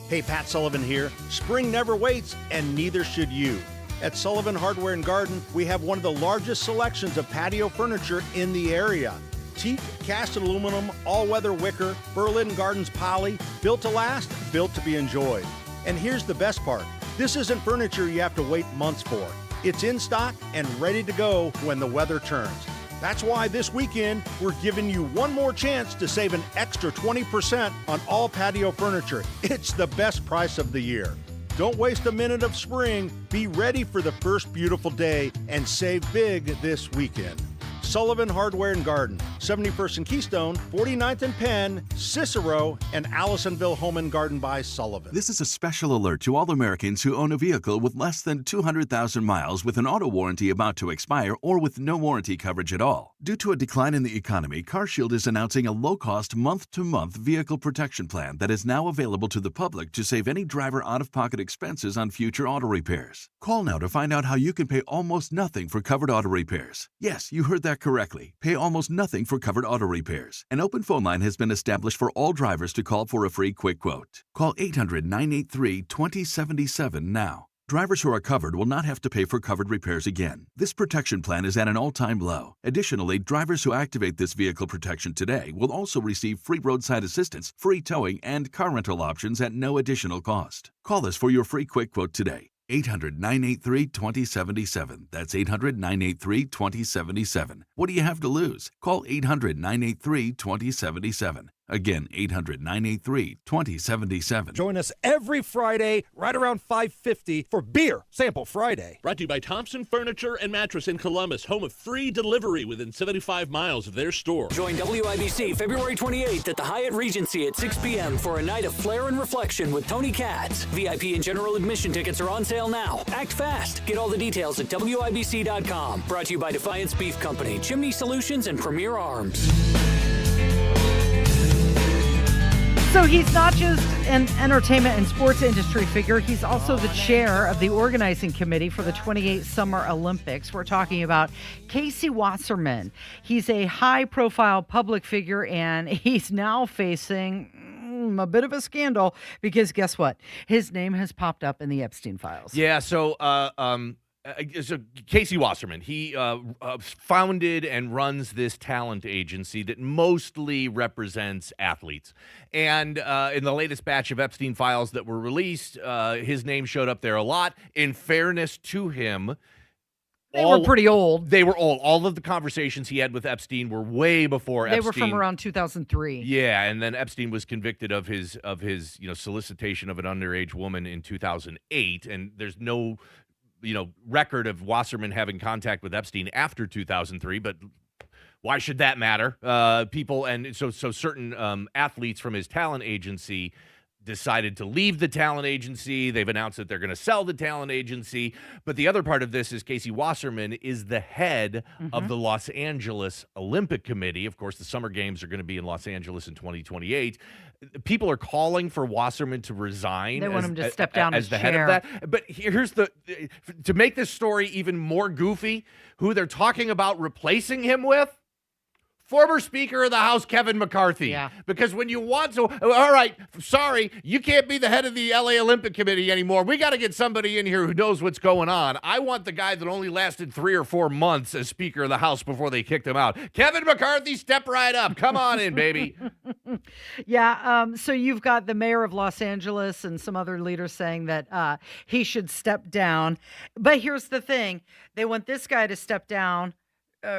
Hey, Pat Sullivan here. Spring never waits, and neither should you. At Sullivan Hardware and Garden, we have one of the largest selections of patio furniture in the area. Teak, cast aluminum, all-weather wicker, Berlin Gardens poly, built to last, built to be enjoyed. And here's the best part. This isn't furniture you have to wait months for. It's in stock and ready to go when the weather turns. That's why this weekend, we're giving you one more chance to save an extra 20% on all patio furniture. It's the best price of the year. Don't waste a minute of spring. Be ready for the first beautiful day and save big this weekend. Sullivan Hardware and Garden, 71st and Keystone, 49th and Penn, Cicero, and Allisonville Home and Garden by Sullivan. This is a special alert to all Americans who own a vehicle with less than 200,000 miles with an auto warranty about to expire or with no warranty coverage at all. Due to a decline in the economy, CarShield is announcing a low-cost month-to-month vehicle protection plan that is now available to the public to save any driver out-of-pocket expenses on future auto repairs. Call now to find out how you can pay almost nothing for covered auto repairs. Yes, you heard that correctly. Pay almost nothing for covered auto repairs. An open phone line has been established for all drivers to call for a free quick quote. Call 800-983-2077 now. Drivers who are covered will not have to pay for covered repairs again. This protection plan is at an all-time low. Additionally, drivers who activate this vehicle protection today will also receive free roadside assistance, free towing, and car rental options at no additional cost. Call us for your free quick quote today. 800-983-2077. That's 800-983-2077. What do you have to lose? Call 800-983-2077. Again, 800-983-2077. Join us every Friday right around 5:50 for Beer Sample Friday. Brought to you by Thompson Furniture and Mattress in Columbus, home of free delivery within 75 miles of their store. Join WIBC February 28th at the Hyatt Regency at 6 p.m. for a night of flair and reflection with Tony Katz. VIP and general admission tickets are on sale now. Act fast. Get all the details at WIBC.com. Brought to you by Defiance Beef Company, Chimney Solutions, and Premier Arms. So he's not just an entertainment and sports industry figure. He's also the chair of the organizing committee for the 28 Summer Olympics. We're talking about Casey Wasserman. He's a high-profile public figure, and he's now facing a bit of a scandal because guess what? His name has popped up in the Epstein files. Yeah, so Casey Wasserman, he founded and runs this talent agency that mostly represents athletes. And in the latest batch of Epstein files that were released, his name showed up there a lot. In fairness to him, they were pretty old. They were old. All of the conversations he had with Epstein were way before Epstein. They were from around 2003. Yeah, and then Epstein was convicted of his solicitation of an underage woman in 2008, and there's no record of Wasserman having contact with Epstein after 2003, but why should that matter? People, and so certain athletes from his talent agency decided to leave the talent agency. They've announced that they're going to sell the talent agency. But the other part of this is Casey Wasserman is the head of the Los Angeles Olympic Committee. Of course, the Summer Games are going to be in Los Angeles in 2028. People are calling for Wasserman to resign. They want him to step down as the head chair. of that. But here's to make this story even more goofy, who they're talking about replacing him with? Former Speaker of the House, Kevin McCarthy. Yeah. Because when you want to, all right, sorry, you can't be the head of the LA Olympic Committee anymore. We got to get somebody in here who knows what's going on. I want the guy that only lasted 3 or 4 months as Speaker of the House before they kicked him out. Kevin McCarthy, step right up. Come on in, baby. Yeah, so you've got the mayor of Los Angeles and some other leaders saying that he should step down. But here's the thing. They want this guy to step down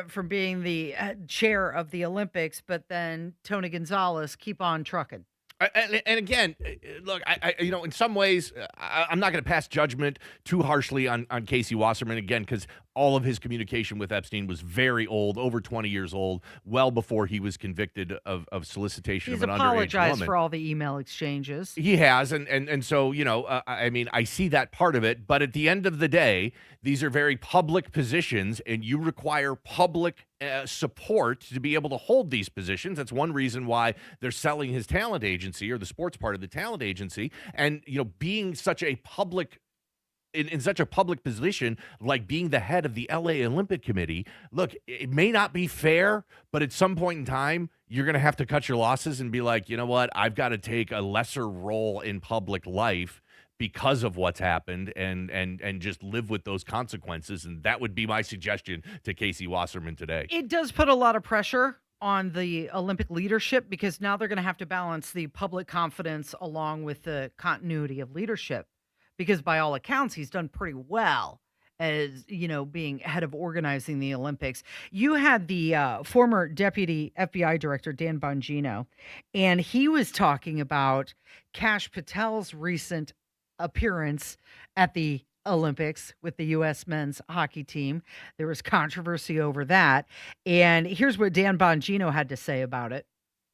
from being the chair of the Olympics, but then Tony Gonzalez keep on trucking. And again, look, I in some ways, I'm not going to pass judgment too harshly on Casey Wasserman, again, because all of his communication with Epstein was very old, over 20 years old, well before he was convicted of solicitation of an underage woman. He's apologized for all the email exchanges. He has, and so, I see that part of it, but at the end of the day, these are very public positions, and you require public support to be able to hold these positions. That's one reason why they're selling his talent agency, or the sports part of the talent agency, and being such a public in such a public position, like being the head of the LA Olympic Committee. Look, it may not be fair, but at some point in time, you're going to have to cut your losses and be like, you know what, I've got to take a lesser role in public life because of what's happened, and just live with those consequences. And that would be my suggestion to Casey Wasserman today. It does put a lot of pressure on the Olympic leadership, because now they're going to have to balance the public confidence along with the continuity of leadership, because by all accounts, he's done pretty well as, being head of organizing the Olympics. You had the former deputy FBI director, Dan Bongino, and he was talking about Kash Patel's recent appearance at the Olympics with the U.S. men's hockey team. There was controversy over that. And here's what Dan Bongino had to say about it.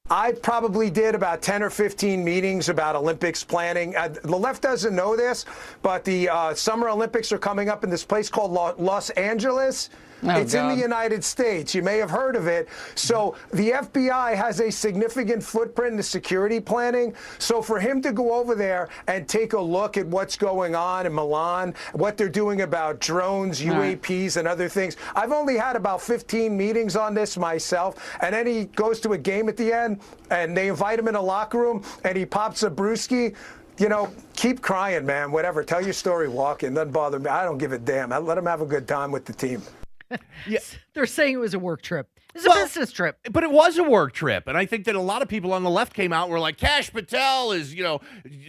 I probably did about 10 or 15 meetings about Olympics planning. The left doesn't know this, but the Summer Olympics are coming up in this place called Los Angeles. It's in the United States. You may have heard of it. So the FBI has a significant footprint in the security planning. So for him to go over there and take a look at what's going on in Milan, what they're doing about drones, UAPs, and other things. I've only had about 15 meetings on this myself. And then he goes to a game at the end, and they invite him in a locker room, and he pops a brewski. Keep crying, man. Whatever. Tell your story walking. Doesn't bother me. I don't give a damn. I let him have a good time with the team. Yeah. They're saying it was a work trip. It's a business trip. But it was a work trip. And I think that a lot of people on the left came out and were like, Kash Patel is,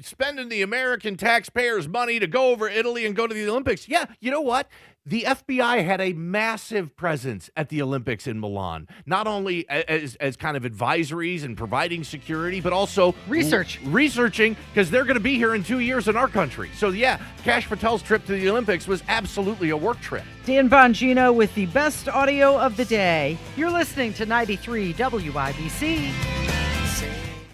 spending the American taxpayers' money to go over Italy and go to the Olympics. Yeah, you know what? The FBI had a massive presence at the Olympics in Milan, not only as kind of advisories and providing security, but also researching, because they're going to be here in 2 years in our country. So, yeah, Kash Patel's trip to the Olympics was absolutely a work trip. Dan Bongino with the best audio of the day. You're listening to 93 WIBC.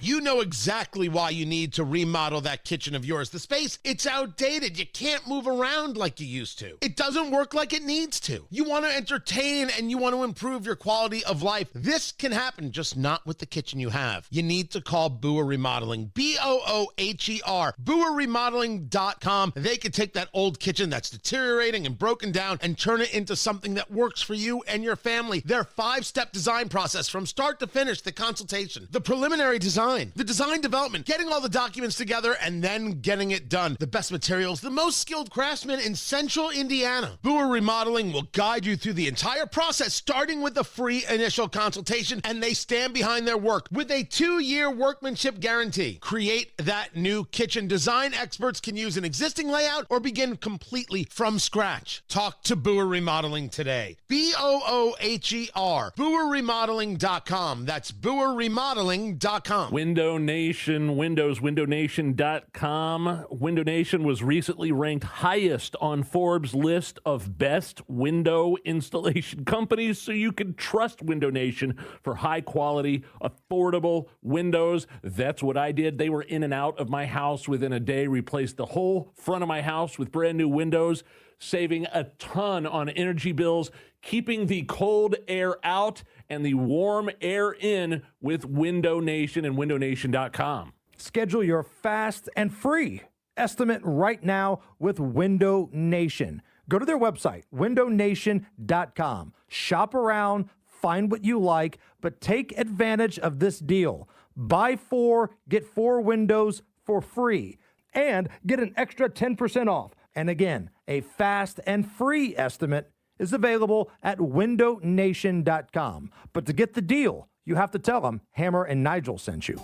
You know exactly why you need to remodel that kitchen of yours. The space, it's outdated. You can't move around like you used to. It doesn't work like it needs to. You want to entertain and you want to improve your quality of life. This can happen, just not with the kitchen you have. You need to call Booher Remodeling, B-O-O-H-E-R, BooherRemodeling.com. They can take that old kitchen that's deteriorating and broken down and turn it into something that works for you and your family. Their 5-step design process from start to finish, the consultation, the preliminary design, the design development, getting all the documents together, and then getting it done. The best materials, the most skilled craftsmen in Central Indiana. Booher Remodeling will guide you through the entire process, starting with the free initial consultation, and they stand behind their work with a 2-year workmanship guarantee. Create that new kitchen. Design experts can use an existing layout or begin completely from scratch. Talk to Booher Remodeling today. B-O-O-H-E-R. BooherRemodeling.com. That's BooherRemodeling.com. Window Nation, WindowNation.com. Window Nation was recently ranked highest on Forbes' list of best window installation companies, so you can trust Window Nation for high-quality, affordable windows. That's what I did. They were in and out of my house within a day, replaced the whole front of my house with brand new windows, saving a ton on energy bills, keeping the cold air out and the warm air in with Window Nation and WindowNation.com. Schedule your fast and free estimate right now with Window Nation. Go to their website, WindowNation.com. Shop around, find what you like, but take advantage of this deal. Buy 4, get 4 windows for free, and get an extra 10% off. And again, a fast and free estimate is available at WindowNation.com. But to get the deal, you have to tell them Hammer and Nigel sent you.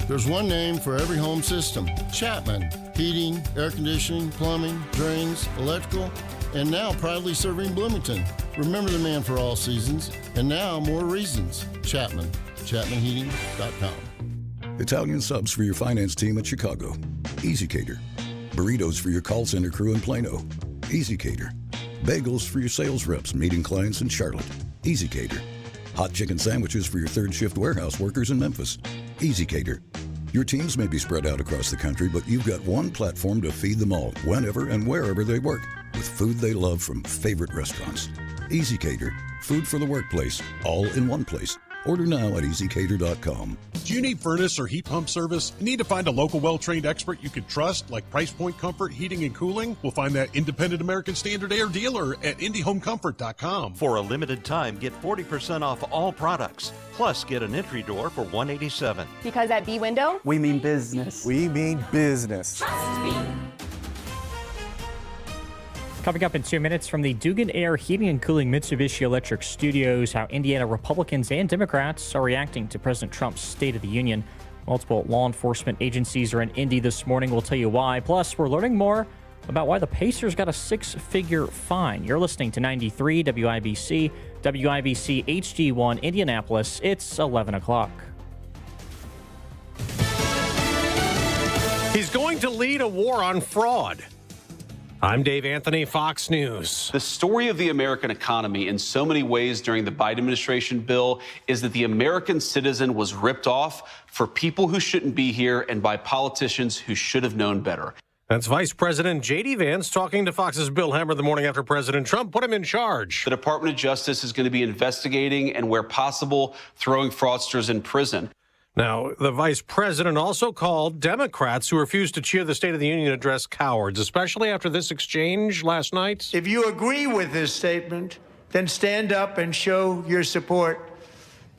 There's one name for every home system: Chapman. Heating, air conditioning, plumbing, drains, electrical, and now proudly serving Bloomington. Remember the man for all seasons, and now more reasons. Chapman. ChapmanHeating.com. Italian subs for your finance team at Chicago. Easy Cater. Burritos for your call center crew in Plano. Easy Cater. Bagels for your sales reps meeting clients in Charlotte. Easy Cater. Hot chicken sandwiches for your third shift warehouse workers in Memphis. Easy Cater. Your teams may be spread out across the country, but you've got one platform to feed them all, whenever and wherever they work, with food they love from favorite restaurants. Easy Cater. Food for the workplace, all in one place. Order now at easycater.com. Do you need furnace or heat pump service? Need to find a local well-trained expert you can trust, like Price Point Comfort Heating and Cooling? We'll find that independent American Standard Air dealer at IndyHomeComfort.com. For a limited time, get 40% off all products. Plus, get an entry door for $187. Because at B Window, we mean business. We mean business. Trust me. Coming up in 2 minutes from the Dugan Air Heating and Cooling Mitsubishi Electric Studios, how Indiana Republicans and Democrats are reacting to President Trump's State of the Union. Multiple law enforcement agencies are in Indy this morning. We'll tell you why. Plus, we're learning more about why the Pacers got a 6-figure fine. You're listening to 93 WIBC, WIBC HD1 Indianapolis. It's 11 o'clock. He's going to lead a war on fraud. I'm Dave Anthony, Fox News. The story of the American economy in so many ways during the Biden administration bill is that the American citizen was ripped off for people who shouldn't be here and by politicians who should have known better. That's Vice President J.D. Vance talking to Fox's Bill Hemmer the morning after President Trump put him in charge. The Department of Justice is going to be investigating and, where possible, throwing fraudsters in prison. Now, the vice president also called Democrats who refused to cheer the State of the Union address cowards, especially after this exchange last night. If you agree with this statement, then stand up and show your support.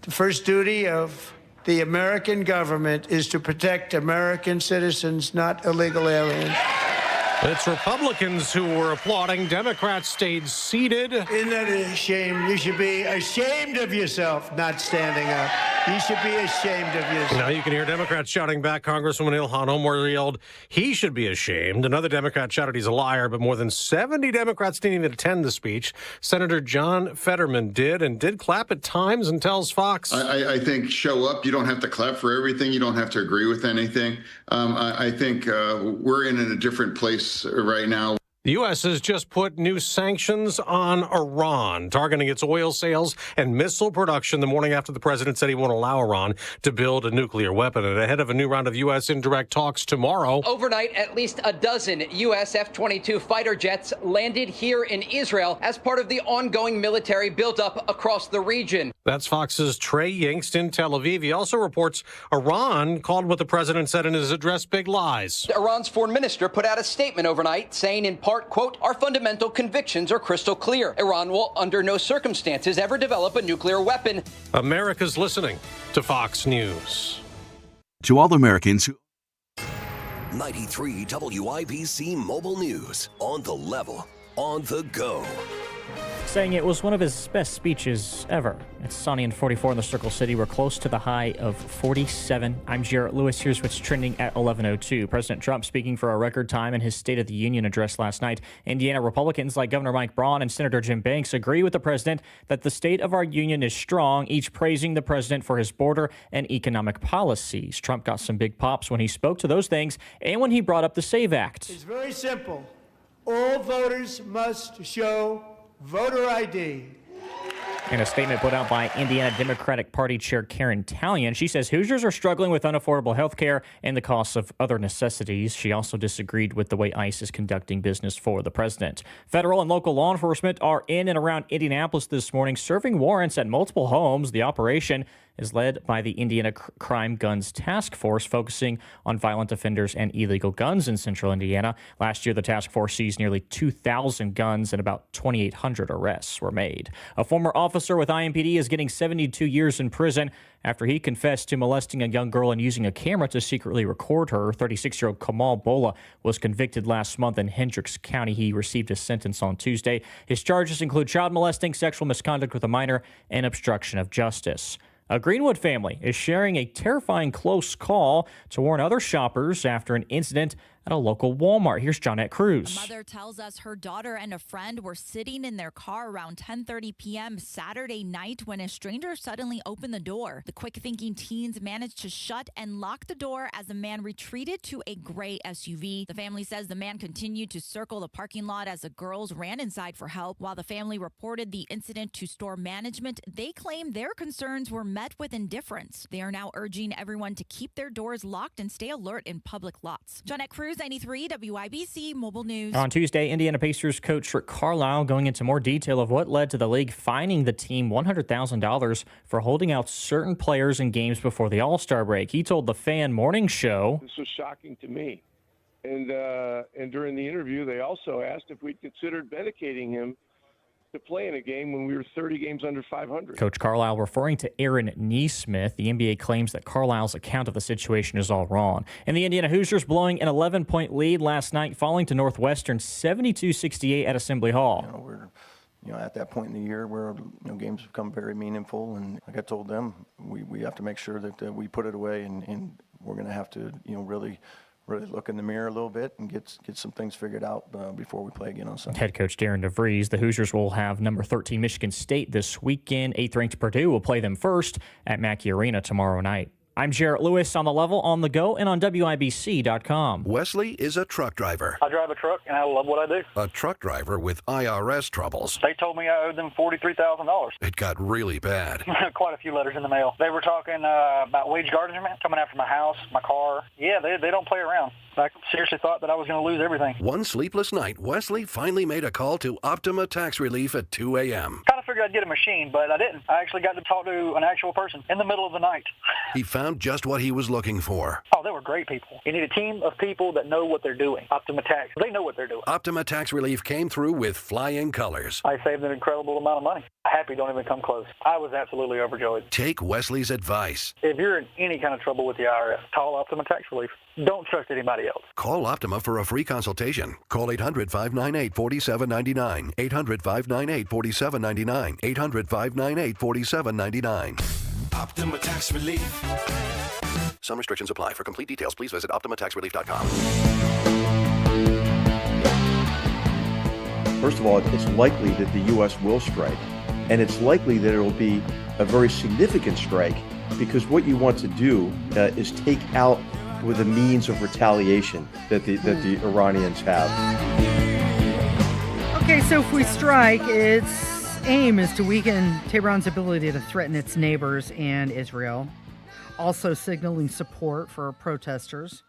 The first duty of the American government is to protect American citizens, not illegal aliens. It's Republicans who were applauding. Democrats stayed seated. Isn't that a shame? You should be ashamed of yourself not standing up. You should be ashamed of yourself. Now you can hear Democrats shouting back. Congresswoman Ilhan Omar yelled, he should be ashamed. Another Democrat shouted he's a liar, but more than 70 Democrats didn't even attend the speech. Senator John Fetterman did clap at times and tells Fox. I think show up. You don't have to clap for everything. You don't have to agree with anything. I think we're in a different place right now. The U.S. has just put new sanctions on Iran, targeting its oil sales and missile production the morning after the president said he won't allow Iran to build a nuclear weapon. And ahead of a new round of U.S. indirect talks tomorrow. Overnight, at least a dozen U.S. F-22 fighter jets landed here in Israel as part of the ongoing military buildup across the region. That's Fox's Trey Yingst in Tel Aviv. He also reports Iran called what the president said in his address big lies. Iran's foreign minister put out a statement overnight saying in part, quote, our fundamental convictions are crystal clear. Iran will under no circumstances ever develop a nuclear weapon. America's listening to Fox News. To all Americans who 93 WIBC Mobile News. On the level, on the go. Saying it was one of his best speeches ever. It's sunny and 44 in the Circle City. We're close to the high of 47. I'm Jarrett Lewis. Here's what's trending at 11:02. President Trump speaking for a record time in his State of the Union address last night. Indiana Republicans like Governor Mike Braun and Senator Jim Banks agree with the president that the state of our union is strong, each praising the president for his border and economic policies. Trump got some big pops when he spoke to those things and when he brought up the SAVE Act. It's very simple. All voters must show voter ID. In a statement put out by Indiana Democratic Party Chair Karen Talion, she says Hoosiers are struggling with unaffordable health care and the costs of other necessities. She also disagreed with the way ICE is conducting business for the president. Federal and local law enforcement are in and around Indianapolis this morning, serving warrants at multiple homes. The operation is led by the Indiana Crime Guns Task Force, focusing on violent offenders and illegal guns in central Indiana. Last year, the task force seized nearly 2,000 guns and about 2,800 arrests were made. A former officer with IMPD is getting 72 years in prison after he confessed to molesting a young girl and using a camera to secretly record her. 36-year-old Kamal Bola was convicted last month in Hendricks County. He received a sentence on Tuesday. His charges include child molesting, sexual misconduct with a minor, and obstruction of justice. A Greenwood family is sharing a terrifying close call to warn other shoppers after an incident at a local Walmart. Here's Johnette Cruz. A mother tells us her daughter and a friend were sitting in their car around 10:30 p.m. Saturday night when a stranger suddenly opened the door. The quick-thinking teens managed to shut and lock the door as the man retreated to a gray SUV. The family says the man continued to circle the parking lot as the girls ran inside for help. While the family reported the incident to store management, they claim their concerns were met with indifference. They are now urging everyone to keep their doors locked and stay alert in public lots. Johnette Cruz, 93 WIBC Mobile News. On Tuesday, Indiana Pacers coach Rick Carlisle going into more detail of what led to the league fining the team $100,000 for holding out certain players in games before the All-Star break. He told the Fan Morning Show, "This was shocking to me." And during the interview, they also asked if we'd considered medicating him to play in a game when we were 30 games under 500. Coach Carlisle referring to Aaron Neesmith. The NBA claims that Carlisle's account of the situation is all wrong. And the Indiana Hoosiers blowing an 11-point lead last night, falling to Northwestern 72-68 at Assembly Hall. We're at that point in the year where games become very meaningful, and like I told them, we have to make sure that we put it away, and we're going to have to really look in the mirror a little bit and get some things figured out before we play again on Sunday. Head coach Darren DeVries. The Hoosiers will have number 13 Michigan State this weekend. 8th-ranked Purdue will play them first at Mackey Arena tomorrow night. I'm Jarrett Lewis on the level, on the go, and on WIBC.com. Wesley is a truck driver. I drive a truck, and I love what I do. A truck driver with IRS troubles. They told me I owed them $43,000. It got really bad. Quite a few letters in the mail. They were talking about wage garnishment, coming after my house, my car. Yeah, they don't play around. I seriously thought that I was going to lose everything. One sleepless night, Wesley finally made a call to Optima Tax Relief at 2 a.m. Kind of figured I'd get a machine, but I didn't. I actually got to talk to an actual person in the middle of the night. He found just what he was looking for. Oh, they were great people. You need a team of people that know what they're doing. Optima Tax, they know what they're doing. Optima Tax Relief came through with flying colors. I saved an incredible amount of money. Happy don't even come close. I was absolutely overjoyed. Take Wesley's advice. If you're in any kind of trouble with the IRS, call Optima Tax Relief. Don't trust anybody else. Call Optima for a free consultation. Call 800-598-4799. 800-598-4799. 800-598-4799. Optima Tax Relief. Some restrictions apply. For complete details, please visit OptimaTaxRelief.com. First of all, it's likely that the U.S. will strike, and it's likely that it will be a very significant strike, because what you want to do is take out with a means of retaliation that the Iranians have. Okay, so if we strike, its aim is to weaken Tehran's ability to threaten its neighbors and Israel, also signaling support for protesters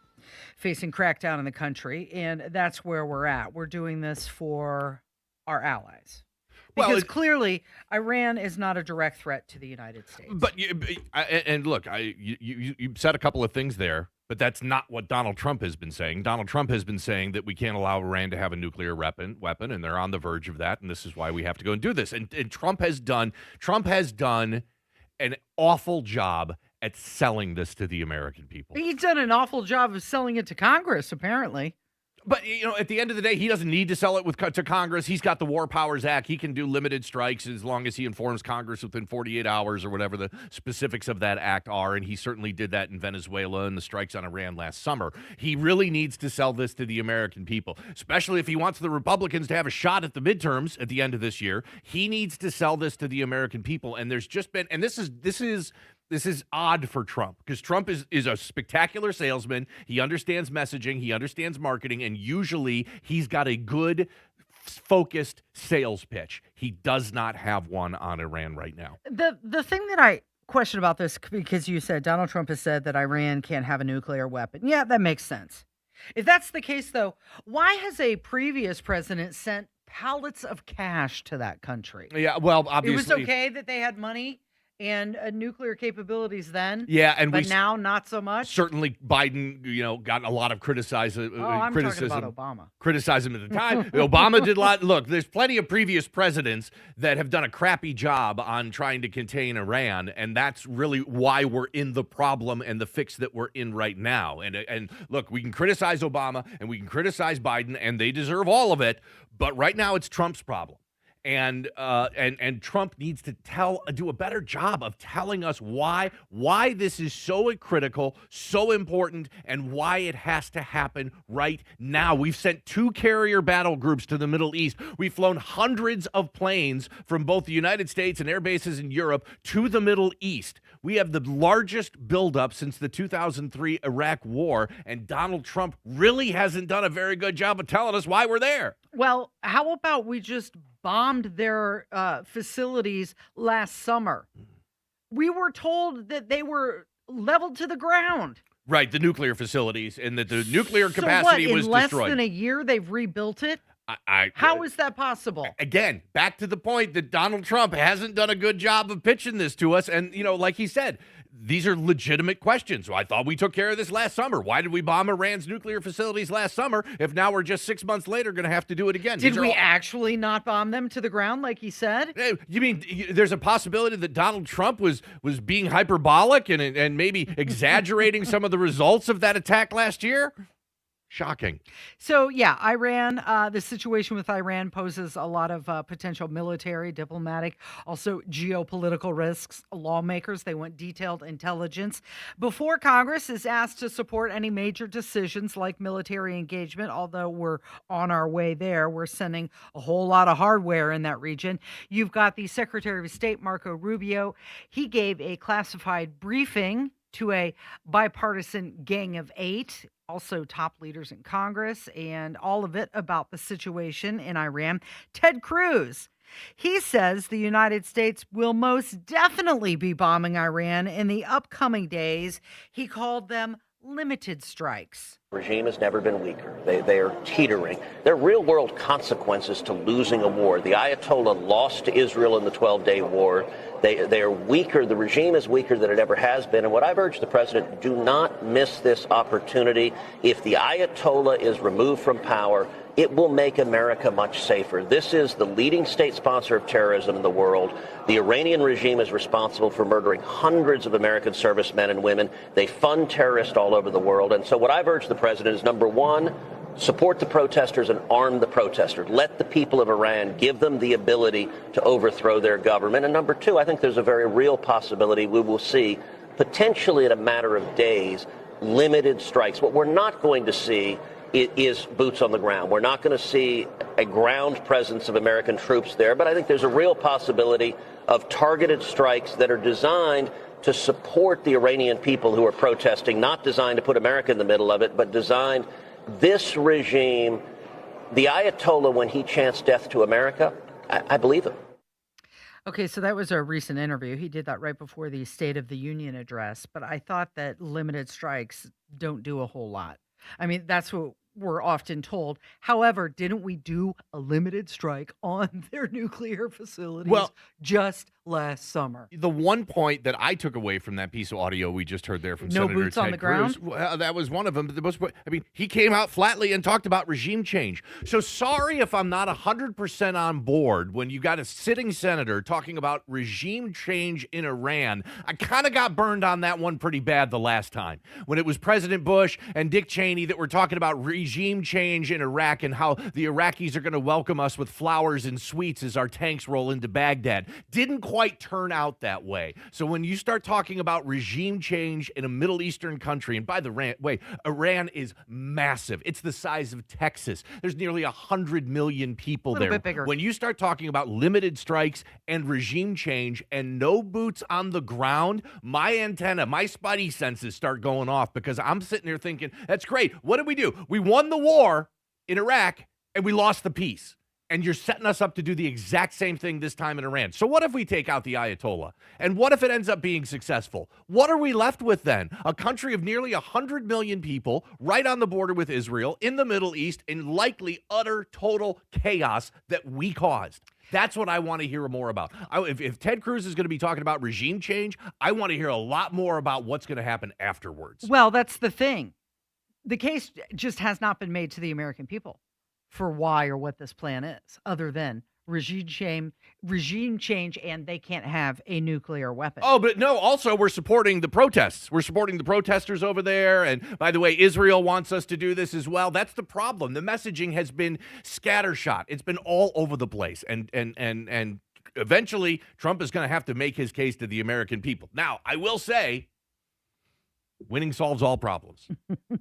facing crackdown in the country, and that's where we're at. We're doing this for our allies. Because clearly, Iran is not a direct threat to the United States. But look, you said a couple of things there, but that's not what Donald Trump has been saying. Donald Trump has been saying that we can't allow Iran to have a nuclear weapon, and they're on the verge of that, and this is why we have to go and do this. And Trump has done an awful job at selling this to the American people. He's done an awful job of selling it to Congress, apparently. But, at the end of the day, he doesn't need to sell it to Congress. He's got the War Powers Act. He can do limited strikes as long as he informs Congress within 48 hours or whatever the specifics of that act are, and he certainly did that in Venezuela and the strikes on Iran last summer. He really needs to sell this to the American people, especially if he wants the Republicans to have a shot at the midterms at the end of this year. He needs to sell this to the American people, and there's just been – and this is odd for Trump, because Trump is a spectacular salesman. He understands messaging. He understands marketing. And usually he's got a good, focused sales pitch. He does not have one on Iran right now. The thing that I question about this, because you said Donald Trump has said that Iran can't have a nuclear weapon. Yeah, that makes sense. If that's the case, though, why has a previous president sent pallets of cash to that country? Yeah, well, obviously. It was okay that they had money and nuclear capabilities then. Yeah, but now not so much. Certainly, Biden, got a lot of criticism. I'm talking about Obama. Criticism at the time. Obama did a lot. Look, there's plenty of previous presidents that have done a crappy job on trying to contain Iran, and that's really why we're in the problem and the fix that we're in right now. And look, we can criticize Obama and we can criticize Biden, and they deserve all of it. But right now, it's Trump's problem. And Trump needs to do a better job of telling us why this is so critical, so important, and why it has to happen right now. We've sent 2 carrier battle groups to the Middle East. We've flown hundreds of planes from both the United States and air bases in Europe to the Middle East. We have the largest buildup since the 2003 Iraq War, and Donald Trump really hasn't done a very good job of telling us why we're there. Well, how about we just bombed their facilities last summer? We were told that they were leveled to the ground. Right, the nuclear facilities, and that the nuclear capacity was destroyed. In less than a year, they've rebuilt it? How is that possible? Again, back to the point that Donald Trump hasn't done a good job of pitching this to us. And, like he said, these are legitimate questions. So I thought we took care of this last summer. Why did we bomb Iran's nuclear facilities last summer if now we're just 6 months later going to have to do it again? Did we actually not bomb them to the ground like he said? You mean there's a possibility that Donald Trump was being hyperbolic and maybe exaggerating some of the results of that attack last year? Shocking. So, yeah, Iran, the situation with Iran poses a lot of potential military, diplomatic, also geopolitical risks. Lawmakers, they want detailed intelligence before Congress is asked to support any major decisions like military engagement. Although we're on our way there, we're sending a whole lot of hardware in that region. You've got the Secretary of State, Marco Rubio. He gave a classified briefing to a bipartisan Gang of 8, also top leaders in Congress, and all of it about the situation in Iran. Ted Cruz, he says the United States will most definitely be bombing Iran in the upcoming days. He called them limited strikes. The regime has never been weaker. They are teetering. There are real-world consequences to losing a war. The Ayatollah lost to Israel in the 12-day war. They are weaker. The regime is weaker than it ever has been. And what I've urged the president, do not miss this opportunity. If the Ayatollah is removed from power, it will make America much safer. This is the leading state sponsor of terrorism in the world. The Iranian regime is responsible for murdering hundreds of American servicemen and women. They fund terrorists all over the world. And so what I've urged the president is, number one, support the protesters and arm the protesters. Let the people of Iran, give them the ability to overthrow their government. And number two, I think there's a very real possibility we will see, potentially in a matter of days, limited strikes. What we're not going to see is boots on the ground. We're not going to see a ground presence of American troops there, but I think there's a real possibility of targeted strikes that are designed to support the Iranian people who are protesting, not designed to put America in the middle of it, but designed. This regime, the Ayatollah, when he chants death to America, I believe him. Okay, so that was a recent interview. He did that right before the State of the Union address, but I thought that limited strikes don't do a whole lot. I mean, that's what we're often told. However, didn't we do a limited strike on their nuclear facilities just last summer? The one point that I took away from that piece of audio we just heard there from No Senator boots on Ted the ground? Cruz, well, that was one of them. The most, I mean, he came out flatly and talked about regime change. So sorry if I'm not 100% on board when you got a sitting senator talking about regime change in Iran. I kind of got burned on that one pretty bad the last time when it was President Bush and Dick Cheney that were talking about regime change in Iraq and how the Iraqis are going to welcome us with flowers and sweets as our tanks roll into Baghdad. Didn't quite turn out that way. So when you start talking about regime change in a Middle Eastern country, and by the way, Iran is massive. It's the size of Texas. There's nearly 100 million people there. Bit bigger. When you start talking about limited strikes and regime change and no boots on the ground, my antenna, my spidey senses start going off because I'm sitting there thinking, that's great. What did we do? We won the war in Iraq and we lost the peace. And you're setting us up to do the exact same thing this time in Iran. So what if we take out the Ayatollah? And what if it ends up being successful? What are we left with then? A country of nearly 100 million people right on the border with Israel in the Middle East in likely utter total chaos that we caused. That's what I want to hear more about. If Ted Cruz is going to be talking about regime change, I want to hear a lot more about what's going to happen afterwards. Well, that's the thing. The case just has not been made to the American people for why or what this plan is, other than regime change, and they can't have a nuclear weapon. Oh, but no, also we're supporting the protests. We're supporting the protesters over there. And by the way, Israel wants us to do this as well. That's the problem. The messaging has been scattershot. It's been all over the place. And eventually Trump is going to have to make his case to the American people. Now, I will say, winning solves all problems.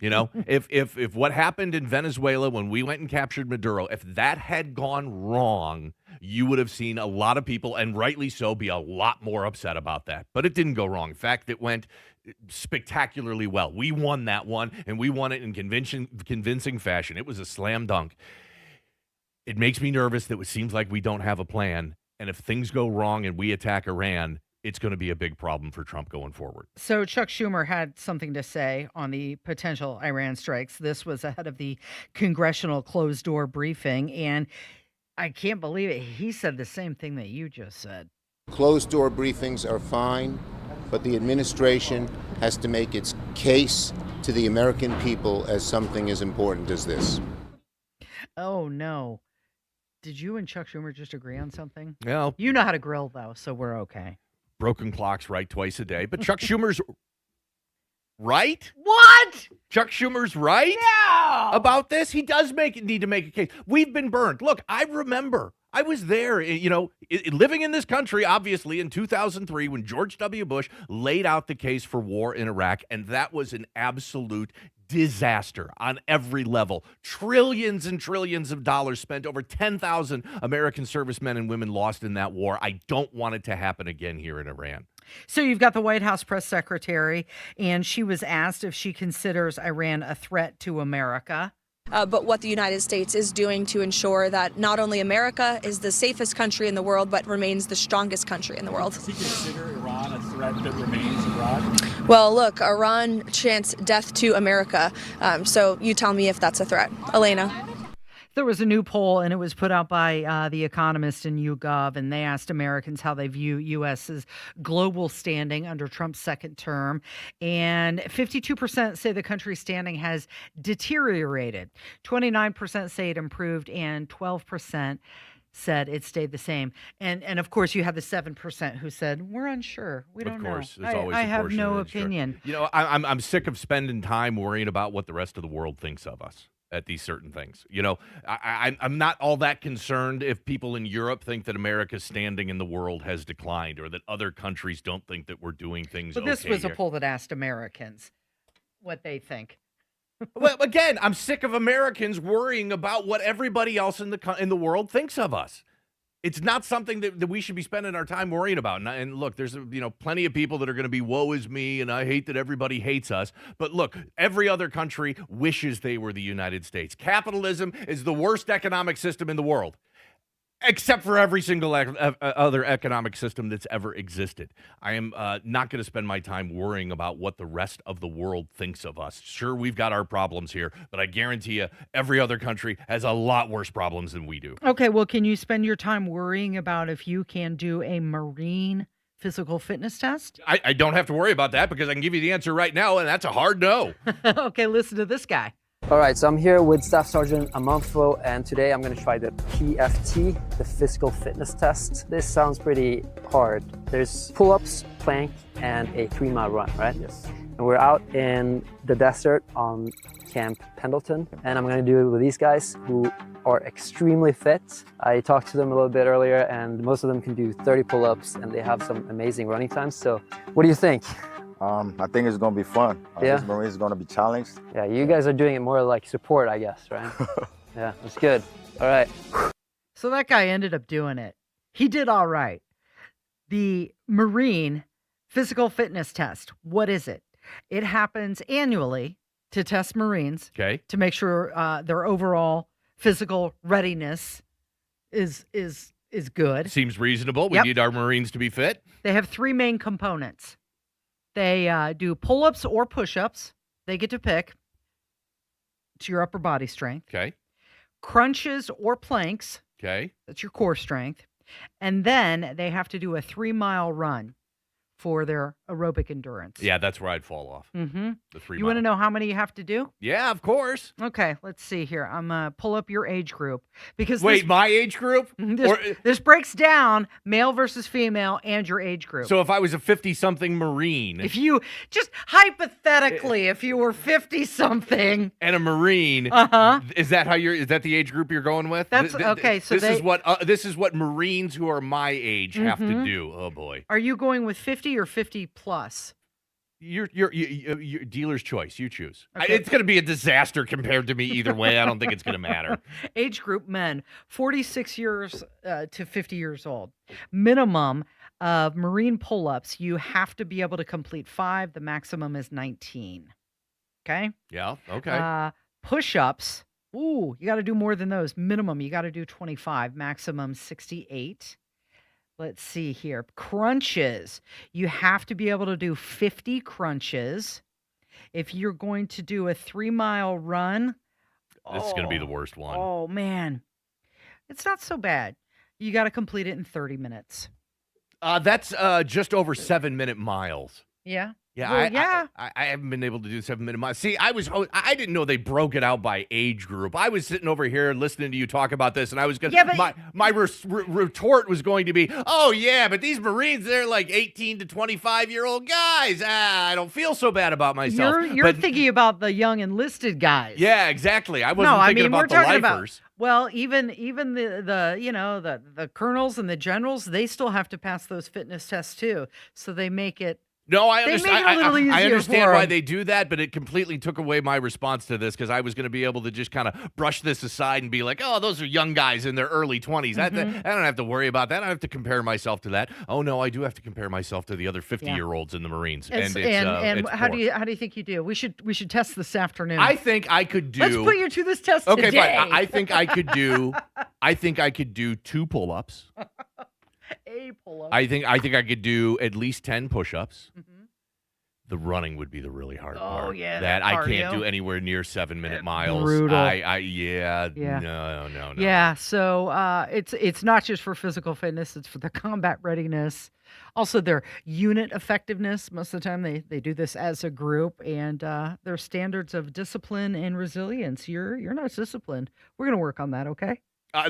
You know, if what happened in Venezuela when we went and captured Maduro, if that had gone wrong, you would have seen a lot of people, and rightly so, be a lot more upset about that. But it didn't go wrong. In fact, it went spectacularly well. We won that one, and we won it in convincing fashion. It was a slam dunk. It makes me nervous that it seems like we don't have a plan. And if things go wrong and we attack Iran, it's going to be a big problem for Trump going forward. So Chuck Schumer had something to say on the potential Iran strikes. This was ahead of the congressional closed-door briefing, and I can't believe it. He said the same thing that you just said. Closed-door briefings are fine, but the administration has to make its case to the American people as something as important as this. Oh, no. Did you and Chuck Schumer just agree on something? Yeah. You know how to grill, though, so we're okay. Broken clocks right twice a day. But Chuck Schumer's right? What? Chuck Schumer's right? Yeah. About this? He does need to make a case. We've been burned. Look, I remember. I was there, you know, living in this country, obviously, in 2003 when George W. Bush laid out the case for war in Iraq, and that was an absolute disaster on every level. Trillions and trillions of dollars spent, over 10,000 American servicemen and women lost in that war. I don't want it to happen again here in Iran. So you've got the White House press secretary, and she was asked if she considers Iran a threat to America. But what the United States is doing to ensure that not only America is the safest country in the world, but remains the strongest country in the world. Does he consider Iran a threat that remains abroad? Well, look, Iran chants death to America. So you tell me if that's a threat. Elena. There was a new poll, and it was put out by The Economist and YouGov, and they asked Americans how they view U.S.'s global standing under Trump's second term. And 52% say the country's standing has deteriorated. 29% say it improved, and 12% said it stayed the same. And of course, you have the 7% who said, we're unsure. We don't know. Of course, there's always I a have portion no of unsure. opinion. You know, I'm sick of spending time worrying about what the rest of the world thinks of us at these certain things. You know, I'm not all that concerned if people in Europe think that America's standing in the world has declined or that other countries don't think that we're doing things But this okay was here. a poll that asked Americans what they think. Well, again, I'm sick of Americans worrying about what everybody else in the world thinks of us. It's not something that we should be spending our time worrying about. And look, there's plenty of people that are going to be woe is me, and I hate that everybody hates us. But look, every other country wishes they were the United States. Capitalism is the worst economic system in the world, except for every single other economic system that's ever existed. I am not going to spend my time worrying about what the rest of the world thinks of us. Sure, we've got our problems here, but I guarantee you every other country has a lot worse problems than we do. Okay, well, can you spend your time worrying about if you can do a Marine physical fitness test? I don't have to worry about that because I can give you the answer right now, and that's a hard no. Okay, listen to this guy. All right, so I'm here with Staff Sergeant Amanfo, and today I'm going to try the PFT, the physical fitness test. This sounds pretty hard. There's pull-ups, plank, and a 3-mile run, right? Yes. And we're out in the desert on Camp Pendleton, and I'm going to do it with these guys who are extremely fit. I talked to them a little bit earlier, and most of them can do 30 pull-ups, and they have some amazing running times. So what do you think? I think it's going to be fun. Yeah. This Marine is going to be challenged. Yeah, you guys are doing it more like support, I guess, right? Yeah, that's good. All right. So that guy ended up doing it. He did all right. The Marine physical fitness test, what is it? It happens annually to test Marines to make sure their overall physical readiness is good. Seems reasonable. We Yep. need our Marines to be fit. They have 3 main components. They do pull-ups or push-ups. They get to pick. It's your upper body strength. Okay. Crunches or planks. Okay. That's your core strength. And then they have to do a 3-mile run for their aerobic endurance. Yeah, that's where I'd fall off. Mm-hmm. The 3 You want to know how many you have to do? Yeah, of course. Okay, let's see here. I'm going to pull up your age group. Because Wait, my age group? This breaks down male versus female and your age group. So if I was a 50-something Marine. If you, just hypothetically, if you were 50-something. And a Marine. Is that the age group you're going with? That's okay. So this is what Marines who are my age have to do. Oh boy. Are you going with 50 or 50 plus? Your dealer's choice. You choose. Okay. It's going to be a disaster compared to me either way. I don't think it's going to matter. Age group men, 46 years to 50 years old. Minimum of Marine pull-ups, you have to be able to complete 5. The maximum is 19. Okay? Yeah, okay. Push-ups, you got to do more than those. Minimum, you got to do 25. Maximum, 68. Let's see here. Crunches. You have to be able to do 50 crunches. If you're going to do a 3-mile run. This is going to be the worst one. Oh, man. It's not so bad. You got to complete it in 30 minutes. That's just over 7-minute miles. Yeah. Yeah, Well, I haven't been able to do 7-minute miles. See, I didn't know they broke it out by age group. I was sitting over here listening to you talk about this, and I was going. Yeah, but my retort was going to be, oh yeah, but these Marines, they're like 18 to 25-year-old guys. I don't feel so bad about myself. You're thinking about the young enlisted guys. Yeah, exactly. I wasn't thinking about the lifers. Well, even the colonels and the generals, they still have to pass those fitness tests too. So they make it. No, I They understand. made it a little easier I understand for why 'em. they do that, but it completely took away my response to this because I was going to be able to just kind of brush this aside and be like, "Oh, those are young guys in their early 20s. I don't have to worry about that. I don't have to compare myself to that. Oh no, I do have to compare myself to the other 50-year-olds in the Marines." And it's how poor. do you think you do? We should test this afternoon. I think I could do. Let's put you to this test Okay, today. fine. I think I could do. I think I could do 2 pull-ups. A pull-up. I think I could do at least 10 push-ups. The running would be the really hard part. Oh, yeah, that that I can't cardio. do anywhere near 7-minute miles. Brutal. Yeah. No. Yeah, so it's not just for physical fitness, it's for the combat readiness. Also their unit effectiveness. Most of the time they do this as a group, and their standards of discipline and resilience. You're not disciplined. We're going to work on that, okay?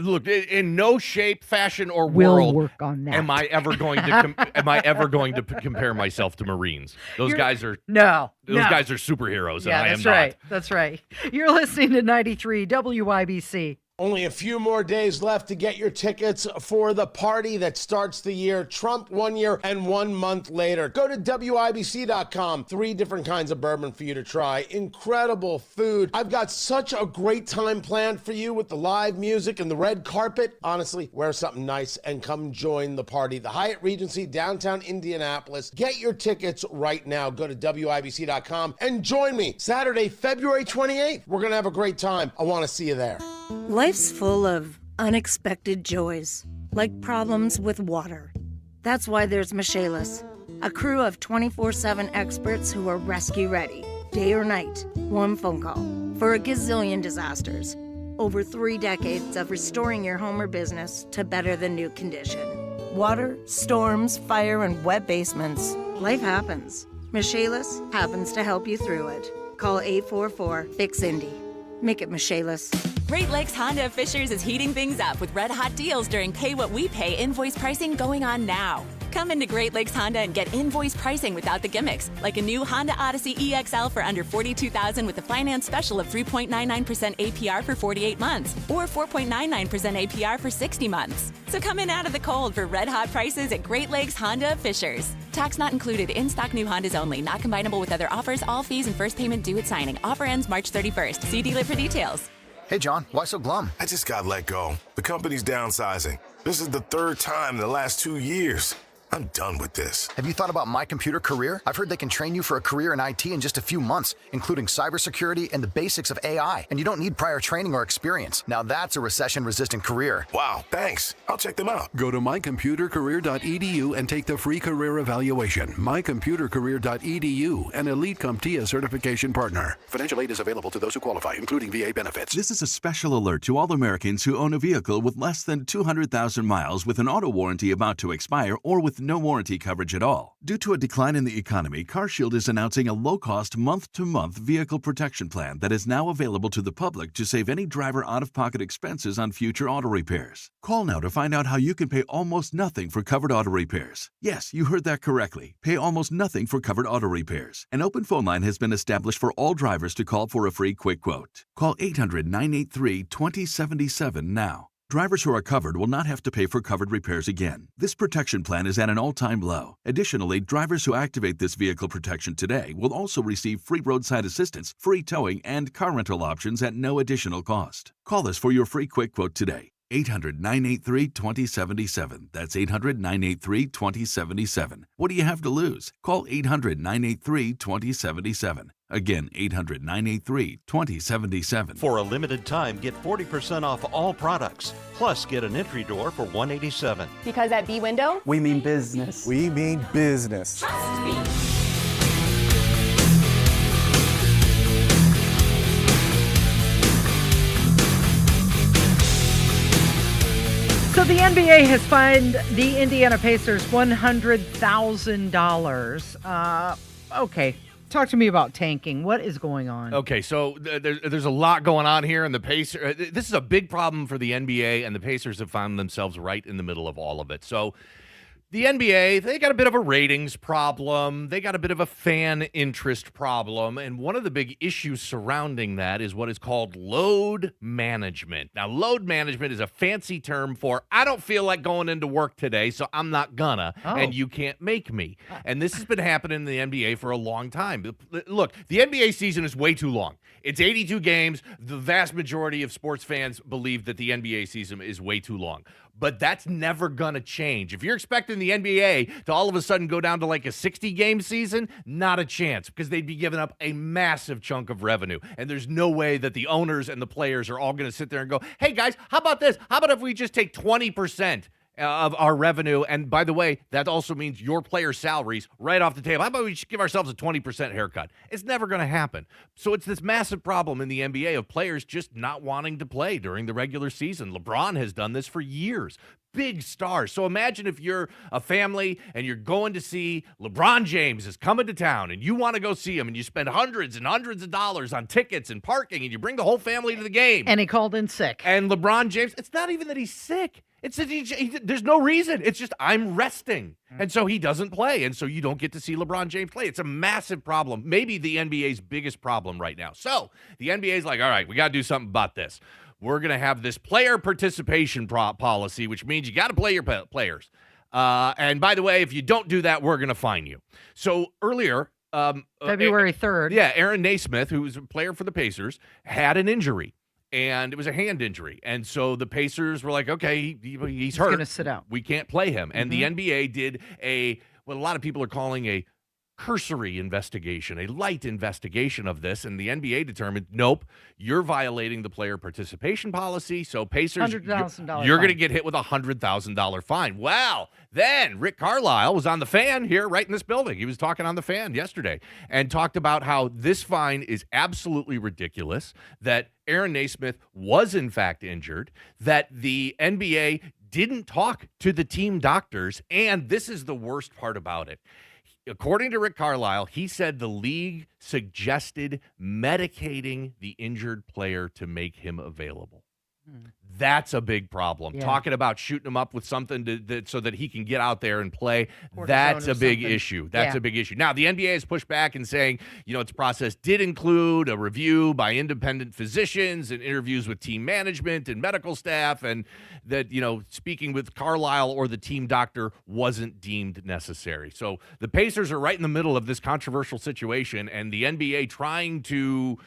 Look, in no shape, fashion, or We'll world work on that. am I ever going to compare myself to Marines. Those guys are superheroes, and I am that's right. That's right. You're listening to 93 WIBC. Only a few more days left to get your tickets for the party that starts the year. Trump 1 year and 1 month later. Go to WIBC.com. 3 different kinds of bourbon for you to try. Incredible food. I've got such a great time planned for you with the live music and the red carpet. Honestly, wear something nice and come join the party. The Hyatt Regency, downtown Indianapolis. Get your tickets right now. Go to WIBC.com and join me Saturday, February 28th. We're going to have a great time. I want to see you there. Life's full of unexpected joys, like problems with water. That's why there's Michaelis, a crew of 24/7 experts who are rescue ready, day or night, one phone call, for a gazillion disasters. Over 3 decades of restoring your home or business to better than new condition. Water, storms, fire, and wet basements. Life happens. Michaelis happens to help you through it. Call 844-FIX-INDY. Make it Michaelis. Great Lakes Honda of Fishers is heating things up with red-hot deals during Pay What We Pay invoice pricing going on now. Come into Great Lakes Honda and get invoice pricing without the gimmicks, like a new Honda Odyssey EXL for under $42,000 with a finance special of 3.99% APR for 48 months or 4.99% APR for 60 months. So come in out of the cold for red-hot prices at Great Lakes Honda of Fishers. Tax not included. In-stock new Hondas only. Not combinable with other offers. All fees and first payment due at signing. Offer ends March 31st. See dealer for details. Hey, John, why so glum? I just got let go. The company's downsizing. This is the 3rd time in the last 2 years. I'm done with this. Have you thought about My Computer Career? I've heard they can train you for a career in IT in just a few months, including cybersecurity and the basics of AI. And you don't need prior training or experience. Now that's a recession-resistant career. Wow, thanks. I'll check them out. Go to mycomputercareer.edu and take the free career evaluation. mycomputercareer.edu, an Elite CompTIA certification partner. Financial aid is available to those who qualify, including VA benefits. This is a special alert to all Americans who own a vehicle with less than 200,000 miles with an auto warranty about to expire or with no warranty coverage at all. Due to a decline in the economy, CarShield is announcing a low-cost month-to-month vehicle protection plan that is now available to the public to save any driver out-of-pocket expenses on future auto repairs. Call now to find out how you can pay almost nothing for covered auto repairs. Yes, you heard that correctly. Pay almost nothing for covered auto repairs. An open phone line has been established for all drivers to call for a free quick quote. Call 800-983-2077 now. Drivers who are covered will not have to pay for covered repairs again. This protection plan is at an all-time low. Additionally, drivers who activate this vehicle protection today will also receive free roadside assistance, free towing, and car rental options at no additional cost. Call us for your free quick quote today. 800-983-2077. That's 800-983-2077. What do you have to lose? Call 800-983-2077. Again, 800-983-2077. For a limited time, get 40% off all products. Plus, get an entry door for $187. Because at B-Window, we mean business. We mean business. Trust me. So the NBA has fined the Indiana Pacers $100,000. Okay, talk to me about tanking. What is going on? Okay, so there's a lot going on here, and the Pacers. This is a big problem for the NBA, and the Pacers have found themselves right in the middle of all of it. So the NBA, they got a bit of a ratings problem. They got a bit of a fan interest problem. And one of the big issues surrounding that is what is called load management. Now, load management is a fancy term for, I don't feel like going into work today, so I'm not gonna, and you can't make me. And this has been happening in the NBA for a long time. Look, the NBA season is way too long. It's 82 games. The vast majority of sports fans believe that the NBA season is way too long. But that's never going to change. If you're expecting the NBA to all of a sudden go down to like a 60-game season, not a chance, because they'd be giving up a massive chunk of revenue. And there's no way that the owners and the players are all going to sit there and go, hey, guys, how about this? How about if we just take 20% of our revenue. And by the way, that also means your player salaries right off the table. How about we just give ourselves a 20% haircut? It's never going to happen. So it's this massive problem in the NBA of players just not wanting to play during the regular season. LeBron has done this for years. Big stars. So imagine if you're a family and you're going to see LeBron James is coming to town and you want to go see him and you spend hundreds and hundreds of dollars on tickets and parking and you bring the whole family to the game. And he called in sick. And LeBron James, it's not even that he's sick. It's that there's no reason. It's just I'm resting. And so he doesn't play. And so you don't get to see LeBron James play. It's a massive problem. Maybe the NBA's biggest problem right now. So the NBA's like, all right, we got to do something about this. We're going to have this player participation policy, which means you got to play your players. And by the way, if you don't do that, we're going to fine you. So earlier, February 3rd. Yeah, Aaron Naismith, who was a player for the Pacers, had an injury. And it was a hand injury. And so the Pacers were like, okay, he's hurt. He's going to sit out. We can't play him. And the NBA did what a lot of people are calling a cursory investigation, a light investigation of this, and the NBA determined, nope, you're violating the player participation policy, so Pacers, $100,000 you're going to get hit with a $100,000 fine. Well, then Rick Carlisle was on the Fan here right in this building. He was talking on the Fan yesterday and talked about how this fine is absolutely ridiculous, that Aaron Naismith was in fact injured, that the NBA didn't talk to the team doctors, and this is the worst part about it. According to Rick Carlisle, he said the league suggested medicating the injured player to make him available. That's a big problem. Yeah. Talking about shooting him up with something so that he can get out there and play, that's a big issue. That's a big issue. Now, the NBA has pushed back and saying, its process did include a review by independent physicians and interviews with team management and medical staff, and that, speaking with Carlisle or the team doctor wasn't deemed necessary. So the Pacers are right in the middle of this controversial situation, and the NBA trying to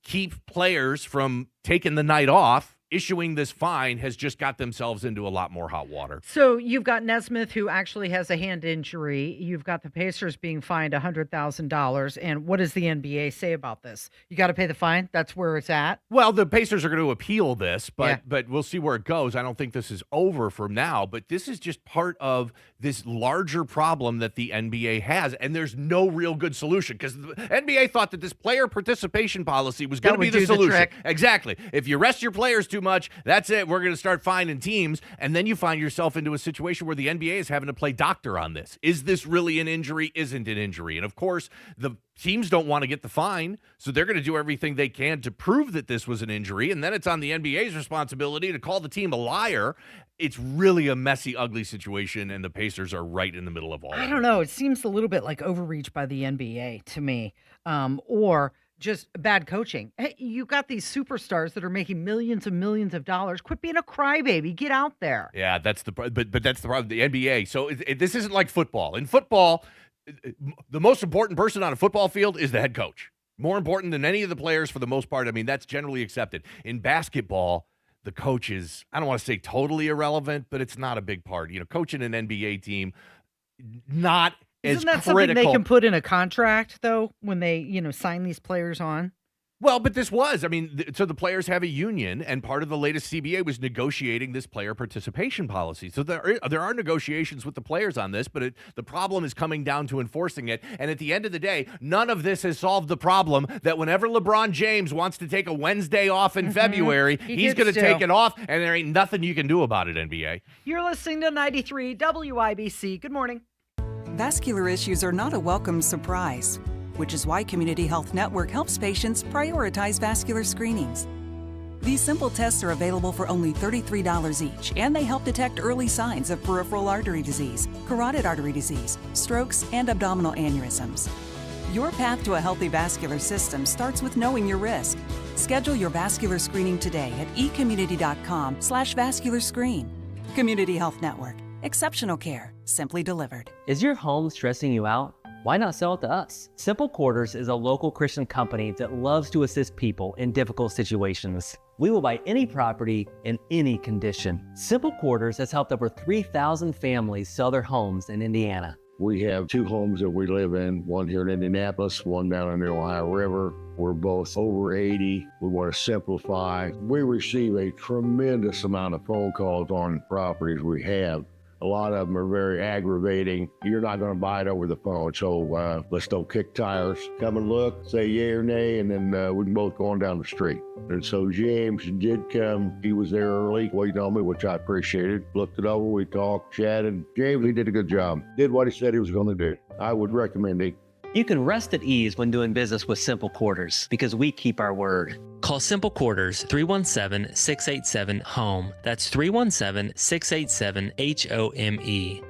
keep players from taking the night off, issuing this fine, has just got themselves into a lot more hot water. So you've got Nesmith, who actually has a hand injury. You've got the Pacers being fined $100,000. And what does the NBA say about this? You got to pay the fine? That's where it's at? Well, the Pacers are going to appeal this, but we'll see where it goes. I don't think this is over from now, but this is just part of this larger problem that the NBA has, and there's no real good solution, because the NBA thought that this player participation policy was going to be the solution. Exactly. If you rest your players too much, that's it. We're going to start fining teams, and then you find yourself into a situation where the NBA is having to play doctor on this. Is this really an injury? Isn't an injury? And of course, the teams don't want to get the fine, so they're going to do everything they can to prove that this was an injury, and then it's on the NBA's responsibility to call the team a liar. It's really a messy, ugly situation, and the Pacers are right in the middle of all of it. I don't know. It seems a little bit like overreach by the NBA to me, or just bad coaching. Hey, you got these superstars that are making millions and millions of dollars. Quit being a crybaby. Get out there. Yeah, that's but that's the problem. The NBA. So this isn't like football. In football, the most important person on a football field is the head coach. More important than any of the players for the most part. I mean, that's generally accepted. In basketball, the coach is, I don't want to say totally irrelevant, but it's not a big part. Coaching an NBA team, not as critical. Isn't that something they can put in a contract, though, when they, sign these players on? Well, but this was, so the players have a union, and part of the latest CBA was negotiating this player participation policy. So there are negotiations with the players on this, but the problem is coming down to enforcing it. And at the end of the day, none of this has solved the problem that whenever LeBron James wants to take a Wednesday off in February, he's going to take it off, and there ain't nothing you can do about it, NBA. You're listening to 93 WIBC. Good morning. Vascular issues are not a welcome surprise, which is why Community Health Network helps patients prioritize vascular screenings. These simple tests are available for only $33 each, and they help detect early signs of peripheral artery disease, carotid artery disease, strokes, and abdominal aneurysms. Your path to a healthy vascular system starts with knowing your risk. Schedule your vascular screening today at ecommunity.com/vascularscreen. Community Health Network. Exceptional care, simply delivered. Is your home stressing you out? Why not sell it to us? Simple Quarters is a local Christian company that loves to assist people in difficult situations. We will buy any property in any condition. Simple Quarters has helped over 3,000 families sell their homes in Indiana. We have 2 homes that we live in, one here in Indianapolis, one down in the Ohio River. We're both over 80. We want to simplify. We receive a tremendous amount of phone calls on properties we have. A lot of them are very aggravating. You're not going to buy it over the phone, so let's don't kick tires. Come and look, say yay or nay, and then we can both go on down the street. And so James did come. He was there early, waiting on me, which I appreciated. Looked it over, we talked, chatted. James, he did a good job. Did what he said he was going to do. I would recommend it. You can rest at ease when doing business with Simple Quarters because we keep our word. Call Simple Quarters 317-687-HOME. That's 317-687-HOME.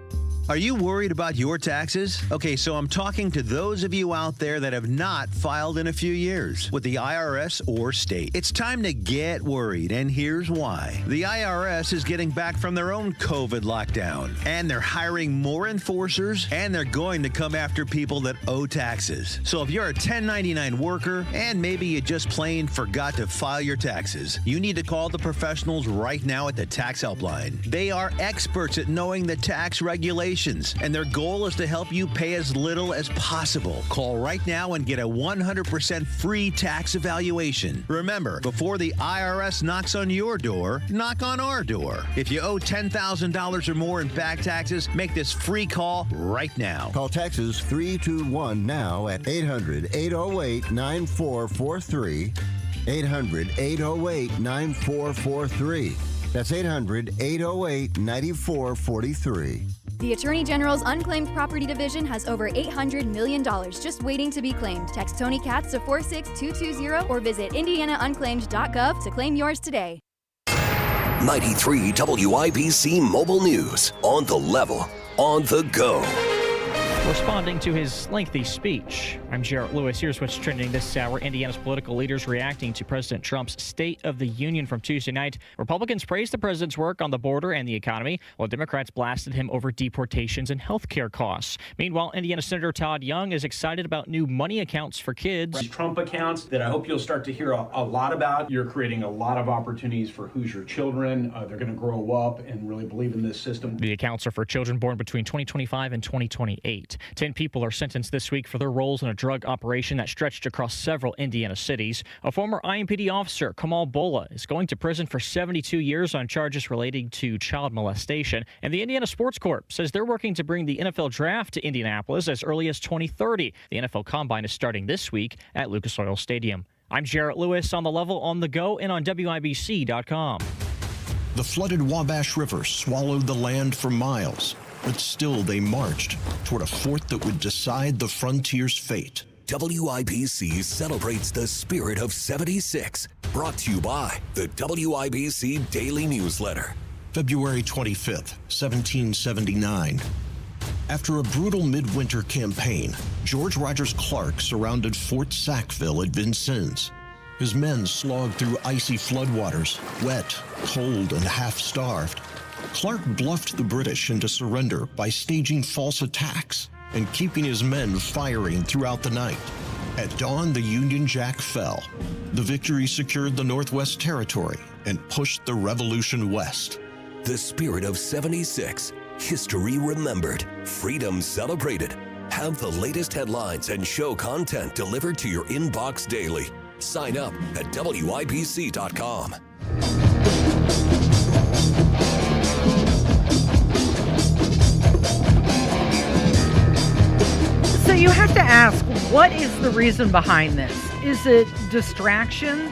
Are you worried about your taxes? Okay, so I'm talking to those of you out there that have not filed in a few years with the IRS or state. It's time to get worried, and here's why. The IRS is getting back from their own COVID lockdown, and they're hiring more enforcers, and they're going to come after people that owe taxes. So if you're a 1099 worker, and maybe you just plain forgot to file your taxes, you need to call the professionals right now at the Tax Helpline. They are experts at knowing the tax regulations, and their goal is to help you pay as little as possible. Call right now and get a 100% free tax evaluation. Remember, before the IRS knocks on your door, knock on our door. If you owe $10,000 or more in back taxes, make this free call right now. Call Texas 321 now at 800-808-9443. 800-808-9443. That's 800-808-9443. The Attorney General's Unclaimed Property Division has over $800 million just waiting to be claimed. Text Tony Katz to 46220 or visit indianaunclaimed.gov to claim yours today. 93 WIBC Mobile News. On the level, on the go. Responding to his lengthy speech, I'm Jarrett Lewis. Here's what's trending this hour. Indiana's political leaders reacting to President Trump's State of the Union from Tuesday night. Republicans praised the president's work on the border and the economy, while Democrats blasted him over deportations and health care costs. Meanwhile, Indiana Senator Todd Young is excited about new money accounts for kids. These Trump accounts that I hope you'll start to hear a lot about. You're creating a lot of opportunities for Hoosier children. They're going to grow up and really believe in this system. The accounts are for children born between 2025 and 2028. 10 people are sentenced this week for their roles in a drug operation that stretched across several Indiana cities. A former IMPD officer, Kamal Bola, is going to prison for 72 years on charges relating to child molestation. And the Indiana Sports Corp says they're working to bring the NFL Draft to Indianapolis as early as 2030. The NFL Combine is starting this week at Lucas Oil Stadium. I'm Jarrett Lewis on the level, on the go, and on WIBC.com. The flooded Wabash River swallowed the land for miles, but still they marched toward a fort that would decide the frontier's fate. WIBC celebrates the spirit of 76. Brought to you by the WIBC Daily Newsletter. February 25th, 1779. After a brutal midwinter campaign, George Rogers Clark surrounded Fort Sackville at Vincennes. His men slogged through icy floodwaters, wet, cold, and half-starved. Clark bluffed the British into surrender by staging false attacks and keeping his men firing throughout the night. At dawn, the Union Jack fell. The victory secured the Northwest Territory and pushed the Revolution west. The spirit of 76. History remembered. Freedom celebrated. Have the latest headlines and show content delivered to your inbox daily. Sign up at WIBC.com. So you have to ask, what is the reason behind this? Is it distraction?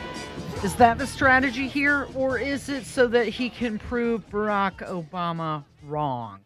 Is that the strategy here? Or is it so that he can prove Barack Obama wrong?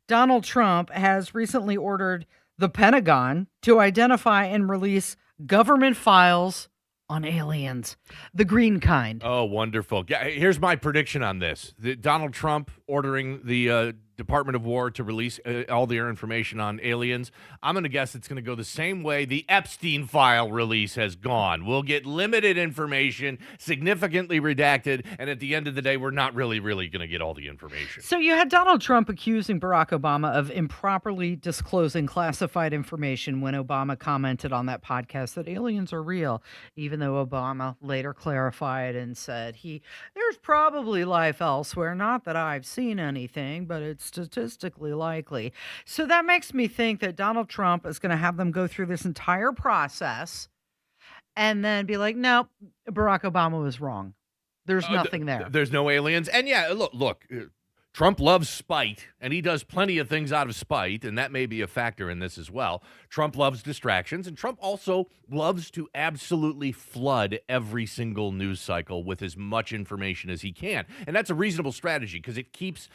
Donald Trump has recently ordered the Pentagon to identify and release government files on aliens, the green kind. Oh, wonderful. Yeah, here's my prediction on this. Donald Trump ordering the Department of War to release all their information on aliens. I'm going to guess it's going to go the same way the Epstein file release has gone. We'll get limited information, significantly redacted, and at the end of the day, we're not really going to get all the information. So you had Donald Trump accusing Barack Obama of improperly disclosing classified information when Obama commented on that podcast that aliens are real, even though Obama later clarified and said there's probably life elsewhere, not that I've seen anything, but it's statistically likely. So that makes me think that Donald Trump is going to have them go through this entire process and then be like, no, Barack Obama was wrong. There's nothing there. There's no aliens. And yeah, look, Trump loves spite, and he does plenty of things out of spite, and that may be a factor in this as well. Trump loves distractions, and Trump also loves to absolutely flood every single news cycle with as much information as he can. And that's a reasonable strategy because it keeps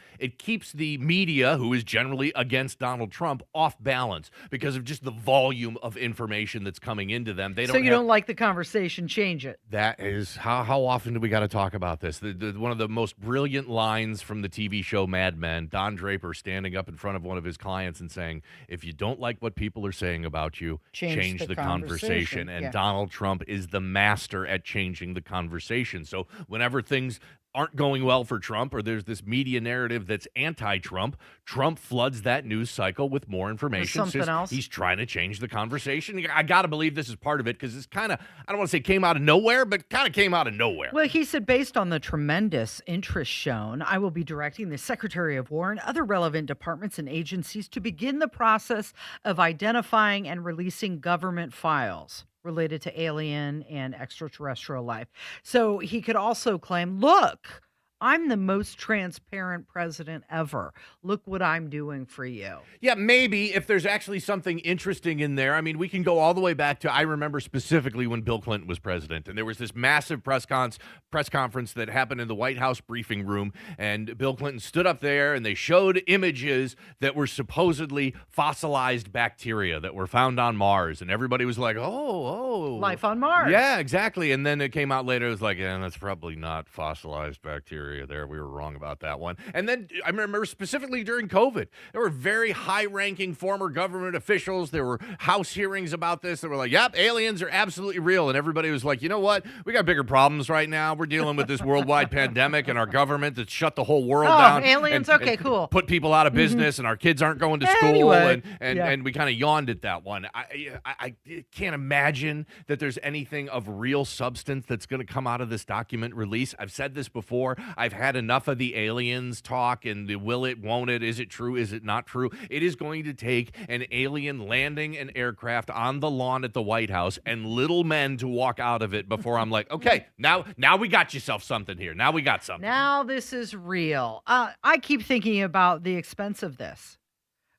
the media, who is generally against Donald Trump, off balance because of just the volume of information that's coming into them. Don't like the conversation, change it. That is, how often do we got to talk about this? One of the most brilliant lines from the TV show Mad Men, Don Draper standing up in front of one of his clients and saying, if you don't like what people are saying about you, change the conversation. And Donald Trump is the master at changing the conversation. So whenever things aren't going well for Trump, or there's this media narrative that's anti-Trump, Trump floods that news cycle with more information. Something else. He's trying to change the conversation. I got to believe this is part of it because it's kind of, I don't want to say came out of nowhere, but kind of came out of nowhere. Well, he said, based on the tremendous interest shown, I will be directing the Secretary of War and other relevant departments and agencies to begin the process of identifying and releasing government files related to alien and extraterrestrial life. So he could also claim, look, I'm the most transparent president ever. Look what I'm doing for you. Yeah, maybe if there's actually something interesting in there. I mean, we can go all the way back to, I remember specifically when Bill Clinton was president, and there was this massive press conference that happened in the White House briefing room, and Bill Clinton stood up there, and they showed images that were supposedly fossilized bacteria that were found on Mars, and everybody was like, oh. Life on Mars. Yeah, exactly. And then it came out later, it was like, that's probably not fossilized bacteria there. We were wrong about that one. And then I remember specifically during COVID, there were very high-ranking former government officials. There were House hearings about this that were like, yep, aliens are absolutely real. And everybody was like, you know what? We got bigger problems right now. We're dealing with this worldwide pandemic and our government that's shut the whole world down. Aliens, okay, cool. Put people out of business, and our kids aren't going to school. And we kind of yawned at that one. I can't imagine that there's anything of real substance that's going to come out of this document release. I've said this before. I've had enough of the aliens talk and the will it, won't it, is it true, is it not true? It is going to take an alien landing an aircraft on the lawn at the White House and little men to walk out of it before I'm like, okay, now we got yourself something here. Now we got something. Now this is real. I keep thinking about the expense of this.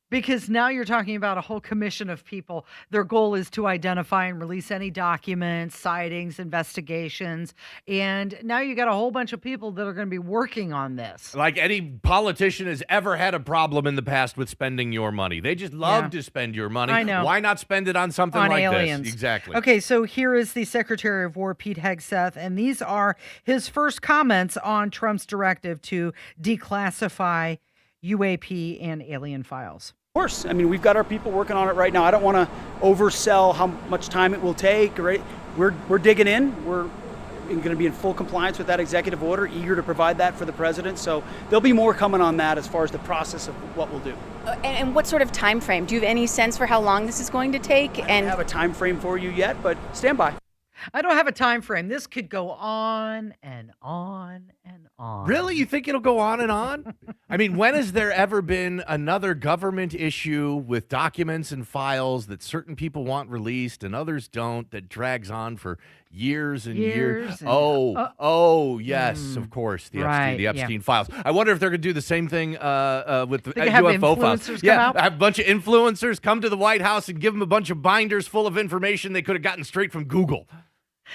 Because now you're talking about a whole commission of people. Their goal is to identify and release any documents, sightings, investigations. And now you got a whole bunch of people that are going to be working on this. Like any politician has ever had a problem in the past with spending your money. They just love to spend your money. I know. Why not spend it on something like aliens. this? Exactly. Okay, so here is the Secretary of War, Pete Hegseth, and these are his first comments on Trump's directive to declassify UAP and alien files. Of course. I mean, we've got our people working on it right now. I don't want to oversell how much time it will take. Right? We're digging in. We're going to be in full compliance with that executive order, eager to provide that for the president. So there'll be more coming on that as far as the process of what we'll do. And what sort of time frame? Do you have any sense for how long this is going to take? I don't have a time frame for you yet, but stand by. I don't have a time frame. This could go on and on and on. Really? You think it'll go on and on? I mean, when has there ever been another government issue with documents and files that certain people want released and others don't, that drags on for years and years? Yes, of course. The Epstein files. I wonder if they're going to do the same thing with the UFO files. Yeah, have a bunch of influencers come to the White House and give them a bunch of binders full of information they could have gotten straight from Google.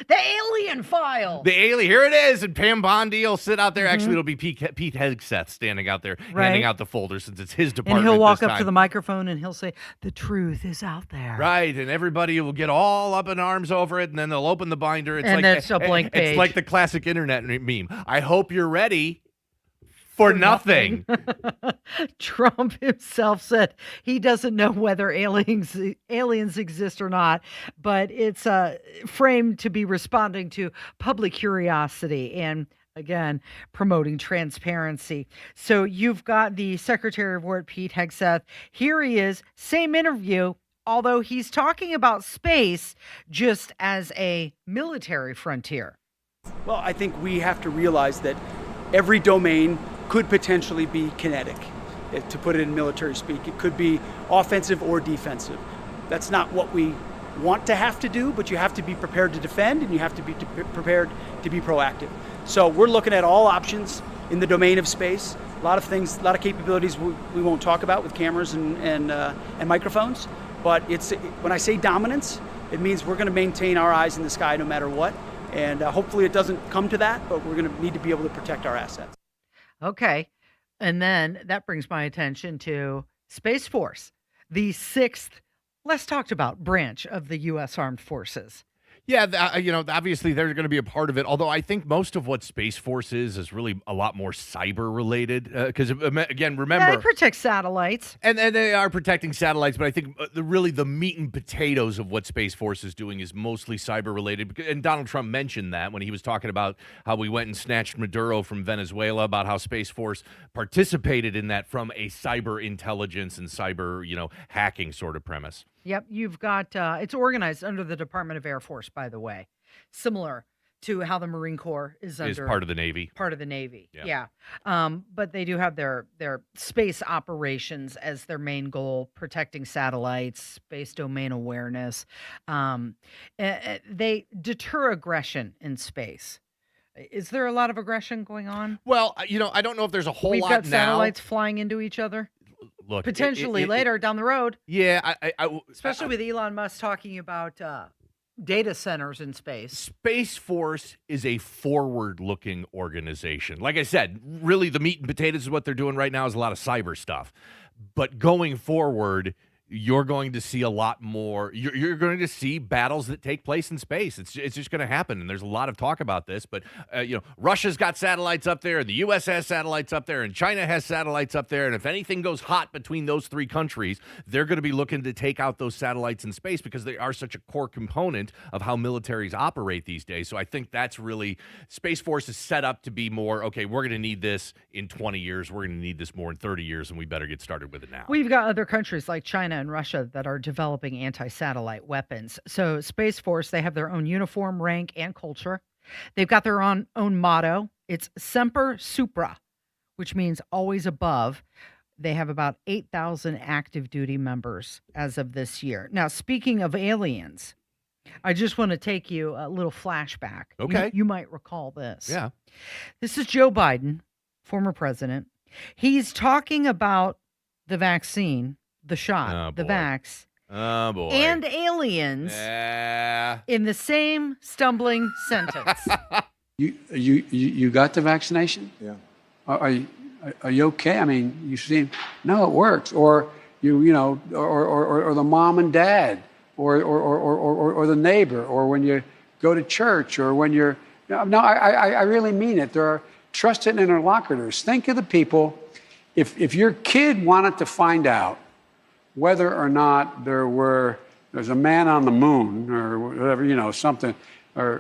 The alien file. Here it is. And Pam Bondi will sit out there. Actually, it'll be Pete Hegseth standing out there handing out the folder since it's his department. And he'll walk up to the microphone and he'll say, the truth is out there. Right. And everybody will get all up in arms over it. And then they'll open the binder. It's and like it's a blank page. It's like the classic internet meme. I hope you're ready for nothing. Trump himself said he doesn't know whether aliens exist or not, but it's framed to be responding to public curiosity and, again, promoting transparency. So you've got the Secretary of War, Pete Hegseth. Here he is, same interview, although he's talking about space just as a military frontier. Well, I think we have to realize that every domain could potentially be kinetic, to put it in military speak. It could be offensive or defensive. That's not what we want to have to do, but you have to be prepared to defend, and you have to be prepared to be proactive. So we're looking at all options in the domain of space. A lot of things, a lot of capabilities we won't talk about with cameras and microphones. But when I say dominance, it means we're going to maintain our eyes in the sky no matter what. And hopefully it doesn't come to that, but we're going to need to be able to protect our assets. Okay. And then that brings my attention to Space Force, the 6th less talked about branch of the U.S. Armed Forces. Yeah, obviously they're going to be a part of it. Although I think most of what Space Force is really a lot more cyber related. Because again, remember, they protect satellites, and they are protecting satellites. But I think the meat and potatoes of what Space Force is doing is mostly cyber related. And Donald Trump mentioned that when he was talking about how we went and snatched Maduro from Venezuela, about how Space Force participated in that from a cyber intelligence and cyber hacking sort of premise. Yep, you've got, it's organized under the Department of Air Force, by the way, similar to how the Marine Corps is part of the Navy. Part of the Navy, yeah. But they do have their space operations as their main goal, protecting satellites, space domain awareness. They deter aggression in space. Is there a lot of aggression going on? Well, I don't know if there's a whole lot now. We've got satellites flying into each other. Look, potentially later down the road. Yeah, especially with Elon Musk talking about data centers in space. Space Force is a forward-looking organization. Like I said, really the meat and potatoes of what they're doing right now is a lot of cyber stuff. But going forward, you're going to see a lot more. You're going to see battles that take place in space. It's just going to happen, and there's a lot of talk about this. But Russia's got satellites up there, and the U.S. has satellites up there, and China has satellites up there. And if anything goes hot between those three countries, they're going to be looking to take out those satellites in space because they are such a core component of how militaries operate these days. So I think that's really Space Force is set up to be more, okay, we're going to need this in 20 years. We're going to need this more in 30 years, and we better get started with it now. We've got other countries like China and Russia that are developing anti-satellite weapons. So Space Force, they have their own uniform, rank, and culture. They've got their own motto. It's Semper Supra, which means always above. They have about 8,000 active duty members as of this year. Now, speaking of aliens, I just want to take you a little flashback. Okay. You might recall this. Yeah. This is Joe Biden, former president. He's talking about the vaccine, the shot, the vax, and aliens in the same stumbling sentence. You got the vaccination? Yeah. Are you okay? I mean, you seem no, it works. Or or the mom and dad, or the neighbor, or when you go to church, or when you're I really mean it. There are trusted interlocutors. Think of the people. If your kid wanted to find out whether or not there's a man on the moon or whatever, something, or,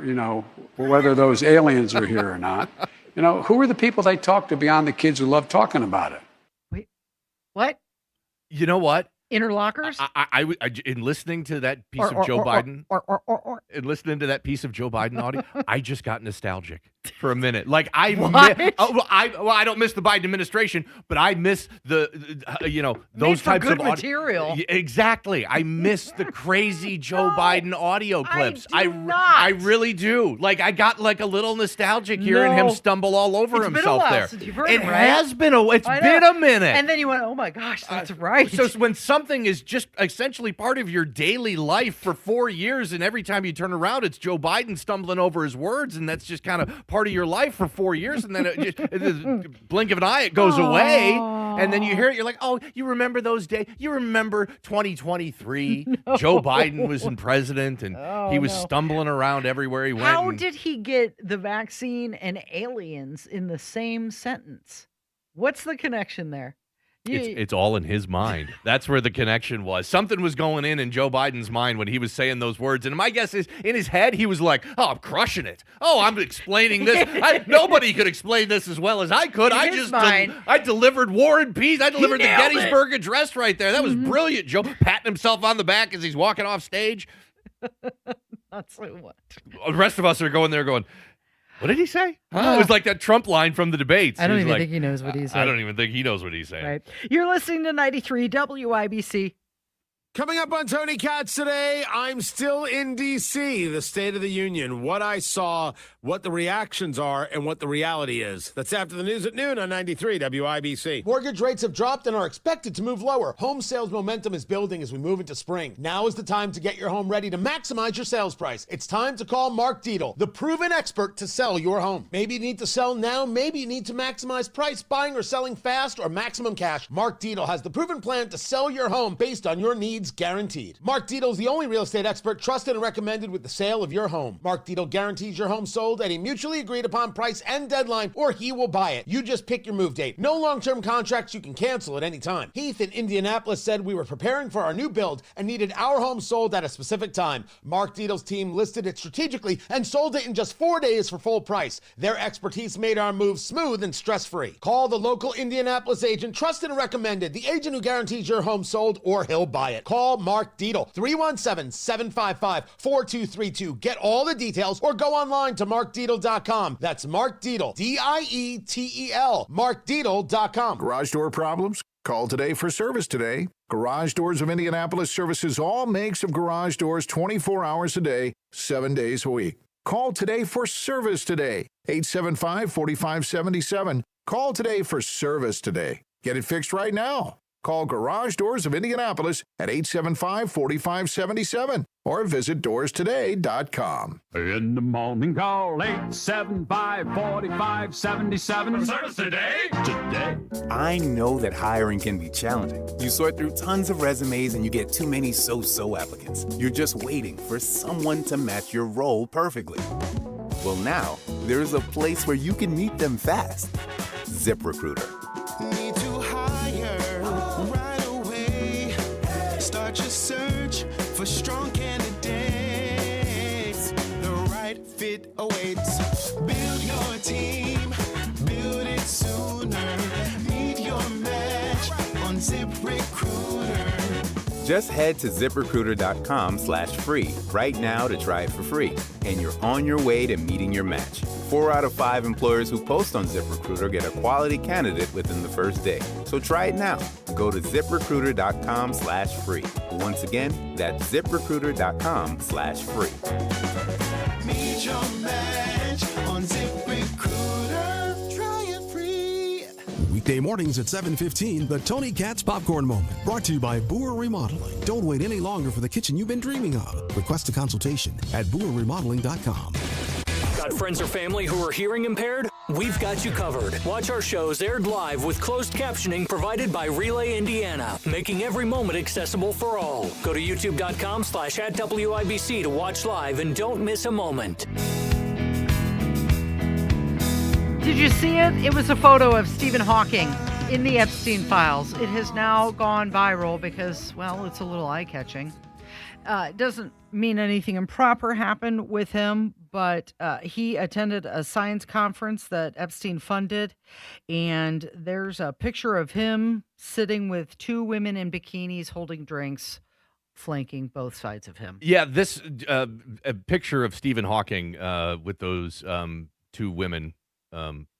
whether those aliens are here or not, who are the people they talk to beyond the kids who love talking about it? Wait, what? You know what? Interlocutors? I in listening to that piece of Joe Biden, and listening to that piece of Joe Biden audio, I just got nostalgic for a minute. Like I don't miss the Biden administration, but I miss those types of material. Exactly, I miss the crazy Joe Biden audio clips. I really do. Like I got like a little nostalgic hearing him stumble all over himself there. It has been it's been a minute. And then you went, oh my gosh, that's right. So when something is just essentially part of your daily life for 4 years, and every time you turn around, it's Joe Biden stumbling over his words, and that's just kind of part of your life for 4 years, and then blink of an eye, it goes away, and then you hear it, you're like, oh, you remember those days? You remember 2023? No. Joe Biden was in president, and he was stumbling around everywhere he went. How did he get the vaccine and aliens in the same sentence? What's the connection there? It's all in his mind. That's where the connection was. Something was going in Joe Biden's mind when he was saying those words. And my guess is, in his head, he was like, oh, I'm crushing it. Oh, I'm explaining this. Nobody could explain this as well as I could. I delivered War and Peace. I delivered the Gettysburg Address right there. That was brilliant, Joe. Patting himself on the back as he's walking off stage. Not so what? The rest of us are going there going, what did he say? It was like that Trump line from the debates. I don't even think he knows what he's saying. I don't even think he knows what he's saying. Right. You're listening to 93 WIBC. Coming up on Tony Katz today, I'm still in D.C., the State of the Union, what I saw, what the reactions are, and what the reality is. That's after the news at noon on 93 WIBC. Mortgage rates have dropped and are expected to move lower. Home sales momentum is building as we move into spring. Now is the time to get your home ready to maximize your sales price. It's time to call Mark Dietel, the proven expert to sell your home. Maybe you need to sell now, maybe you need to maximize price, buying or selling fast, or maximum cash. Mark Dietel has the proven plan to sell your home based on your needs guaranteed. Mark Dietel is the only real estate expert trusted and recommended with the sale of your home. Mark Dietel guarantees your home sold at a mutually agreed upon price and deadline, or he will buy it. You just pick your move date. No long-term contracts you can cancel at any time. Heath in Indianapolis said we were preparing for our new build and needed our home sold at a specific time. Mark Dietel's team listed it strategically and sold it in just 4 days for full price. Their expertise made our move smooth and stress-free. Call the local Indianapolis agent, trusted and recommended, the agent who guarantees your home sold, or he'll buy it. Call Mark Dietel, 317-755-4232. Get all the details or go online to markdietel.com. That's Mark Dietel, D-I-E-T-E-L, markdietel.com. Garage door problems? Call today for service today. Garage Doors of Indianapolis services all makes of garage doors 24 hours a day, 7 days a week. Call today for service today. 875-4577. Call today for service today. Get it fixed right now. Call Garage Doors of Indianapolis at 875-4577 or visit doorstoday.com. In the morning, call 875-4577. Service today? Today. I know that hiring can be challenging. You sort through tons of resumes and you get too many so-so applicants. You're just waiting for someone to match your role perfectly. Well, now, there's a place where you can meet them fast. ZipRecruiter. Need to hire right away. Start your search for strong candidates. The right fit awaits. Build your team, build it sooner. Meet your match on ZipRecruiter. Just head to ziprecruiter.com/free right now to try it for free. And you're on your way to meeting your match. 4 out of 5 employers who post on ZipRecruiter get a quality candidate within the first day. So try it now. Go to ziprecruiter.com/free. Once again, that's ziprecruiter.com/free. Meet your match on ZipRecruiter. Try it free. Weekday mornings at 7:15, the Tony Katz Popcorn Moment. Brought to you by Boer Remodeling. Don't wait any longer for the kitchen you've been dreaming of. Request a consultation at boerremodeling.com. Got friends or family who are hearing impaired? We've got you covered. Watch our shows aired live with closed captioning provided by Relay Indiana, making every moment accessible for all. Go to youtube.com/@WIBC to watch live and don't miss a moment. Did you see it? It was a photo of Stephen Hawking in the Epstein files. It has now gone viral because, well, it's a little eye-catching. It doesn't mean anything improper happened with him, but he attended a science conference that Epstein funded, and there's a picture of him sitting with 2 women in bikinis holding drinks, flanking both sides of him. Yeah, this a picture of Stephen Hawking with those 2 women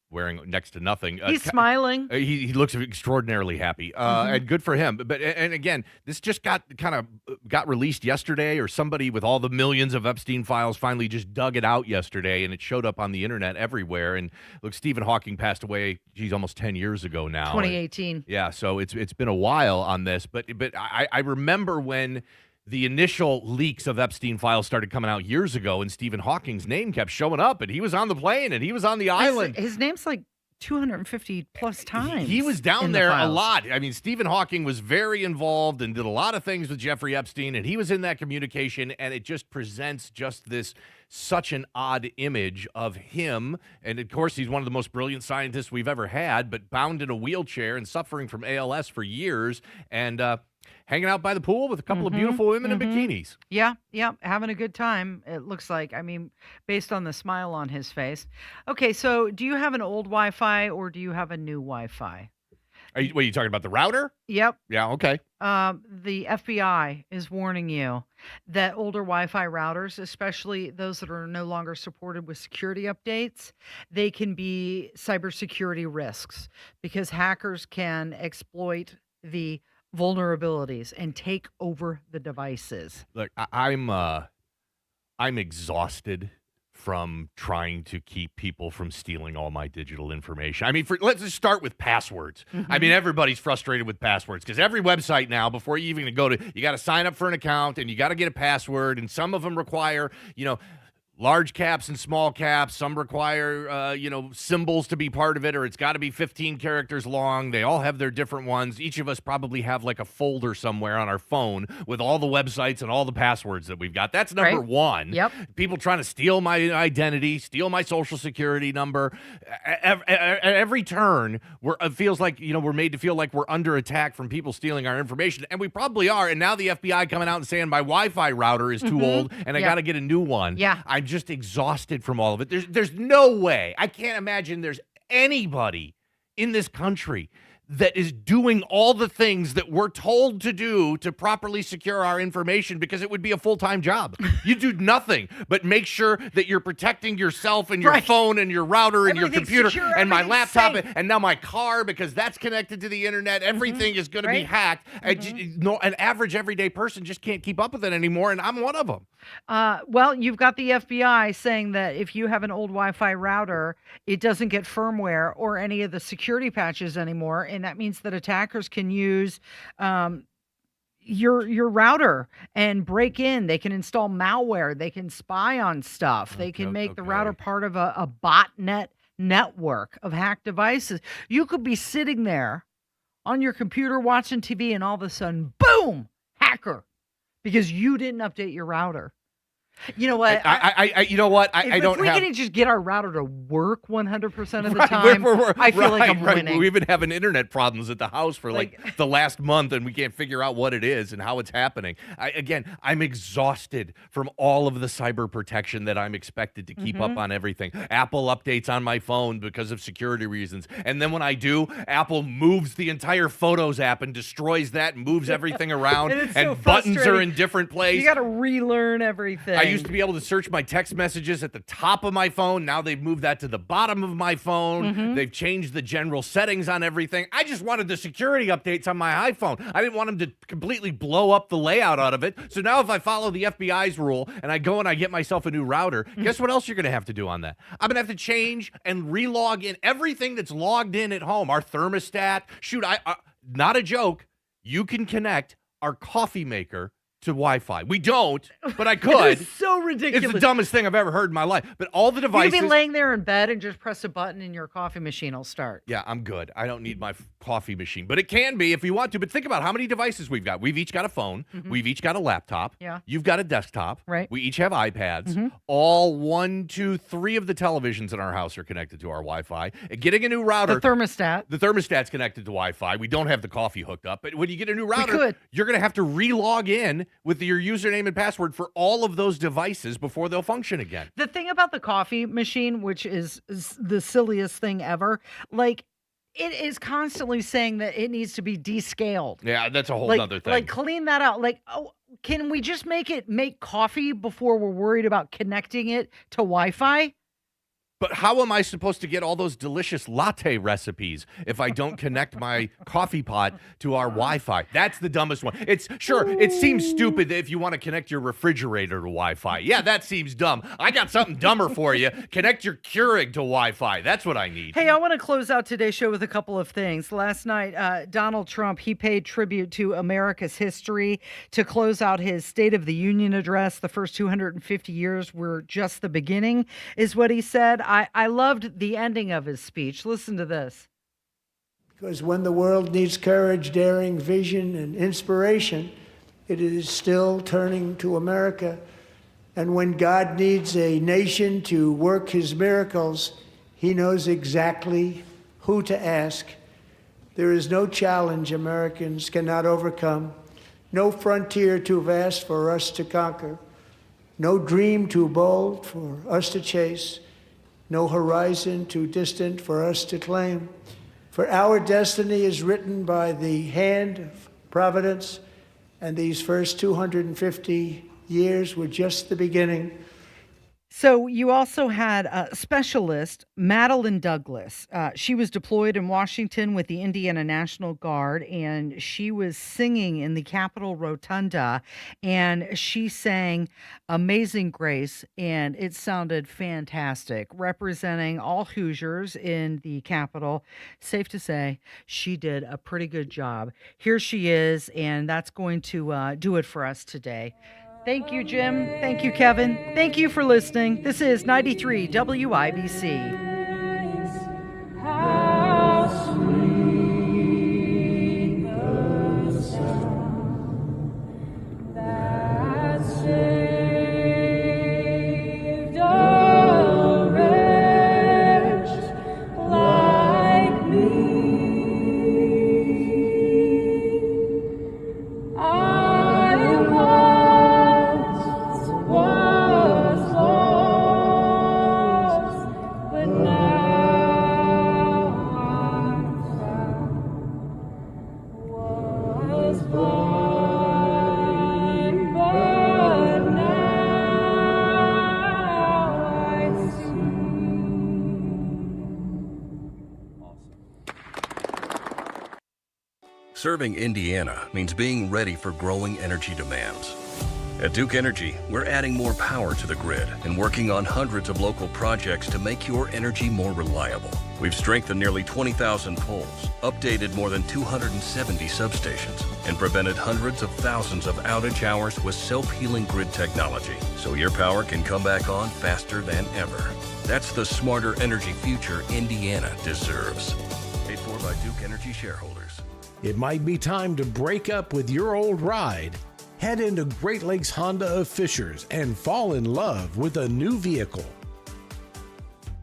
wearing next to nothing. He's smiling. He looks extraordinarily happy, and good for him. But again, this just got released yesterday, or somebody with all the millions of Epstein files finally just dug it out yesterday, and it showed up on the internet everywhere. And look, Stephen Hawking passed away, geez, almost 10 years ago now. 2018. And, yeah, so it's been a while on this, but I remember when the initial leaks of Epstein files started coming out years ago, and Stephen Hawking's name kept showing up, and he was on the plane, and he was on the island. His name's like 250 plus times. He was down there a lot. I mean, Stephen Hawking was very involved and did a lot of things with Jeffrey Epstein, and he was in that communication, and it just presents just this such an odd image of him. And of course, he's one of the most brilliant scientists we've ever had, but bound in a wheelchair and suffering from ALS for years, and hanging out by the pool with a couple of beautiful women in bikinis. Yeah, having a good time, it looks like. I mean, based on the smile on his face. Okay, so do you have an old Wi-Fi or do you have a new Wi-Fi? Are you talking about the router? Yep. Yeah, okay. The FBI is warning you that older Wi-Fi routers, especially those that are no longer supported with security updates, they can be cybersecurity risks because hackers can exploit the vulnerabilities and take over the devices. Look, I'm exhausted from trying to keep people from stealing all my digital information. I mean, let's just start with passwords. I mean, everybody's frustrated with passwords because every website now, before you even go to, you got to sign up for an account and you got to get a password, and some of them require, large caps and small caps. Some require, symbols to be part of it, or it's got to be 15 characters long. They all have their different ones. Each of us probably have like a folder somewhere on our phone with all the websites and all the passwords that we've got. That's number one. Yep. People trying to steal my identity, steal my social security number. At every turn, it feels like, we're made to feel like we're under attack from people stealing our information, and we probably are. And now the FBI coming out and saying my Wi-Fi router is too old and I got to get a new one. Yeah. I'm just exhausted from all of it. There's no way. I can't imagine there's anybody in this country that is doing all the things that we're told to do to properly secure our information, because it would be a full-time job. You do nothing but make sure that you're protecting yourself and your phone and your router and your computer secure, and my laptop safe. and now my car, because that's connected to the internet. Everything is going to be hacked. An average everyday person just can't keep up with it anymore, and I'm one of them. Well, you've got the FBI saying that if you have an old Wi-Fi router, it doesn't get firmware or any of the security patches anymore, and that means that attackers can use your router and break in. They can install malware. They can spy on stuff. They can make the router part of a botnet network of hacked devices. You could be sitting there on your computer watching TV, and all of a sudden, boom, hacker, because you didn't update your router. You know what? I don't if we have. can just get our router to work 100% of the time, I feel like I'm winning. We've been having internet problems at the house for like the last month, and we can't figure out what it is and how it's happening. I'm exhausted from all of the cyber protection that I'm expected to keep up on everything. Apple updates on my phone because of security reasons, and then when I do, Apple moves the entire Photos app and destroys that and moves everything around, and so buttons are in different places. You got to relearn everything. I used to be able to search my text messages at the top of my phone. Now they've moved that to the bottom of my phone. They've changed the general settings on everything. I just wanted the security updates on my iPhone. I didn't want them to completely blow up the layout out of it. So now if I follow the FBI's rule and I go and I get myself a new router, guess what else you're going to have to do on that? I'm going to have to change and re-log in everything that's logged in at home. Our thermostat. Shoot, not a joke. You can connect our coffee maker to Wi-Fi. We don't, but I could. It's so ridiculous. It's the dumbest thing I've ever heard in my life. But all the devices. You could be laying there in bed and just press a button and your coffee machine will start. Yeah, I'm good. I don't need my coffee machine, but it can be if you want to. But think about how many devices we've got. We've each got a phone. We've each got a laptop. Yeah. You've got a desktop. Right. We each have iPads. All 1, 2, 3 of the televisions in our house are connected to our Wi-Fi. And getting a new router. The thermostat. The thermostat's connected to Wi-Fi. We don't have the coffee hooked up. But when you get a new router, could. you're going to have to re-log in with your username and password for all of those devices before they'll function again. The thing about the coffee machine, which is the silliest thing ever, like, it is constantly saying that it needs to be descaled. Yeah, that's a whole nother thing. Like, clean that out. Like, can we just make coffee before we're worried about connecting it to Wi-Fi? But how am I supposed to get all those delicious latte recipes if I don't connect my coffee pot to our Wi-Fi? That's the dumbest one. It seems stupid that if you want to connect your refrigerator to Wi-Fi. Yeah, that seems dumb. I got something dumber for you. Connect your Keurig to Wi-Fi. That's what I need. Hey, I want to close out today's show with a couple of things. Last night, Donald Trump, he paid tribute to America's history to close out his State of the Union address. The first 250 years were just the beginning, is what he said. I loved the ending of his speech. Listen to this. Because when the world needs courage, daring, vision, and inspiration, it is still turning to America. And when God needs a nation to work his miracles, he knows exactly who to ask. There is no challenge Americans cannot overcome, no frontier too vast for us to conquer, no dream too bold for us to chase, no horizon too distant for us to claim. For our destiny is written by the hand of providence, and these first 250 years were just the beginning. So you also had a specialist, Madeline Douglas. She was deployed in Washington with the Indiana National Guard, and she was singing in the Capitol Rotunda, and she sang Amazing Grace, and it sounded fantastic, representing all Hoosiers in the Capitol. Safe to say, she did a pretty good job. Here she is, and that's going to do it for us today. Thank you, Jim. Thank you, Kevin. Thank you for listening. This is 93 WIBC. Serving Indiana means being ready for growing energy demands. At Duke Energy, we're adding more power to the grid and working on hundreds of local projects to make your energy more reliable. We've strengthened nearly 20,000 poles, updated more than 270 substations, and prevented hundreds of thousands of outage hours with self-healing grid technology, so your power can come back on faster than ever. That's the smarter energy future Indiana deserves. Paid for by Duke Energy shareholders. It might be time to break up with your old ride. Head into Great Lakes Honda of Fishers and fall in love with a new vehicle.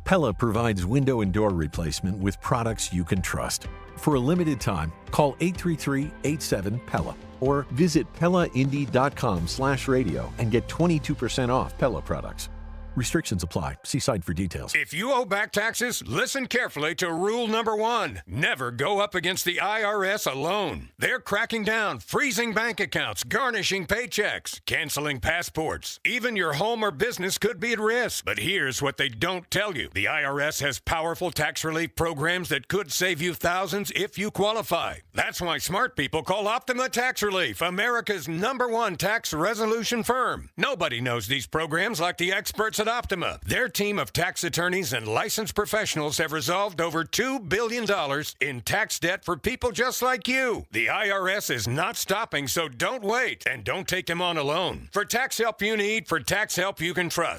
Pella provides window and door replacement with products you can trust. For a limited time, call 833-87-PELLA or visit PellaIndy.com/radio and get 22% off Pella products. Restrictions apply. See site for details. If you owe back taxes, listen carefully to rule number 1. Never go up against the IRS alone. They're cracking down, freezing bank accounts, garnishing paychecks, canceling passports. Even your home or business could be at risk. But here's what they don't tell you. The IRS has powerful tax relief programs that could save you thousands if you qualify. That's why smart people call Optima Tax Relief, America's #1 tax resolution firm. Nobody knows these programs like the experts at Optima. Their team of tax attorneys and licensed professionals have resolved over $2 billion in tax debt for people just like you. The IRS is not stopping, so don't wait and don't take them on alone. For tax help you need, for tax help you can trust.